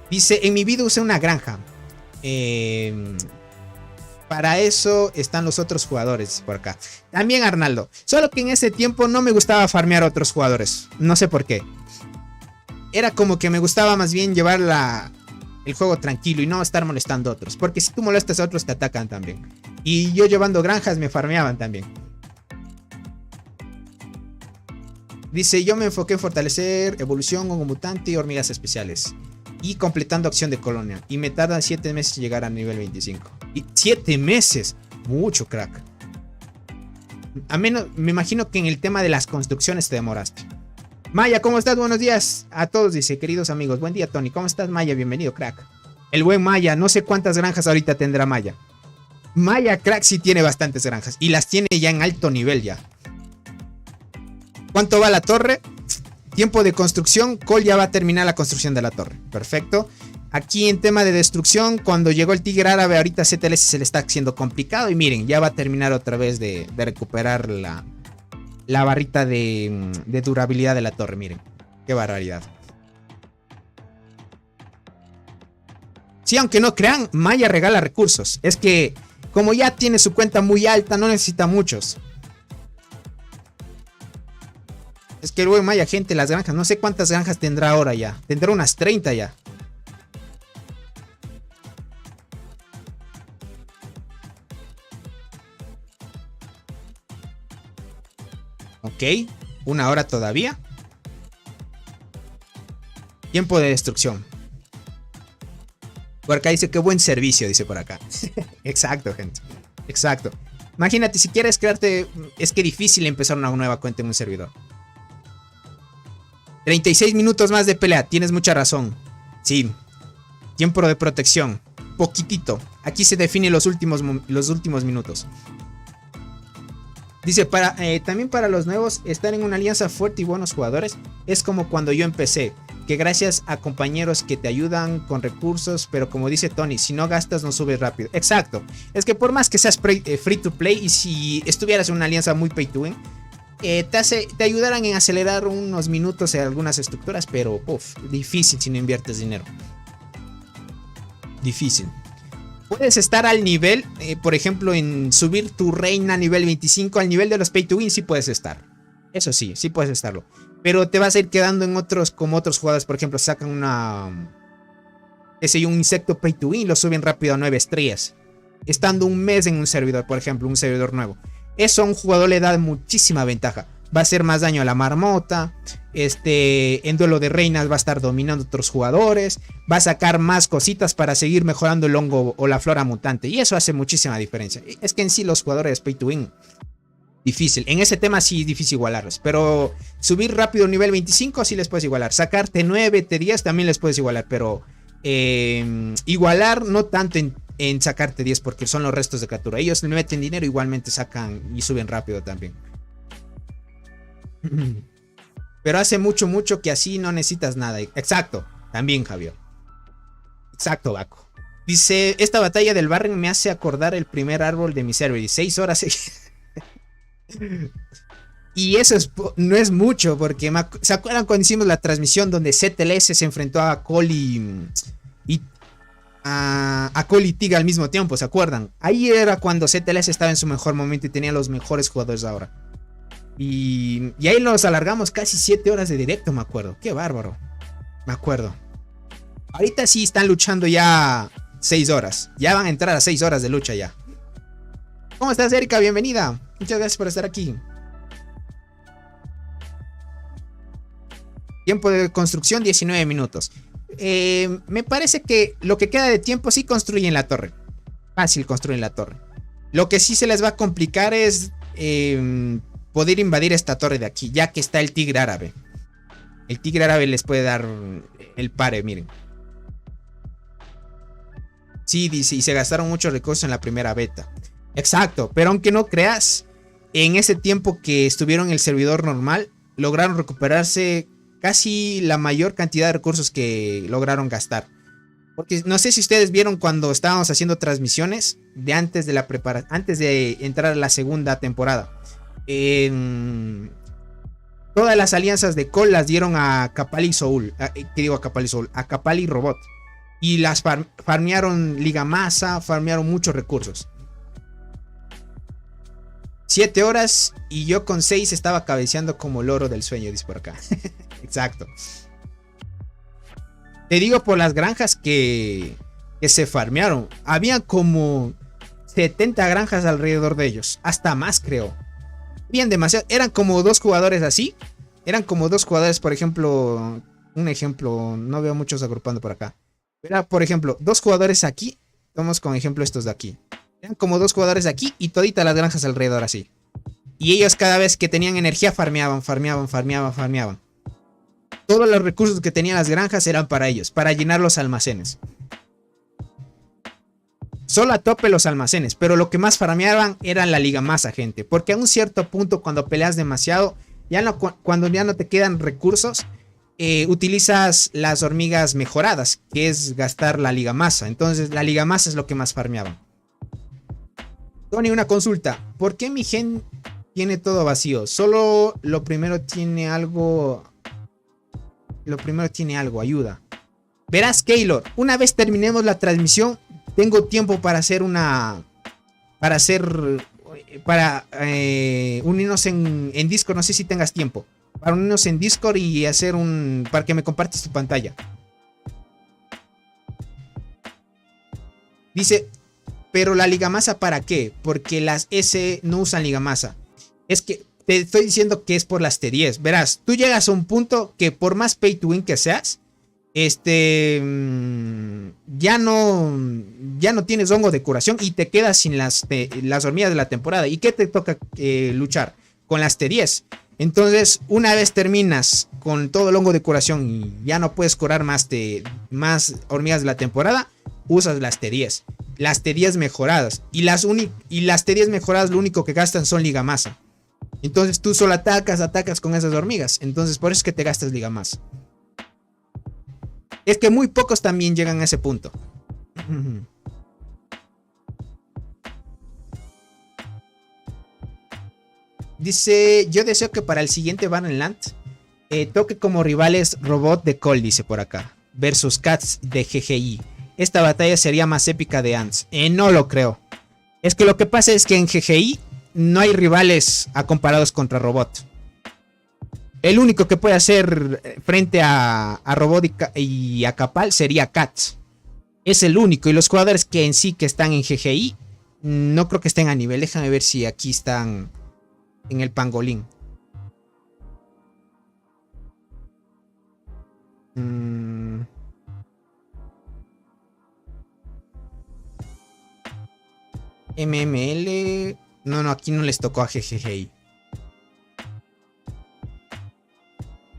Dice, en mi vida usé una granja. Para eso están los otros jugadores por acá. También Arnaldo. Solo que en ese tiempo no me gustaba farmear a otros jugadores. No sé por qué. Era como que me gustaba más bien llevar el juego tranquilo y no estar molestando a otros. Porque si tú molestas a otros te atacan también. Y yo llevando granjas me farmeaban también. Dice, yo me enfoqué en fortalecer evolución, hongo mutante y hormigas especiales. Y completando acción de colonia. Y me tardan 7 meses llegar a nivel 25. Y 7 meses. Mucho, crack. A menos, me imagino que en el tema de las construcciones te demoraste. Maya, ¿cómo estás? Buenos días a todos, dice, queridos amigos. Buen día, Tony. ¿Cómo estás, Maya? Bienvenido, crack. El buen Maya. No sé cuántas granjas ahorita tendrá Maya. Maya, crack, sí tiene bastantes granjas. Y las tiene ya en alto nivel ya. ¿Cuánto va la torre? Tiempo de construcción. Cole ya va a terminar la construcción de la torre. Perfecto. Aquí en tema de destrucción, cuando llegó el tigre árabe, ahorita CTLS se le está haciendo complicado. Y miren, ya va a terminar otra vez de recuperar la barrita de durabilidad de la torre. Miren, qué barbaridad. Sí, aunque no crean, Maya regala recursos. Es que como ya tiene su cuenta muy alta, no necesita muchos. Es que el buen Maya, gente, las granjas, no sé cuántas granjas tendrá ahora ya. Tendrá unas 30 ya. Ok, 1 hora todavía. Tiempo de destrucción. Por acá dice que buen servicio, dice por acá. Exacto, gente. Exacto. Imagínate, si quieres crearte... Es que difícil empezar una nueva cuenta en un servidor. 36 minutos más de pelea, tienes mucha razón. Sí. Tiempo de protección. Poquitito. Aquí se define los últimos minutos. Dice, también para los nuevos, estar en una alianza fuerte y buenos jugadores es como cuando yo empecé. Que gracias a compañeros que te ayudan con recursos, pero como dice Tony, si no gastas no subes rápido. Exacto. Es que por más que seas free to play y si estuvieras en una alianza muy pay to win, te ayudarán en acelerar unos minutos en algunas estructuras, pero difícil si no inviertes dinero. Difícil. Puedes estar al nivel, por ejemplo, en subir tu reina a nivel 25, al nivel de los pay to win, sí puedes estar. Eso sí, sí puedes estarlo. Pero te vas a ir quedando en otros, como otros jugadores, por ejemplo, sacan un insecto pay to win y lo suben rápido a 9 estrellas. Estando un mes en un servidor, por ejemplo, un servidor nuevo. Eso a un jugador le da muchísima ventaja. Va a hacer más daño a la marmota. En duelo de reinas va a estar dominando otros jugadores. Va a sacar más cositas para seguir mejorando el hongo o la flora mutante. Y eso hace muchísima diferencia. Es que en sí los jugadores pay to win, difícil. En ese tema sí es difícil igualarlos. Pero subir rápido nivel 25 sí les puedes igualar. Sacarte 9, T10 también les puedes igualar. Pero igualar no tanto en sacarte 10 porque son los restos de captura. Ellos le meten dinero, igualmente sacan y suben rápido también. Pero hace mucho que así no necesitas nada. Exacto, también Javier. Exacto, Baco. Dice, esta batalla del Barren me hace acordar el primer árbol de mi server. 16 horas seguidas. Y eso no es mucho, porque ¿se acuerdan cuando hicimos la transmisión donde CTLS se enfrentó a Cole a Cole y Tiga al mismo tiempo? ¿Se acuerdan? Ahí era cuando CTLS estaba en su mejor momento y tenía los mejores jugadores ahora. Y ahí nos alargamos casi 7 horas de directo, me acuerdo. Qué bárbaro. Me acuerdo. Ahorita sí están luchando ya 6 horas. Ya van a entrar a 6 horas de lucha ya. ¿Cómo estás, Erika? Bienvenida. Muchas gracias por estar aquí. Tiempo de construcción 19 minutos. Me parece que lo que queda de tiempo sí construyen la torre. Fácil construyen la torre. Lo que sí se les va a complicar es poder invadir esta torre de aquí, ya que está el tigre árabe. El tigre árabe les puede dar el pare, miren. Sí, dice, y se gastaron muchos recursos en la primera beta. Exacto, pero aunque no creas, en ese tiempo que estuvieron en el servidor normal, lograron recuperarse casi la mayor cantidad de recursos que lograron gastar. Porque no sé si ustedes vieron cuando estábamos haciendo transmisiones de antes de entrar a la segunda temporada. Todas las alianzas de Call las dieron a Capal y Soul. A Capal y Robot. Y las farmearon Liga Masa, farmearon muchos recursos. 7 horas y yo con 6 estaba cabeceando como loro del sueño, dice por acá. Exacto. Te digo por las granjas que se farmearon. Había como 70 granjas alrededor de ellos. Hasta más, creo. Bien, demasiado. Eran como 2 jugadores así. Eran como 2 jugadores, por ejemplo. Un ejemplo. No veo muchos agrupando por acá. Era, por ejemplo, 2 jugadores aquí. Vamos con ejemplo estos de aquí. Eran como 2 jugadores aquí y toditas las granjas alrededor así. Y ellos cada vez que tenían energía farmeaban. Todos los recursos que tenían las granjas eran para ellos, para llenar los almacenes. Solo a tope los almacenes, pero lo que más farmeaban era la Liga Masa, gente. Porque a un cierto punto, cuando peleas demasiado, cuando ya no te quedan recursos, utilizas las hormigas mejoradas, que es gastar la Liga Masa. Entonces la Liga Masa es lo que más farmeaban. Tony, una consulta. ¿Por qué mi gen tiene todo vacío? Solo lo primero tiene algo... ayuda. Verás, Keylor, una vez terminemos la transmisión, tengo tiempo para hacer unirnos en Discord. No sé si tengas tiempo para unirnos en Discord y hacer para que me compartas tu pantalla. Dice, pero la Liga Masa, ¿para qué? Porque las S no usan Liga Masa. Es que te estoy diciendo que es por las T10. Verás, tú llegas a un punto que por más pay to win que seas, ya no tienes hongo de curación y te quedas sin las hormigas de la temporada. ¿Y qué te toca luchar? Con las T10. Entonces, una vez terminas con todo el hongo de curación y ya no puedes curar más hormigas de la temporada, usas las T10. Las T10 mejoradas. Y las T10 mejoradas lo único que gastan son Liga Masa. Entonces tú solo atacas con esas hormigas. Entonces por eso es que te gastas Liga Masa. Es que muy pocos también llegan a ese punto. Dice, yo deseo que para el siguiente Battle toque como rivales Robot de Call, dice por acá, versus Cats de GGI. Esta batalla sería más épica de Ants. No lo creo. Es que lo que pasa es que en GGI no hay rivales comparados contra Robot. El único que puede hacer frente a Robot y a Capal sería Cats. Es el único. Y los jugadores que en sí que están en GGI no creo que estén a nivel. Déjame ver si aquí están en el pangolín. MML. No, aquí no les tocó a GGI.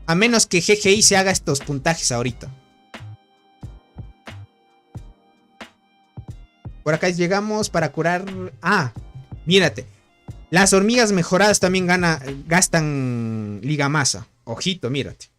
A menos que GGI se haga estos puntajes ahorita. Por acá llegamos para curar... Ah, mírate. Las hormigas mejoradas también gastan Liga Masa. Ojito, mírate.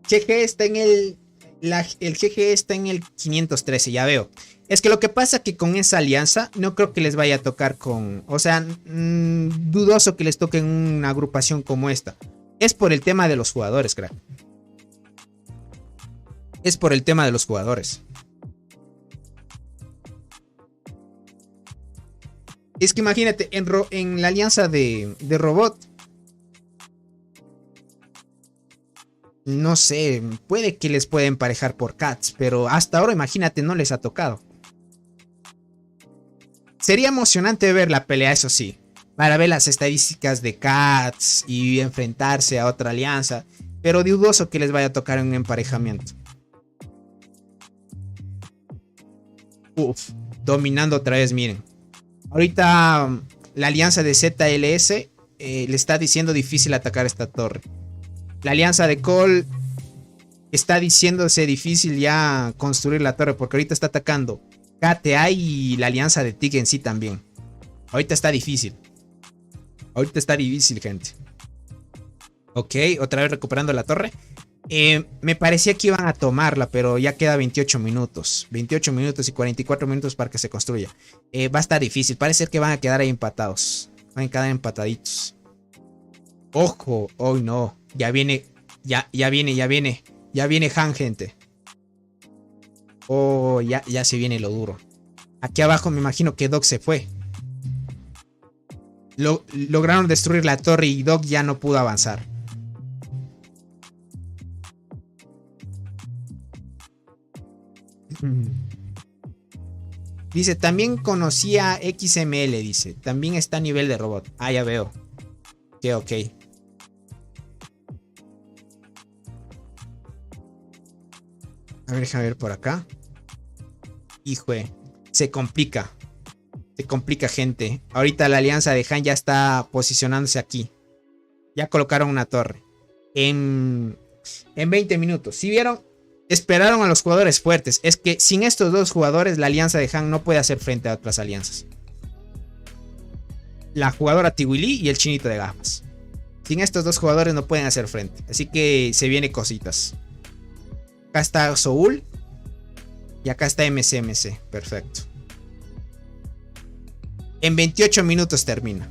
GG está en el GG está en el 513, ya veo. Es que lo que pasa que con esa alianza no creo que les vaya a tocar con... O sea, dudoso que les toque en una agrupación como esta. Es por el tema de los jugadores, crack. es por el tema de los jugadores. Es que imagínate, en la alianza de Robot, no sé, puede que les pueda emparejar por Cats, pero hasta ahora imagínate, no les ha tocado. Sería emocionante ver la pelea, eso sí, para ver las estadísticas de Cats y enfrentarse a otra alianza, pero dudoso que les vaya a tocar en un emparejamiento. Uf, dominando otra vez, miren. Ahorita la alianza de ZLS le está diciendo difícil atacar esta torre. La alianza de Cole está diciéndose difícil ya construir la torre, porque ahorita está atacando KTA y la alianza de TIG en sí también. Ahorita está difícil. Ahorita está difícil, gente. Ok, otra vez recuperando la torre. Me parecía que iban a tomarla, pero ya queda 28 minutos. 28 minutos y 44 minutos para que se construya. Va a estar difícil. Parece que van a quedar ahí empatados. Van a quedar empataditos. Ojo, hoy no. Ya viene. Ya viene Han, gente. Oh, ya se viene lo duro. Aquí abajo me imagino que Doc se fue. Lograron destruir la torre y Doc ya no pudo avanzar. Dice, también conocía XML, dice. También está a nivel de robot. Ah, ya veo. Ok. A ver, déjame ver por acá. Híjole, se complica. Se complica, gente. Ahorita la alianza de Han ya está posicionándose aquí. Ya colocaron una torre. En 20 minutos. ¿Sí vieron? Esperaron a los jugadores fuertes. Es que sin estos dos jugadores la alianza de Han no puede hacer frente a otras alianzas. La jugadora Tiwili y el chinito de gafas. Sin estos dos jugadores no pueden hacer frente. Así que se vienen cositas. Acá está Soul. Y acá está MCMC. Perfecto. En 28 minutos termina.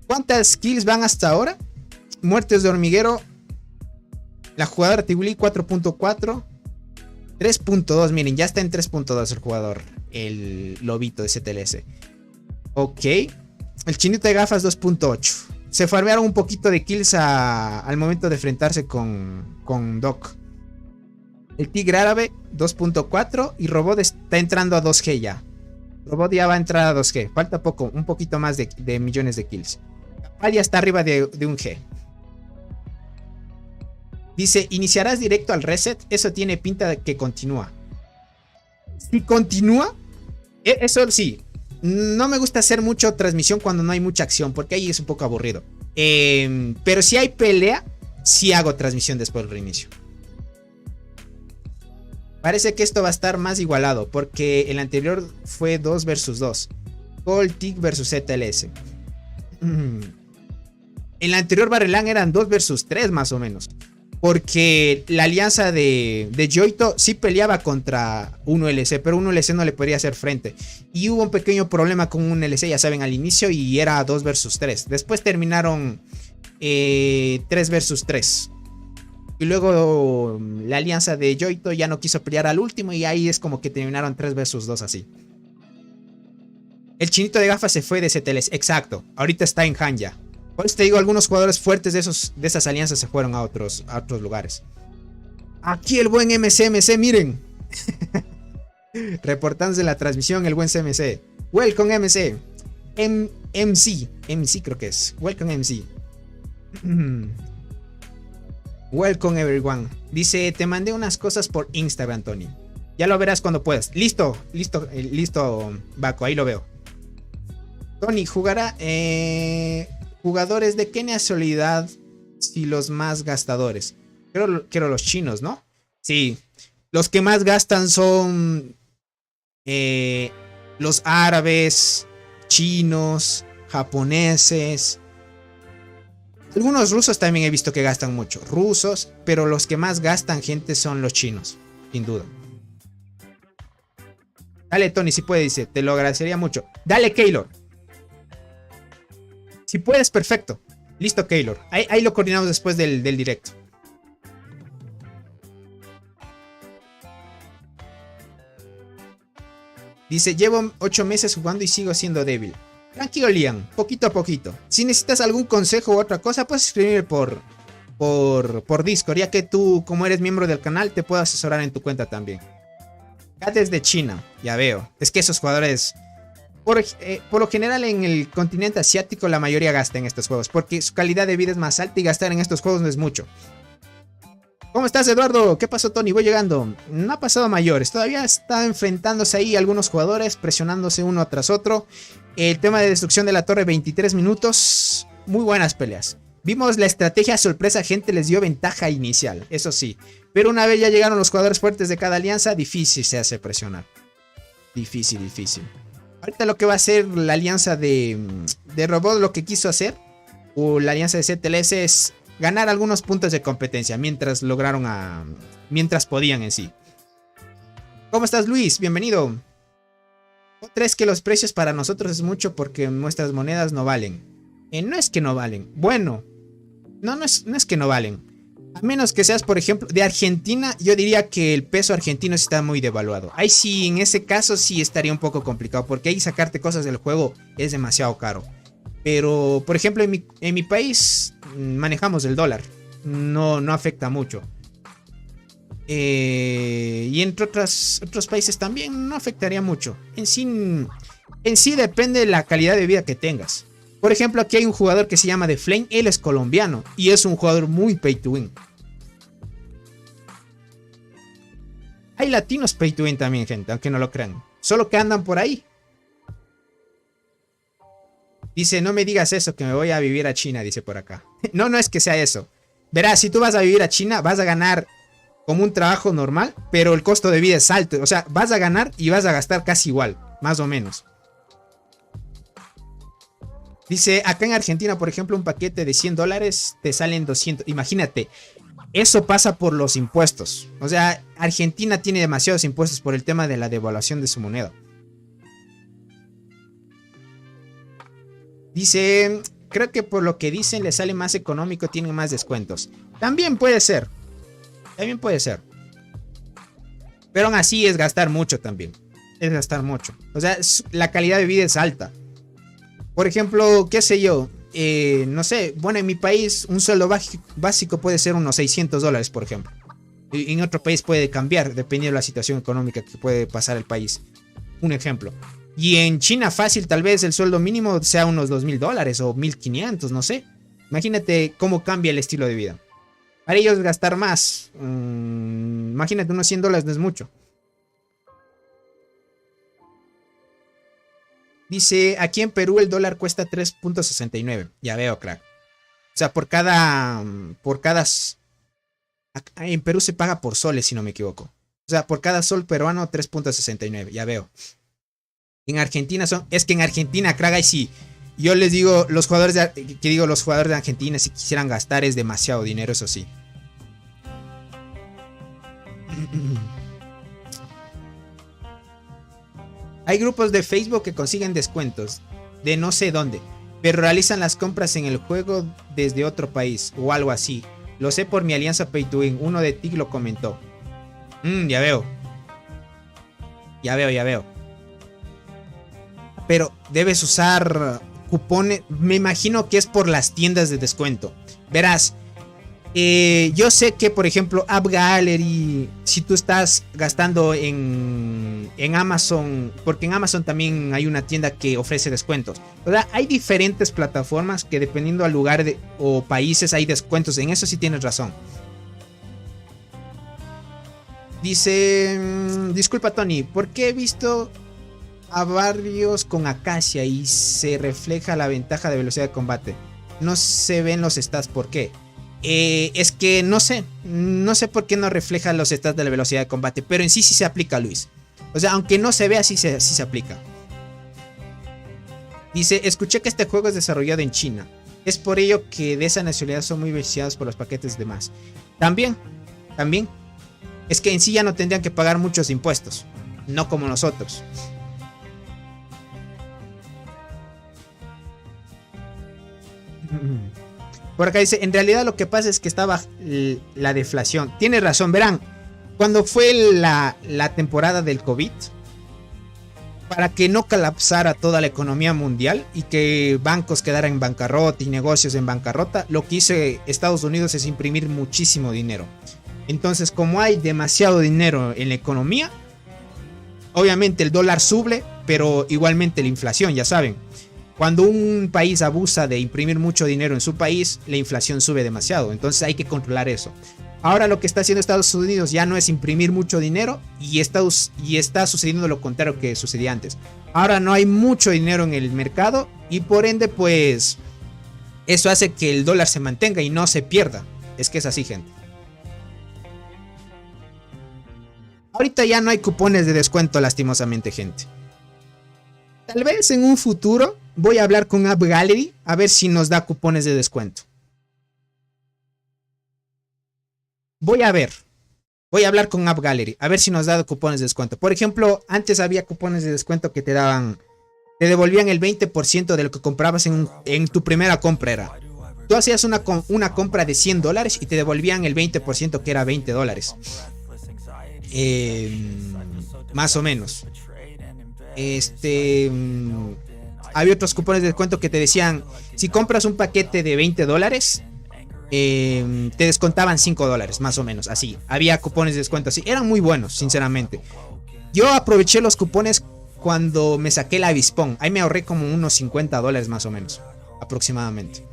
¿Cuántas kills van hasta ahora? Muertes de hormiguero. La jugadora Tiwili 4.4. 3.2. Miren, ya está en 3.2 el jugador. El lobito de CTLS. Ok. El chinito de gafas 2.8. Se farmearon un poquito de kills al momento de enfrentarse con Doc. El tigre árabe 2.4. Y Robot está entrando a 2G ya. Robot ya va a entrar a 2G. Falta poco, un poquito más de millones de kills. Capal ya está arriba de un G. Dice, ¿iniciarás directo al reset? Eso tiene pinta de que continúa. Si continúa, eso sí. No me gusta hacer mucho transmisión cuando no hay mucha acción, porque ahí es un poco aburrido. Pero si hay pelea, sí hago transmisión después del reinicio. Parece que esto va a estar más igualado, porque el anterior fue 2 versus 2. Cold Tick versus ZLS. En el anterior Barrelán eran 2 versus 3 más o menos. Porque la alianza de Yoito sí peleaba contra 1LC, pero 1LC no le podía hacer frente. Y hubo un pequeño problema con 1LC, ya saben, al inicio, y era 2 versus 3. Después terminaron 3 versus 3. Y luego la alianza de Yoito ya no quiso pelear al último, y ahí es como que terminaron 3 versus 2 así. El chinito de gafas se fue de CTLS, exacto. Ahorita está en Han ya. Por eso te digo, algunos jugadores fuertes de esas alianzas se fueron a otros lugares. Aquí el buen MCMC, miren. Reportándose la transmisión, el buen CMC. Welcome MC. MC creo que es. Welcome MC. Welcome everyone. Dice, te mandé unas cosas por Instagram, Tony. Ya lo verás cuando puedas. Listo, Baco, ahí lo veo. Tony, jugará... jugadores de qué nacionalidad, si los más gastadores. Creo los chinos, ¿no? Sí. Los que más gastan son los árabes, chinos, japoneses. Algunos rusos también he visto que gastan mucho. Rusos, pero los que más gastan, gente, son los chinos. Sin duda. Dale, Tony, si puedes, dice. Te lo agradecería mucho. Dale, Keylor. Si puedes, perfecto. Listo, Keylor. Ahí lo coordinamos después del directo. Dice, llevo 8 meses jugando y sigo siendo débil. Tranquilo, Liam, poquito a poquito. Si necesitas algún consejo u otra cosa, puedes escribirme por Discord, ya que tú, como eres miembro del canal, te puedo asesorar en tu cuenta también. Acá desde China, ya veo. Es que esos jugadores, por lo general en el continente asiático, la mayoría gasta en estos juegos, porque su calidad de vida es más alta y gastar en estos juegos no es mucho. ¿Cómo estás, Eduardo? ¿Qué pasó, Tony? Voy llegando. No ha pasado a mayores. Todavía está enfrentándose ahí algunos jugadores, presionándose uno tras otro. El tema de destrucción de la torre, 23 minutos. Muy buenas peleas. Vimos la estrategia sorpresa, gente les dio ventaja inicial, eso sí. Pero una vez ya llegaron los jugadores fuertes de cada alianza, difícil se hace presionar. Difícil. Ahorita lo que va a hacer la alianza de Robot, lo que quiso hacer, o la alianza de CTLS, es ganar algunos puntos de competencia mientras mientras podían en sí. ¿Cómo estás, Luis? Bienvenido. ¿Crees que los precios para nosotros es mucho porque nuestras monedas no valen? No es que no valen. Bueno, no es que no valen. A menos que seas, por ejemplo, de Argentina, yo diría que el peso argentino está muy devaluado. Ahí sí, en ese caso sí estaría un poco complicado, porque ahí sacarte cosas del juego es demasiado caro. Pero, por ejemplo, en mi país manejamos el dólar. No afecta mucho. Y entre otros países también no afectaría mucho. En sí depende de la calidad de vida que tengas. Por ejemplo, aquí hay un jugador que se llama The Flame. Él es colombiano y es un jugador muy pay to win. Hay latinos pay to win también, gente, aunque no lo crean. Solo que andan por ahí. Dice, no me digas eso, que me voy a vivir a China, dice por acá. No es que sea eso. Verás, si tú vas a vivir a China, vas a ganar como un trabajo normal, pero el costo de vida es alto. O sea, vas a ganar y vas a gastar casi igual, más o menos. Dice, acá en Argentina, por ejemplo, un paquete de $100 te salen 200. Imagínate, eso pasa por los impuestos. O sea, Argentina tiene demasiados impuestos por el tema de la devaluación de su moneda. Dice, creo que por lo que dicen le sale más económico, tienen más descuentos. También puede ser. Pero aún así es gastar mucho también. Es gastar mucho. O sea, la calidad de vida es alta. Por ejemplo, qué sé yo. No sé, bueno, en mi país un sueldo básico puede ser unos $600, por ejemplo. Y en otro país puede cambiar, dependiendo de la situación económica que puede pasar el país. Un ejemplo. Y en China fácil, tal vez el sueldo mínimo sea unos $2,000 o 1,500, no sé. Imagínate cómo cambia el estilo de vida. Para ellos gastar más. Imagínate, unos $100 no es mucho. Dice, aquí en Perú el dólar cuesta 3.69. Ya veo, crack. O sea, por cada... En Perú se paga por soles, si no me equivoco. O sea, por cada sol peruano 3.69. Ya veo. En Argentina es que en Argentina, crack, ahí sí. Yo les digo, los jugadores de Argentina, si quisieran gastar es demasiado dinero, eso sí. Hay grupos de Facebook que consiguen descuentos de no sé dónde, pero realizan las compras en el juego desde otro país o algo así. Lo sé por mi alianza Pay to Win. Uno de TIC lo comentó. Ya veo. Ya veo. Pero debes usar cupones. Me imagino que es por las tiendas de descuento. Verás. Yo sé que, por ejemplo, App Gallery, si tú estás gastando en Amazon, porque en Amazon también hay una tienda que ofrece descuentos. O sea, hay diferentes plataformas que dependiendo al lugar o países hay descuentos. En eso sí tienes razón. Dice, disculpa Tony, ¿por qué he visto a varios con Acacia y se refleja la ventaja de velocidad de combate? No se ven los stats, ¿por qué? Es que no sé por qué no refleja los stats de la velocidad de combate, pero en sí se aplica, Luis. O sea, aunque no se vea, sí se aplica. Dice, escuché que este juego es desarrollado en China. Es por ello que de esa nacionalidad son muy beneficiados por los paquetes de más. También. Es que en sí ya no tendrían que pagar muchos impuestos. No como nosotros. Por acá dice, en realidad lo que pasa es que estaba la deflación. Tiene razón, verán. Cuando fue la temporada del COVID, para que no colapsara toda la economía mundial y que bancos quedaran en bancarrota y negocios en bancarrota, lo que hizo Estados Unidos es imprimir muchísimo dinero. Entonces, como hay demasiado dinero en la economía, obviamente el dólar sube, pero igualmente la inflación, ya saben. Cuando un país abusa de imprimir mucho dinero en su país, la inflación sube demasiado. Entonces hay que controlar eso. Ahora lo que está haciendo Estados Unidos ya no es imprimir mucho dinero y está sucediendo lo contrario que sucedía antes. Ahora no hay mucho dinero en el mercado y por ende pues eso hace que el dólar se mantenga y no se pierda. Es que es así, gente. Ahorita ya no hay cupones de descuento, lastimosamente, gente. Tal vez en un futuro voy a hablar con App Gallery a ver si nos da cupones de descuento. Voy a hablar con App Gallery a ver si nos da cupones de descuento. Por ejemplo, antes había cupones de descuento que te devolvían el 20% de lo que comprabas en tu primera compra. Era, tú hacías una compra de $100 y te devolvían el 20%, que era $20. Más o menos. Había otros cupones de descuento que te decían, si compras un paquete de $20, te descontaban $5, más o menos, así. Había cupones de descuento así, eran muy buenos, sinceramente. Yo aproveché los cupones cuando me saqué el avispón. Ahí me ahorré como unos $50 más o menos, aproximadamente.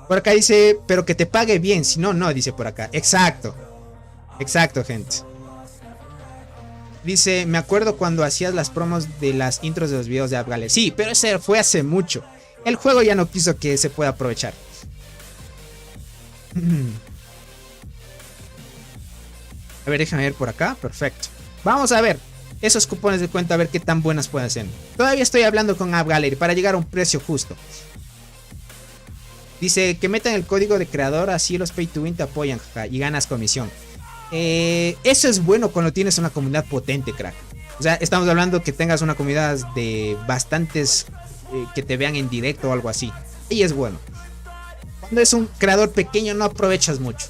Por acá dice, pero que te pague bien, si no, no, dice por acá. Exacto, gente. Dice, me acuerdo cuando hacías las promos de las intros de los videos de App Gallery. Sí, pero ese fue hace mucho. El juego ya no quiso que se pueda aprovechar. A ver, déjame ver por acá. Perfecto. Vamos a ver esos cupones de cuenta, a ver qué tan buenas pueden ser. Todavía estoy hablando con App Gallery para llegar a un precio justo. Dice que metan el código de creador, así los pay to win te apoyan, jaja, y ganas comisión. Eso es bueno cuando tienes una comunidad potente, crack. O sea, estamos hablando que tengas una comunidad de bastantes que te vean en directo o algo así. Y es bueno. Cuando es un creador pequeño no aprovechas mucho.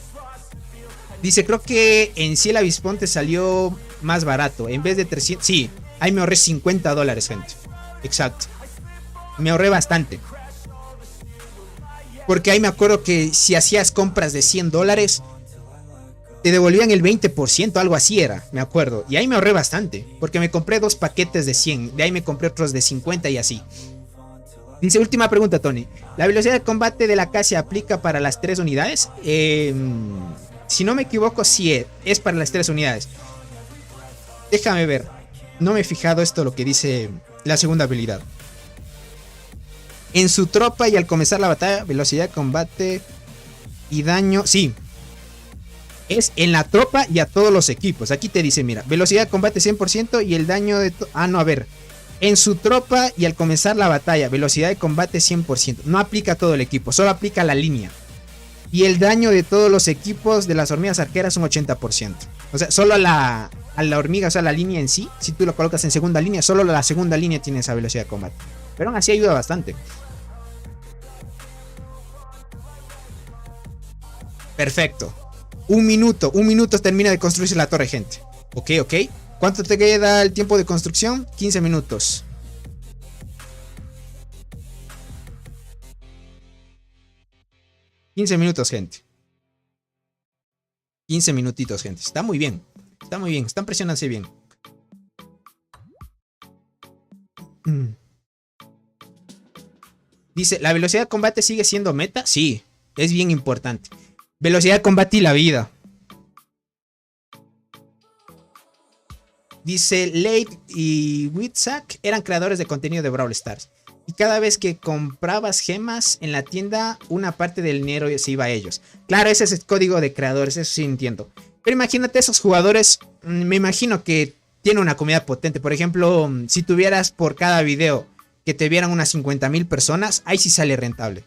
Dice, creo que en sí el avispón te salió más barato. En vez de 300... Sí, ahí me ahorré $50, gente. Exacto. Me ahorré bastante. Porque ahí me acuerdo que si hacías compras de $100, te devolvían el 20%, algo así era, me acuerdo. Y ahí me ahorré bastante, porque me compré 2 paquetes de 100, de ahí me compré otros de 50 y así. Dice, última pregunta, Tony. ¿La velocidad de combate de la AK se aplica para las 3 unidades? Si no me equivoco, sí es para las 3 unidades. Déjame ver. No me he fijado esto lo que dice la segunda habilidad. En su tropa y al comenzar la batalla, velocidad de combate y daño. Sí, es en la tropa y a todos los equipos. Aquí te dice, mira, velocidad de combate 100% y el daño de... no, a ver. En su tropa y al comenzar la batalla, velocidad de combate 100%. No aplica a todo el equipo, solo aplica a la línea. Y el daño de todos los equipos de las hormigas arqueras un 80%. O sea, solo a la hormiga, o sea, la línea en sí, si tú lo colocas en segunda línea, solo la segunda línea tiene esa velocidad de combate. Pero aún así ayuda bastante. Perfecto. Un minuto termina de construirse la torre, gente. Ok. ¿Cuánto te queda el tiempo de construcción? 15 minutos. Gente. 15 minutitos, gente. Está muy bien. Están presionándose bien. Dice, ¿la velocidad de combate sigue siendo meta? Sí, es bien importante. Velocidad de combate y la vida. Dice, Late y Witzak eran creadores de contenido de Brawl Stars. Y cada vez que comprabas gemas en la tienda, una parte del dinero se iba a ellos. Claro, ese es el código de creadores, eso sí entiendo. Pero imagínate esos jugadores, me imagino que tienen una comunidad potente. Por ejemplo, si tuvieras por cada video que te vieran unas 50,000 personas, ahí sí sale rentable.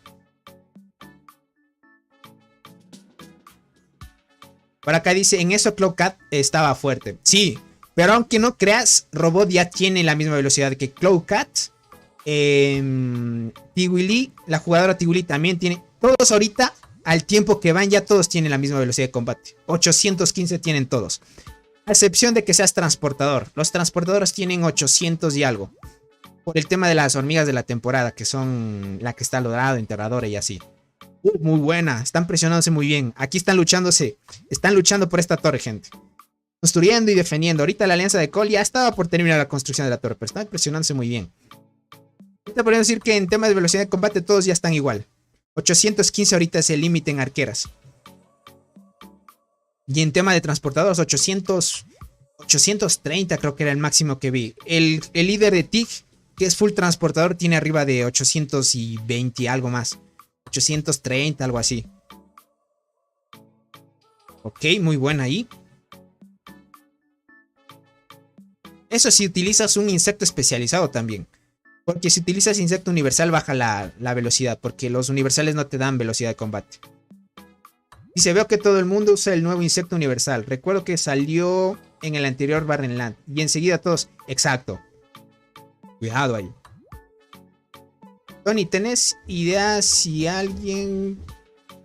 Por acá dice, en eso Clowcat estaba fuerte. Sí, pero aunque no creas, Robot ya tiene la misma velocidad que Clowcat. Tiwili, la jugadora Tiwili también tiene. Todos ahorita, al tiempo que van, ya todos tienen la misma velocidad de combate. 815 tienen todos. A excepción de que seas transportador. Los transportadores tienen 800 y algo. Por el tema de las hormigas de la temporada, que son la que está dorado, enterradora y así. Muy buena. Están presionándose muy bien. Aquí están luchándose. Están luchando por esta torre, gente. Construyendo y defendiendo. Ahorita la alianza de Cole ya estaba por terminar la construcción de la torre, pero están presionándose muy bien. Ahorita podemos decir que en temas de velocidad de combate todos ya están igual. 815 ahorita es el límite en arqueras. Y en tema de transportadores, 830 creo que era el máximo que vi. El líder de TIG, que es full transportador, tiene arriba de 820 y algo más. 830, algo así. Ok, muy buena ahí. Eso si utilizas un insecto especializado también. Porque si utilizas insecto universal baja la velocidad. Porque los universales no te dan velocidad de combate. Dice, veo que todo el mundo usa el nuevo insecto universal. Recuerdo que salió en el anterior Barrenland. Y enseguida todos... Exacto. Cuidado ahí. Tony, ¿tenés idea si alguien...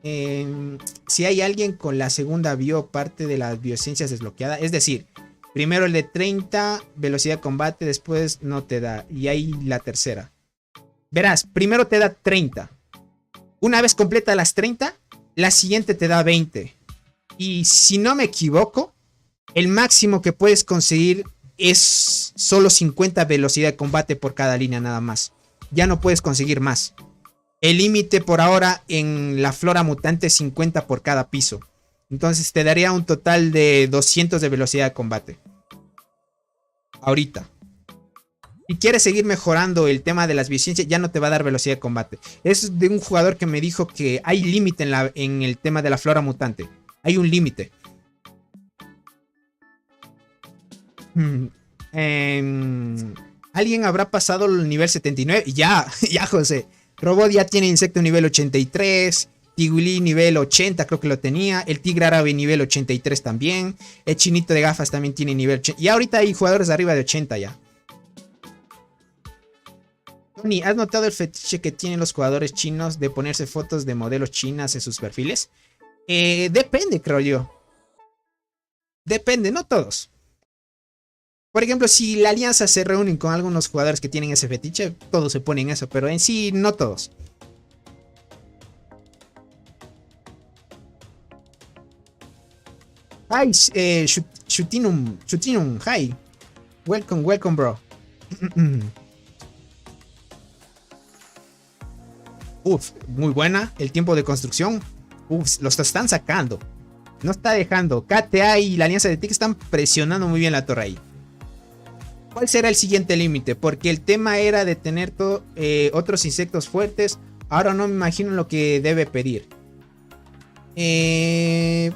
si hay alguien con la segunda bio parte de las biociencias desbloqueada? Es decir, primero el de 30 velocidad de combate, después no te da. Y ahí la tercera. Verás, primero te da 30. Una vez completa las 30... la siguiente te da 20. Y si no me equivoco, el máximo que puedes conseguir es solo 50 velocidad de combate por cada línea nada más. Ya no puedes conseguir más. El límite por ahora en la flora mutante es 50 por cada piso. Entonces te daría un total de 200 de velocidad de combate. Ahorita. Si quieres seguir mejorando el tema de las biociencias, ya no te va a dar velocidad de combate. Es de un jugador que me dijo que hay límite en el tema de la flora mutante. Hay un límite. ¿Alguien habrá pasado el nivel 79? Ya, ya, José. Robot ya tiene insecto nivel 83. Tiguli nivel 80, creo que lo tenía. El tigre árabe nivel 83 también. El chinito de gafas también tiene nivel 80. Y ahorita hay jugadores de arriba de 80 ya. Tony, ¿has notado el fetiche que tienen los jugadores chinos de ponerse fotos de modelos chinas en sus perfiles? Depende, creo yo. Depende, no todos. Por ejemplo, si la alianza se reúnen con algunos jugadores que tienen ese fetiche, todos se ponen eso, pero en sí no todos. Hi, Shutinum, hi. Welcome, bro. Uf, muy buena. El tiempo de construcción. Uf, los están sacando. No está dejando. KTA y la alianza de TIC están presionando muy bien la torre ahí. ¿Cuál será el siguiente límite? Porque el tema era de tener otros insectos fuertes. Ahora no me imagino lo que debe pedir.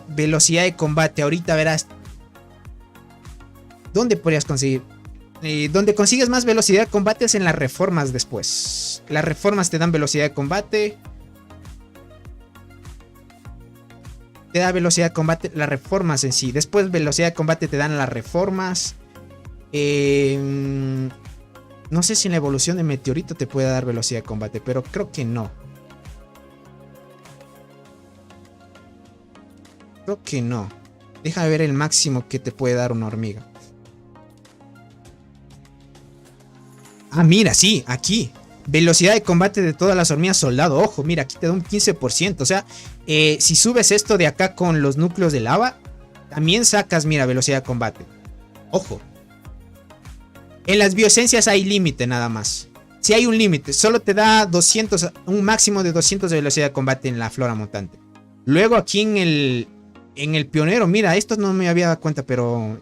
Velocidad de combate. Ahorita verás. ¿Dónde podrías conseguir? Donde consigues más velocidad de combate es en las reformas después. Las reformas te dan velocidad de combate. Te da velocidad de combate las reformas en sí. Después velocidad de combate te dan las reformas. No sé si en la evolución de meteorito te puede dar velocidad de combate, pero creo que no. Creo que no. Deja ver el máximo que te puede dar una hormiga. Ah, mira, sí, aquí. Velocidad de combate de todas las hormigas soldado. Ojo, mira, aquí te da un 15%. O sea, si subes esto de acá con los núcleos de lava, también sacas, mira, velocidad de combate. Ojo. En las bioesencias hay límite nada más. Si hay un límite, solo te da 200, un máximo de 200 de velocidad de combate en la flora mutante. Luego aquí en el pionero, mira, esto no me había dado cuenta, pero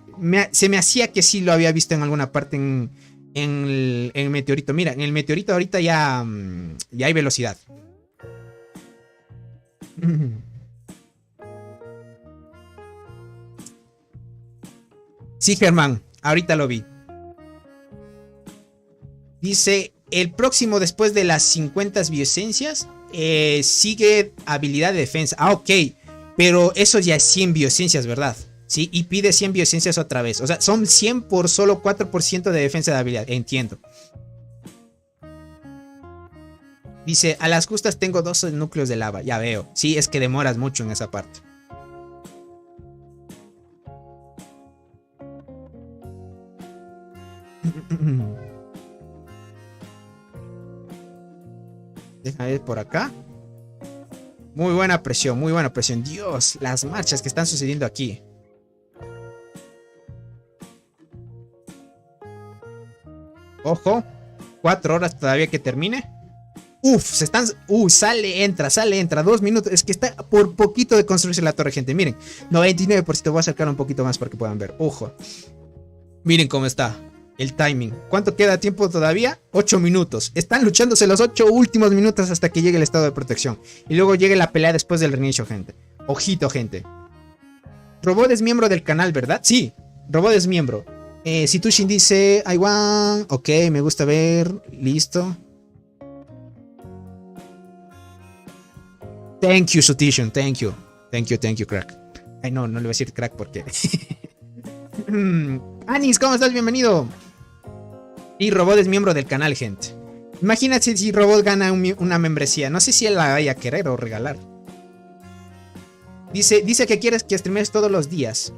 se me hacía que sí lo había visto en alguna parte en el meteorito. Mira, en el meteorito ahorita ya hay velocidad. Sí, Germán, ahorita lo vi. Dice, el próximo después de las 50 bioesencias sigue habilidad de defensa. Ah, ok. Pero eso ya es 100 bioesencias, ¿verdad? Sí, y pide 100 bioesencias otra vez. O sea, son 100 por solo 4% de defensa de habilidad. Entiendo. Dice, a las justas tengo 12 núcleos de lava. Ya veo. Sí, es que demoras mucho en esa parte. Déjame ver por acá. Muy buena presión, muy buena presión. Dios, las marchas que están sucediendo aquí. Ojo, 4 horas todavía que termine. Uf, se están... sale, entra. 2 minutos. Es que está por poquito de construirse la torre, gente. Miren, 99%. Voy a acercar un poquito más para que puedan ver. Ojo. Miren cómo está el timing. ¿Cuánto queda tiempo todavía? 8 minutos. Están luchándose los 8 últimos minutos hasta que llegue el estado de protección. Y luego llegue la pelea después del reinicio, gente. Ojito, gente. Robot es miembro del canal, ¿verdad? Sí, Robot es miembro. Situshin dice, I want. Ok, me gusta ver. Listo. Thank you, Sutishin. Thank you, crack. Ay, no le voy a decir crack porque... Anis, ¿cómo estás? Bienvenido. Y Robot es miembro del canal, gente. Imagínate si Robot gana una membresía. No sé si él la vaya a querer o regalar. Dice que quieres que streames todos los días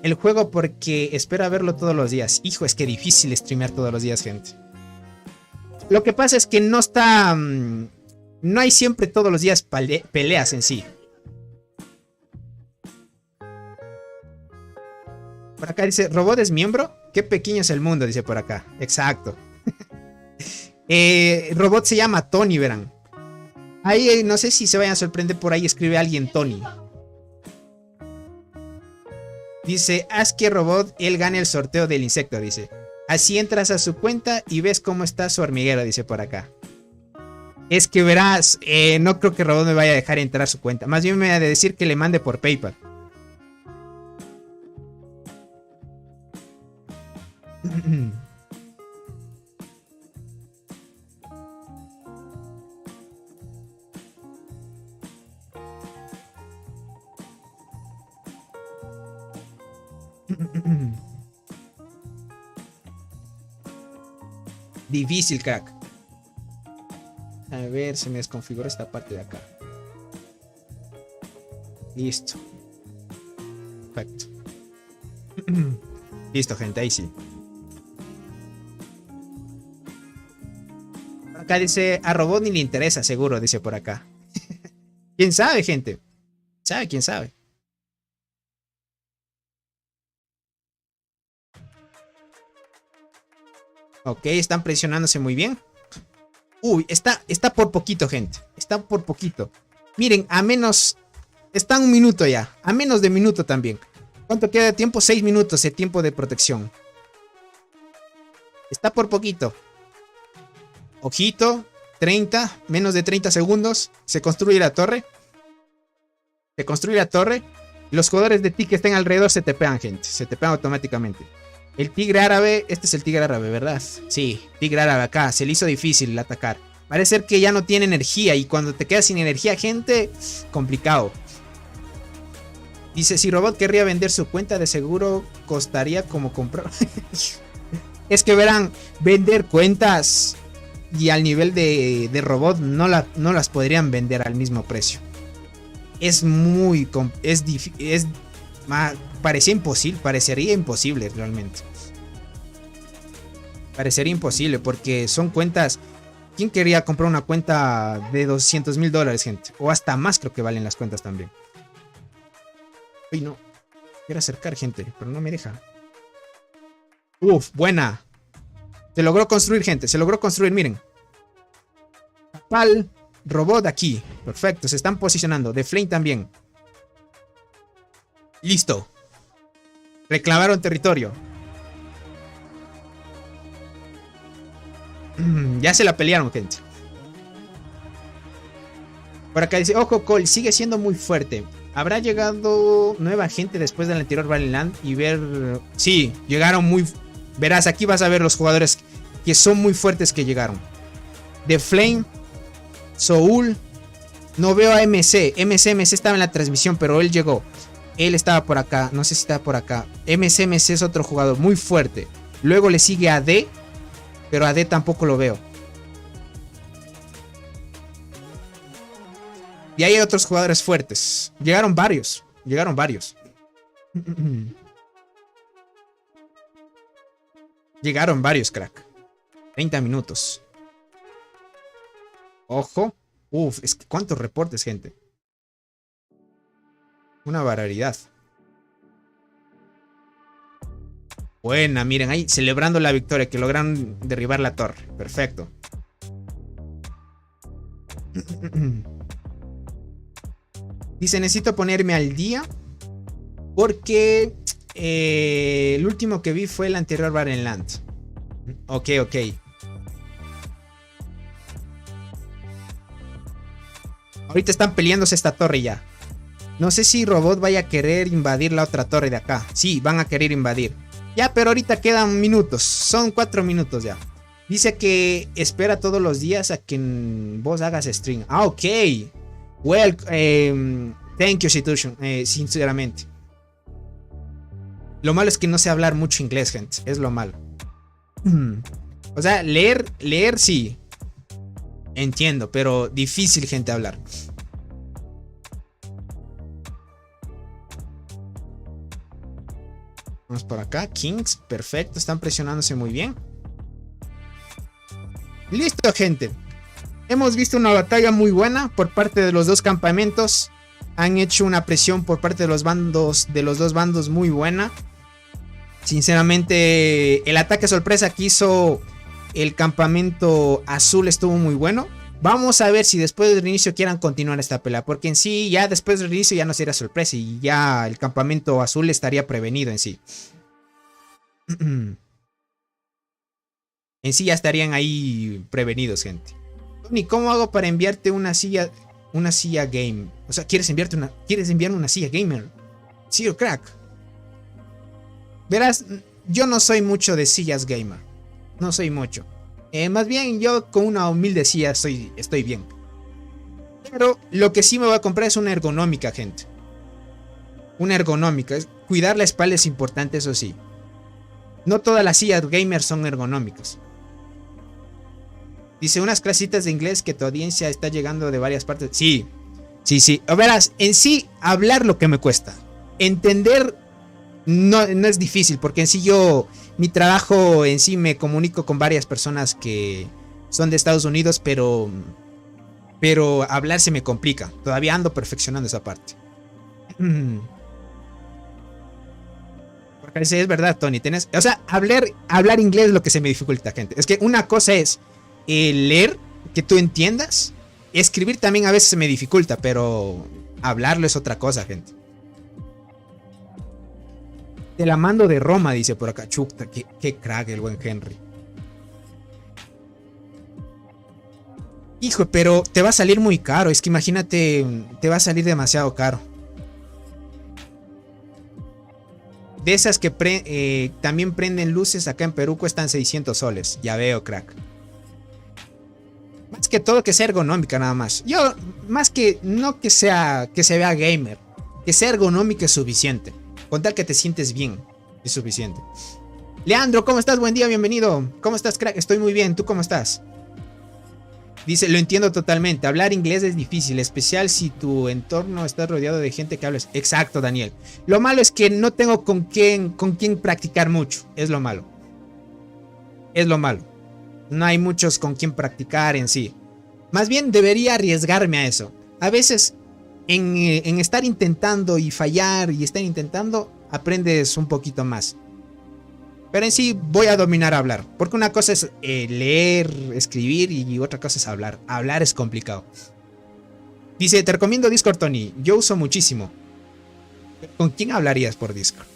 el juego porque espera verlo todos los días. Hijo, es que difícil streamear todos los días, gente. Lo que pasa es que no está... no hay siempre todos los días peleas en sí. Por acá dice, ¿Robot es miembro? Qué pequeño es el mundo, dice por acá. Exacto. Robot se llama Tony, verán. Ahí no sé si se vayan a sorprender, por ahí escribe alguien Tony. Dice, haz que Robot él gane el sorteo del insecto, dice. Así entras a su cuenta y ves cómo está su hormiguero, dice por acá. Es que verás, no creo que Robot me vaya a dejar entrar a su cuenta. Más bien me va a decir que le mande por PayPal. Difícil, crack. A ver, se me desconfigura esta parte de acá. Listo. Perfecto. Listo, gente, ahí sí. Acá dice, a Robot ni le interesa, seguro, dice por acá. ¿Quién sabe, gente? ¿Quién sabe? Ok, están presionándose muy bien. Uy, está por poquito, gente. Está por poquito. Miren, a menos... Está un minuto ya. A menos de minuto también. ¿Cuánto queda de tiempo? 6 minutos de tiempo de protección. Está por poquito. Ojito. 30. Menos de 30 segundos. Se construye la torre. Se construye la torre. Los jugadores de ti que estén alrededor se tepean, gente. Se tepean automáticamente. El tigre árabe, este es el tigre árabe, ¿verdad? Sí, tigre árabe acá, se le hizo difícil atacar. Parece ser que ya no tiene energía y cuando te quedas sin energía, gente, complicado. Dice, si Robot querría vender su cuenta, de seguro costaría como comprar. Es que verán, vender cuentas y al nivel de Robot no las podrían vender al mismo precio. Es muy... parecería imposible realmente. Parecería imposible porque son cuentas. ¿Quién quería comprar una cuenta de $200,000, gente? O hasta más creo que valen las cuentas también. Uy, no. Quiero acercar, gente, pero no me deja. Uf, buena. Se logró construir, gente. Se logró construir, miren. Pal, Robot aquí. Perfecto, se están posicionando. The Flame también. Listo. Reclamaron territorio. Ya se la pelearon, gente. Por acá dice, ojo, Cole, sigue siendo muy fuerte. ¿Habrá llegado nueva gente después del anterior Barren Land? Y ver... Sí, llegaron muy... Verás, aquí vas a ver los jugadores que son muy fuertes que llegaron. The Flame, Soul. No veo a MC. MC estaba en la transmisión, pero él llegó. Él estaba por acá, no sé si estaba por acá. MC es otro jugador muy fuerte. Luego le sigue a D, pero a D tampoco lo veo. Y hay otros jugadores fuertes. Llegaron varios. Llegaron varios, crack. 30 minutos. Ojo. Uf, es que cuántos reportes, gente. Una barbaridad. Buena, miren ahí, celebrando la victoria, que lograron derribar la torre. Perfecto. Dice, necesito ponerme al día porque el último que vi fue el anterior Barrenland. Ok. Ahorita están peleándose esta torre ya. No sé si Robot vaya a querer invadir la otra torre de acá. Sí, van a querer invadir. Ya, pero ahorita quedan minutos. Son 4 minutos ya. Dice que espera todos los días a que vos hagas stream. Ah, ok. Well, thank you, Situation. Sinceramente. Lo malo es que no sé hablar mucho inglés, gente. Es lo malo. O sea, leer sí. Entiendo, pero difícil, gente, hablar. Vamos por acá. Kings, perfecto. Están presionándose muy bien. Listo, gente. Hemos visto una batalla muy buena por parte de los dos campamentos. Han hecho una presión por parte de los dos bandos muy buena. Sinceramente, el ataque sorpresa que hizo el campamento azul estuvo muy bueno. Vamos a ver si después del inicio quieran continuar esta pelea. Porque en sí, ya después del inicio ya no sería sorpresa. Y ya el campamento azul estaría prevenido en sí. En sí ya estarían ahí prevenidos, gente. Tony, ¿cómo hago para enviarte una silla game? O sea, ¿quieres enviarme una silla gamer? Sí, crack. Verás, yo no soy mucho de sillas gamer. No soy mucho. Más bien yo con una humilde silla estoy bien. Pero lo que sí me voy a comprar es una ergonómica, gente. Una ergonómica. Cuidar la espalda es importante, eso sí. No todas las sillas gamer son ergonómicas. Dice, unas clasitas de inglés que tu audiencia está llegando de varias partes. Sí. Verás, en sí, hablar lo que me cuesta. Entender no es difícil, porque en sí mi trabajo en sí me comunico con varias personas que son de Estados Unidos, pero hablar se me complica. Todavía ando perfeccionando esa parte. Porque es verdad, Tony. O sea, hablar inglés es lo que se me dificulta, gente. Es que una cosa es leer, que tú entiendas. Escribir también a veces se me dificulta, pero hablarlo es otra cosa, gente. Te la mando de Roma, dice por acá. Chuta, qué crack el buen Henry. Hijo, pero te va a salir muy caro. Es que imagínate, te va a salir demasiado caro. De esas que también prenden luces acá en Perú cuestan 600 soles. Ya veo, crack. Más que todo que sea ergonómica nada más. Yo, más que no que se vea gamer. Que sea ergonómica es suficiente. Con tal que te sientes bien, es suficiente. Leandro, ¿cómo estás? Buen día, bienvenido. ¿Cómo estás, crack? Estoy muy bien, ¿tú cómo estás? Dice, lo entiendo totalmente. Hablar inglés es difícil, especial si tu entorno está rodeado de gente que habla. Exacto, Daniel. Lo malo es que no tengo con quién practicar mucho. Es lo malo. No hay muchos con quien practicar en sí. Más bien debería arriesgarme a eso. A veces en estar intentando y fallar y estar intentando, aprendes un poquito más. Pero en sí voy a dominar a hablar. Porque una cosa es leer, escribir y otra cosa es hablar. Hablar es complicado. Dice, te recomiendo Discord, Tony. Yo uso muchísimo. ¿Con quién hablarías por Discord?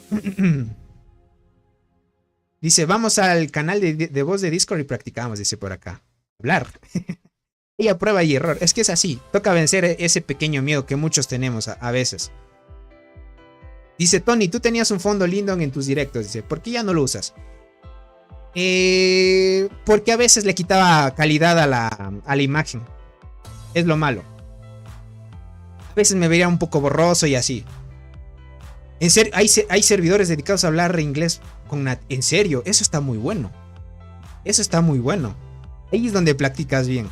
Dice, vamos al canal de voz de Discord y practicamos, dice por acá. Hablar. Ella prueba y error. Es que es así. Toca vencer ese pequeño miedo que muchos tenemos a veces. Dice, Tony, tú tenías un fondo lindo en tus directos. Dice, ¿por qué ya no lo usas? Porque a veces le quitaba calidad a la imagen. Es lo malo. A veces me veía un poco borroso y así. En serio, hay servidores dedicados a hablar inglés en serio. Eso está muy bueno. Ahí es donde practicas bien.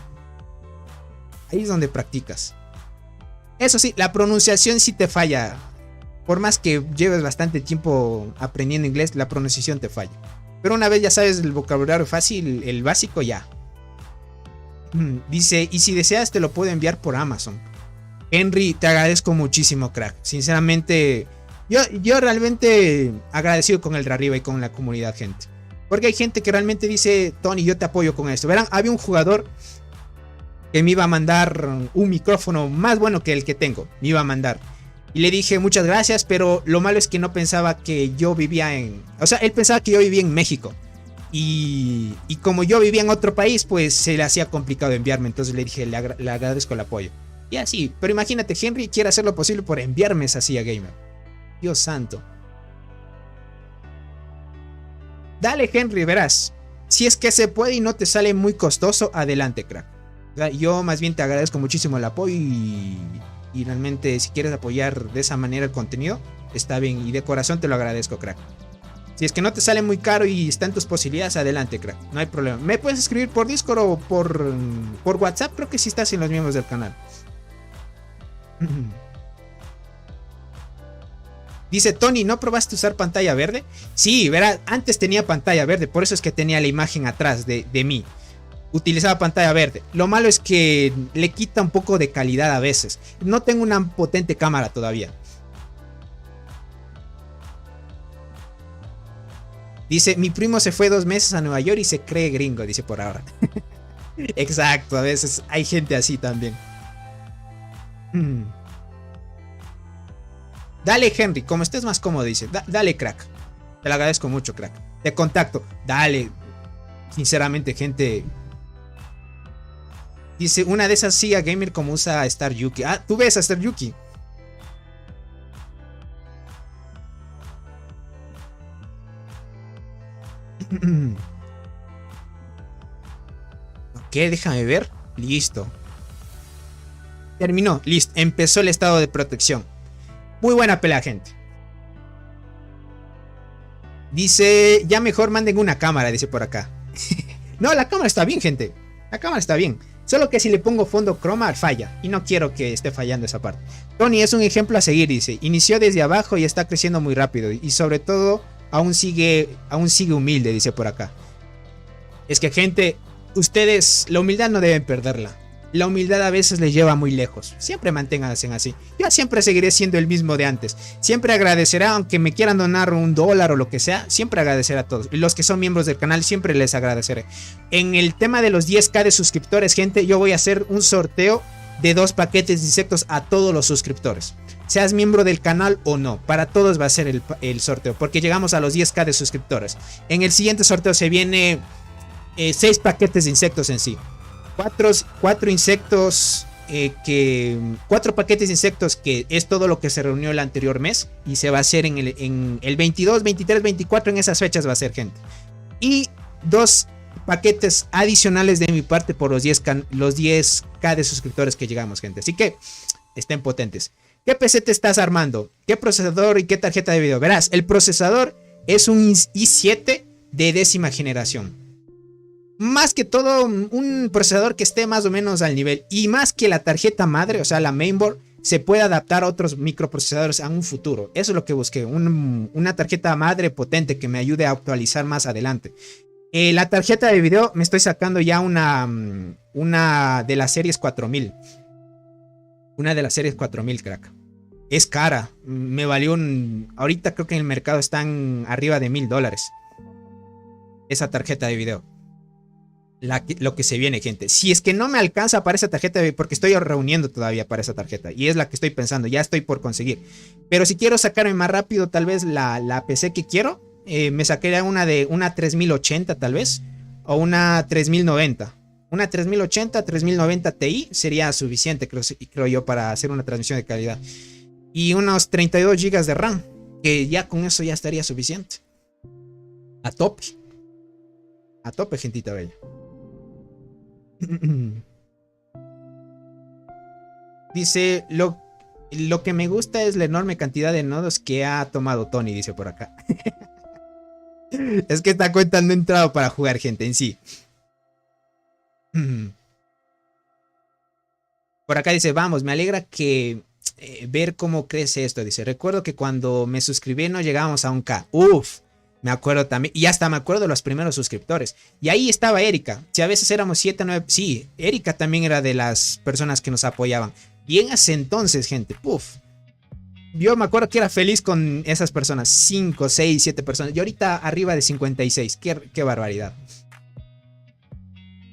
Ahí es donde practicas. Eso sí, la pronunciación sí te falla. Por más que lleves bastante tiempo aprendiendo inglés, la pronunciación te falla. Pero una vez ya sabes el vocabulario fácil, el básico, ya. Dice, y si deseas te lo puedo enviar por Amazon. Henry, te agradezco muchísimo, crack. Sinceramente, yo realmente agradecido con el de arriba y con la comunidad, gente. Porque hay gente que realmente dice, Tony, yo te apoyo con esto. Verán, había un jugador que me iba a mandar un micrófono más bueno que el que tengo. Me iba a mandar. Y le dije muchas gracias, pero lo malo es que no pensaba que yo vivía en... O sea, él pensaba que yo vivía en México. Y como yo vivía en otro país, pues se le hacía complicado enviarme. Entonces le dije, le agradezco el apoyo. Y así, pero imagínate, Henry quiere hacer lo posible por enviarme esa silla gamer. Dios santo. Dale, Henry, verás. Si es que se puede y no te sale muy costoso, adelante, crack. O sea, yo más bien te agradezco muchísimo el apoyo y realmente si quieres apoyar de esa manera el contenido, está bien. Y de corazón te lo agradezco, crack. Si es que no te sale muy caro y está en tus posibilidades, adelante, crack. No hay problema. Me puedes escribir por Discord o por WhatsApp. Creo que sí estás en los miembros del canal. Dice Tony, ¿no probaste usar pantalla verde? Sí, verá, antes tenía pantalla verde, por eso es que tenía la imagen atrás de mí. Utilizaba pantalla verde. Lo malo es que le quita un poco de calidad a veces. No tengo una potente cámara todavía. Dice, mi primo se fue 2 meses a Nueva York y se cree gringo, dice por ahora. Exacto, a veces hay gente así también. Dale, Henry, como estés más cómodo, dice. Dale, crack. Te lo agradezco mucho, crack. Te contacto. Dale. Sinceramente, gente. Dice, una de esas silla gamer como usa a Star Yuki. Ah, tú ves a Star Yuki. Ok, déjame ver. Listo. Terminó. Listo. Empezó el estado de protección. Muy buena pelea, gente. Dice, ya mejor manden una cámara, dice por acá. No, la cámara está bien, gente. La cámara está bien. Solo que si le pongo fondo croma, falla. Y no quiero que esté fallando esa parte. Tony es un ejemplo a seguir, dice. Inició desde abajo y está creciendo muy rápido. Y sobre todo, aún sigue humilde, dice por acá. Es que, gente, ustedes, la humildad no deben perderla. La humildad a veces les lleva muy lejos. Siempre manténganse así. Yo siempre seguiré siendo el mismo de antes. Siempre agradeceré, aunque me quieran donar $1 o lo que sea. Siempre agradeceré a todos. Y los que son miembros del canal, siempre les agradeceré. En el tema de los 10k de suscriptores, gente, yo voy a hacer un sorteo de 2 paquetes de insectos a todos los suscriptores. Seas miembro del canal o no. Para todos va a ser el sorteo. Porque llegamos a los 10k de suscriptores. En el siguiente sorteo se viene 6 paquetes de insectos en sí. 4 insectos 4 paquetes de insectos, que es todo lo que se reunió el anterior mes y se va a hacer en el 22, 23, 24, en esas fechas va a ser, gente. Y 2 paquetes adicionales de mi parte por los 10k de suscriptores que llegamos, gente. Así que estén potentes. ¿Qué PC te estás armando? ¿Qué procesador y qué tarjeta de video? Verás, el procesador es un i7 de 10ª generación. Más que todo un procesador que esté más o menos al nivel. Y más que la tarjeta madre, o sea la mainboard, se puede adaptar a otros microprocesadores a un futuro. Eso es lo que busqué. Una tarjeta madre potente que me ayude a actualizar más adelante. La tarjeta de video me estoy sacando ya una de las series 4000. Una de las series 4000, crack. Es cara. Me valió ahorita creo que en el mercado están arriba de $1000. Esa tarjeta de video. Lo que se viene, gente. Si es que no me alcanza para esa tarjeta, porque estoy reuniendo todavía para esa tarjeta, y es la que estoy pensando, ya estoy por conseguir. Pero si quiero sacarme más rápido tal vez la PC que quiero, me sacaría una 3080 tal vez, o una 3090. Una 3080, 3090 Ti sería suficiente, creo yo, para hacer una transmisión de calidad. Y unos 32 GB de RAM, que ya con eso ya estaría suficiente. A tope. A tope, gentita bella. Dice, lo que me gusta es la enorme cantidad de nodos que ha tomado Tony, dice por acá. Es que esta cuenta no ha entrado para jugar, gente, en sí. Por acá dice, vamos, me alegra que ver cómo crece esto. Dice, recuerdo que cuando me suscribí no llegábamos a 1K. Uf, Me acuerdo también, y hasta me acuerdo de los primeros suscriptores. Y ahí estaba Erika. Si a veces éramos 7, 9, sí, Erika también era de las personas que nos apoyaban. Y en ese entonces, gente, puf. Yo me acuerdo que era feliz con esas personas, 5, 6, 7 personas. Y ahorita arriba de 56, qué barbaridad.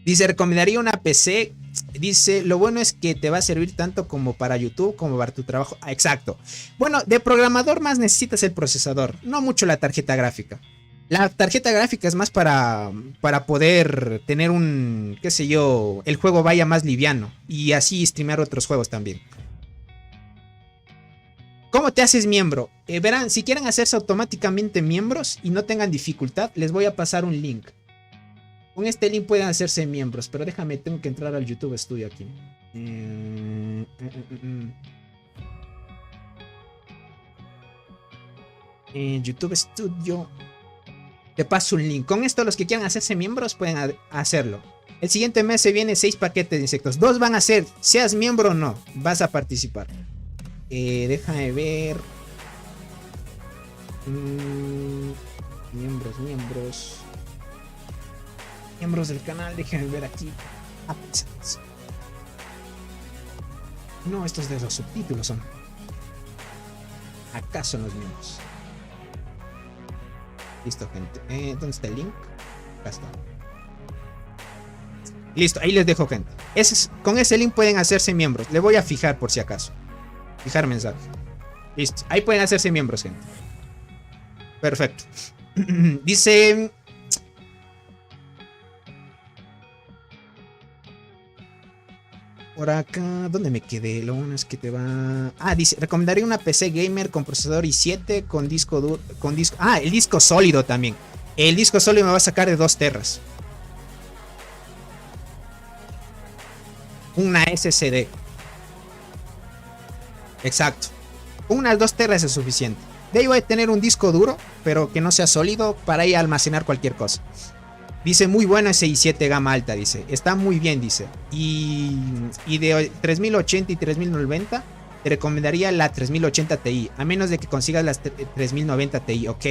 Dice, recomendaría una PC. Dice, lo bueno es que te va a servir tanto como para YouTube como para tu trabajo. Ah, exacto. Bueno, de programador más necesitas el procesador, no mucho la tarjeta gráfica. La tarjeta gráfica es más para poder tener un, qué sé yo, el juego vaya más liviano y así streamear otros juegos también. ¿Cómo te haces miembro? Verán, si quieren hacerse automáticamente miembros y no tengan dificultad, les voy a pasar un link. Con este link pueden hacerse miembros, pero déjame, tengo que entrar al YouTube Studio aquí. YouTube Studio. Te paso un link. Con esto los que quieran hacerse miembros pueden hacerlo. El siguiente mes se vienen 6 paquetes de insectos. 2 van a ser, seas miembro o no, vas a participar. Déjame ver. Miembros. Miembros del canal, déjenme ver aquí. No, estos de los subtítulos son. Acá son los miembros. Listo, gente. ¿Dónde está el link? Acá está. Listo, ahí les dejo, gente. Con ese link pueden hacerse miembros. Le voy a fijar por si acaso. Fijar mensaje. Listo, ahí pueden hacerse miembros, gente. Perfecto. Dice... Por acá, ¿dónde me quedé? Lo bueno es que te va... Ah, dice, recomendaría una PC gamer con procesador i7 con disco duro... Ah, el disco sólido también. El disco sólido me va a sacar de 2 teras. Una SSD. Exacto. Unas 2 teras es suficiente. De ahí voy a tener un disco duro, pero que no sea sólido para ir a almacenar cualquier cosa. Dice, muy bueno ese i7 gama alta, dice. Está muy bien, dice. Y de 3080 y 3090, te recomendaría la 3080 Ti. A menos de que consigas las 3090 Ti. Ok,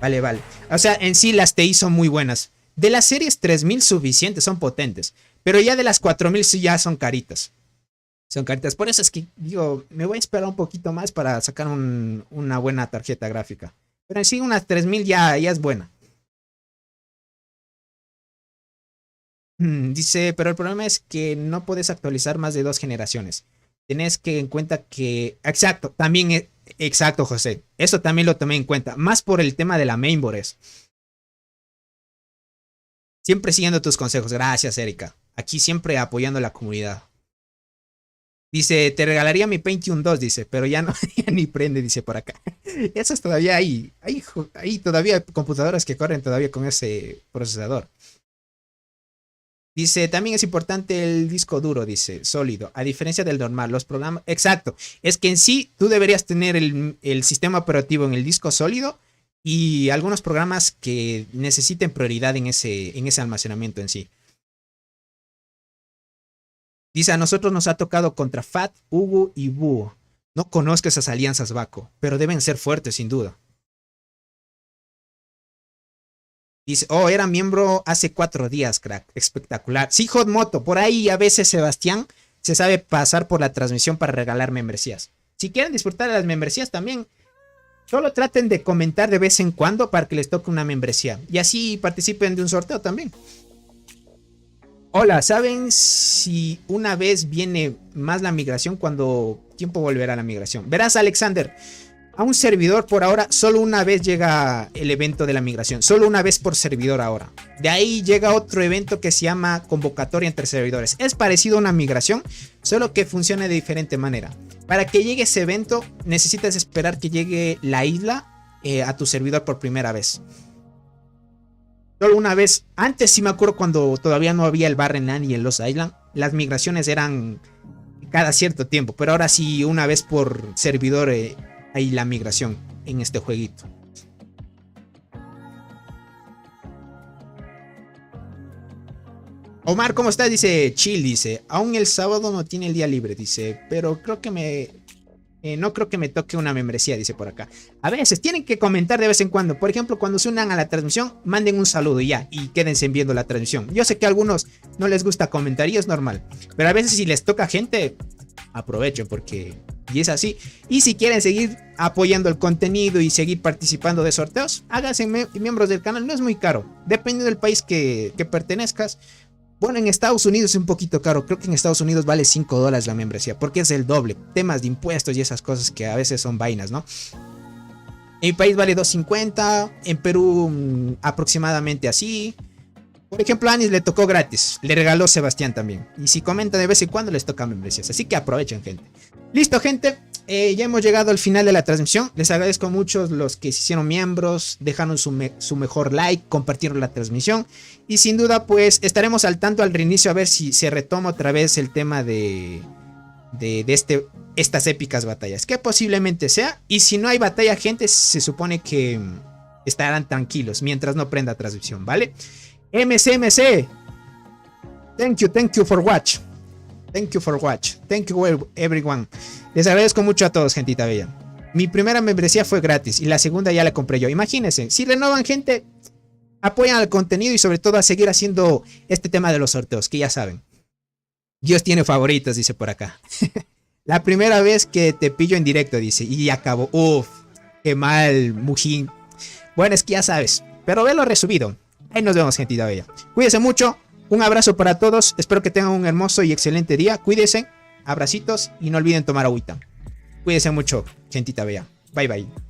vale. O sea, en sí las Ti son muy buenas. De las series 3000 suficientes, son potentes. Pero ya de las 4000 sí ya son caritas. Son caritas. Por eso es que digo, me voy a esperar un poquito más para sacar una buena tarjeta gráfica. Pero en sí unas 3000 ya es buena. Dice, pero el problema es que no puedes actualizar más de 2 generaciones. Tienes que en cuenta que... Exacto, también... Exacto, José. Eso también lo tomé en cuenta. Más por el tema de la mainboard. Siempre siguiendo tus consejos. Gracias, Erika. Aquí siempre apoyando a la comunidad. Dice, te regalaría mi Pentium 2, dice, pero ya no, ya ni prende, dice por acá. Esas todavía hay todavía computadoras que corren todavía con ese procesador. Dice, también es importante el disco duro, dice, sólido, a diferencia del normal, los programas... Exacto, es que en sí tú deberías tener el sistema operativo en el disco sólido y algunos programas que necesiten prioridad en ese almacenamiento en sí. Dice, a nosotros nos ha tocado contra Fat, Hugo y Búho. No conozco esas alianzas, Baco, pero deben ser fuertes sin duda. Dice, oh, era miembro hace 4 días, crack. Espectacular. Sí, Hotmoto, por ahí a veces Sebastián se sabe pasar por la transmisión para regalar membresías. Si quieren disfrutar de las membresías también, solo traten de comentar de vez en cuando para que les toque una membresía. Y así participen de un sorteo también. Hola, ¿saben si una vez viene más la migración? ¿Cuánto tiempo volverá la migración? Verás, Alexander, a un servidor por ahora solo una vez llega el evento de la migración. Solo una vez por servidor ahora. De ahí llega otro evento que se llama convocatoria entre servidores. Es parecido a una migración, solo que funciona de diferente manera. Para que llegue ese evento necesitas esperar que llegue la isla a tu servidor por primera vez. Solo una vez. Antes sí me acuerdo cuando todavía no había el Barrenland y el Lost Island. Las migraciones eran cada cierto tiempo. Pero ahora sí una vez por servidor hay la migración en este jueguito. Omar, ¿cómo estás? Dice Chill, dice. Aún el sábado no tiene el día libre, dice. Pero creo que No creo que me toque una membresía, dice por acá. A veces tienen que comentar de vez en cuando. Por ejemplo, cuando se unan a la transmisión, manden un saludo y ya, y quédense viendo la transmisión. Yo sé que a algunos no les gusta comentar y es normal, pero a veces si les toca gente, aprovechen porque y es así. Y si quieren seguir apoyando el contenido y seguir participando de sorteos, háganse miembros del canal. No es muy caro, dependiendo del país que pertenezcas. Bueno, en Estados Unidos es un poquito caro. Creo que en Estados Unidos vale $5 la membresía, porque es el doble. Temas de impuestos y esas cosas que a veces son vainas, ¿no? En mi país vale $2.50. En Perú aproximadamente así. Por ejemplo, a Anis le tocó gratis. Le regaló Sebastián también. Y si comentan de vez en cuando les toca membresías. Así que aprovechen, gente. Listo, gente. Ya hemos llegado al final de la transmisión. Les agradezco mucho los que se hicieron miembros. Dejaron su mejor like. Compartieron la transmisión. Y sin duda, pues estaremos al tanto al reinicio. A ver si se retoma otra vez el tema de estas épicas batallas. Que posiblemente sea. Y si no hay batalla, gente, se supone que estarán tranquilos. Mientras no prenda transmisión, ¿vale? MCMC, thank you for watch. Thank you everyone. Les agradezco mucho a todos, gentita bella. Mi primera membresía fue gratis y la segunda ya la compré yo. Imagínense, si renovan, gente, apoyan al contenido y sobre todo a seguir haciendo este tema de los sorteos, que ya saben. Dios tiene favoritos, dice por acá. La primera vez que te pillo en directo, dice, y acabó. Uf, qué mal, Mujín. Bueno, es que ya sabes, pero velo resubido. Ahí nos vemos, gentita bella. Cuídense mucho. Un abrazo para todos. Espero que tengan un hermoso y excelente día. Cuídense. Abracitos y no olviden tomar agüita. Cuídense mucho, gentita bella. Bye, bye.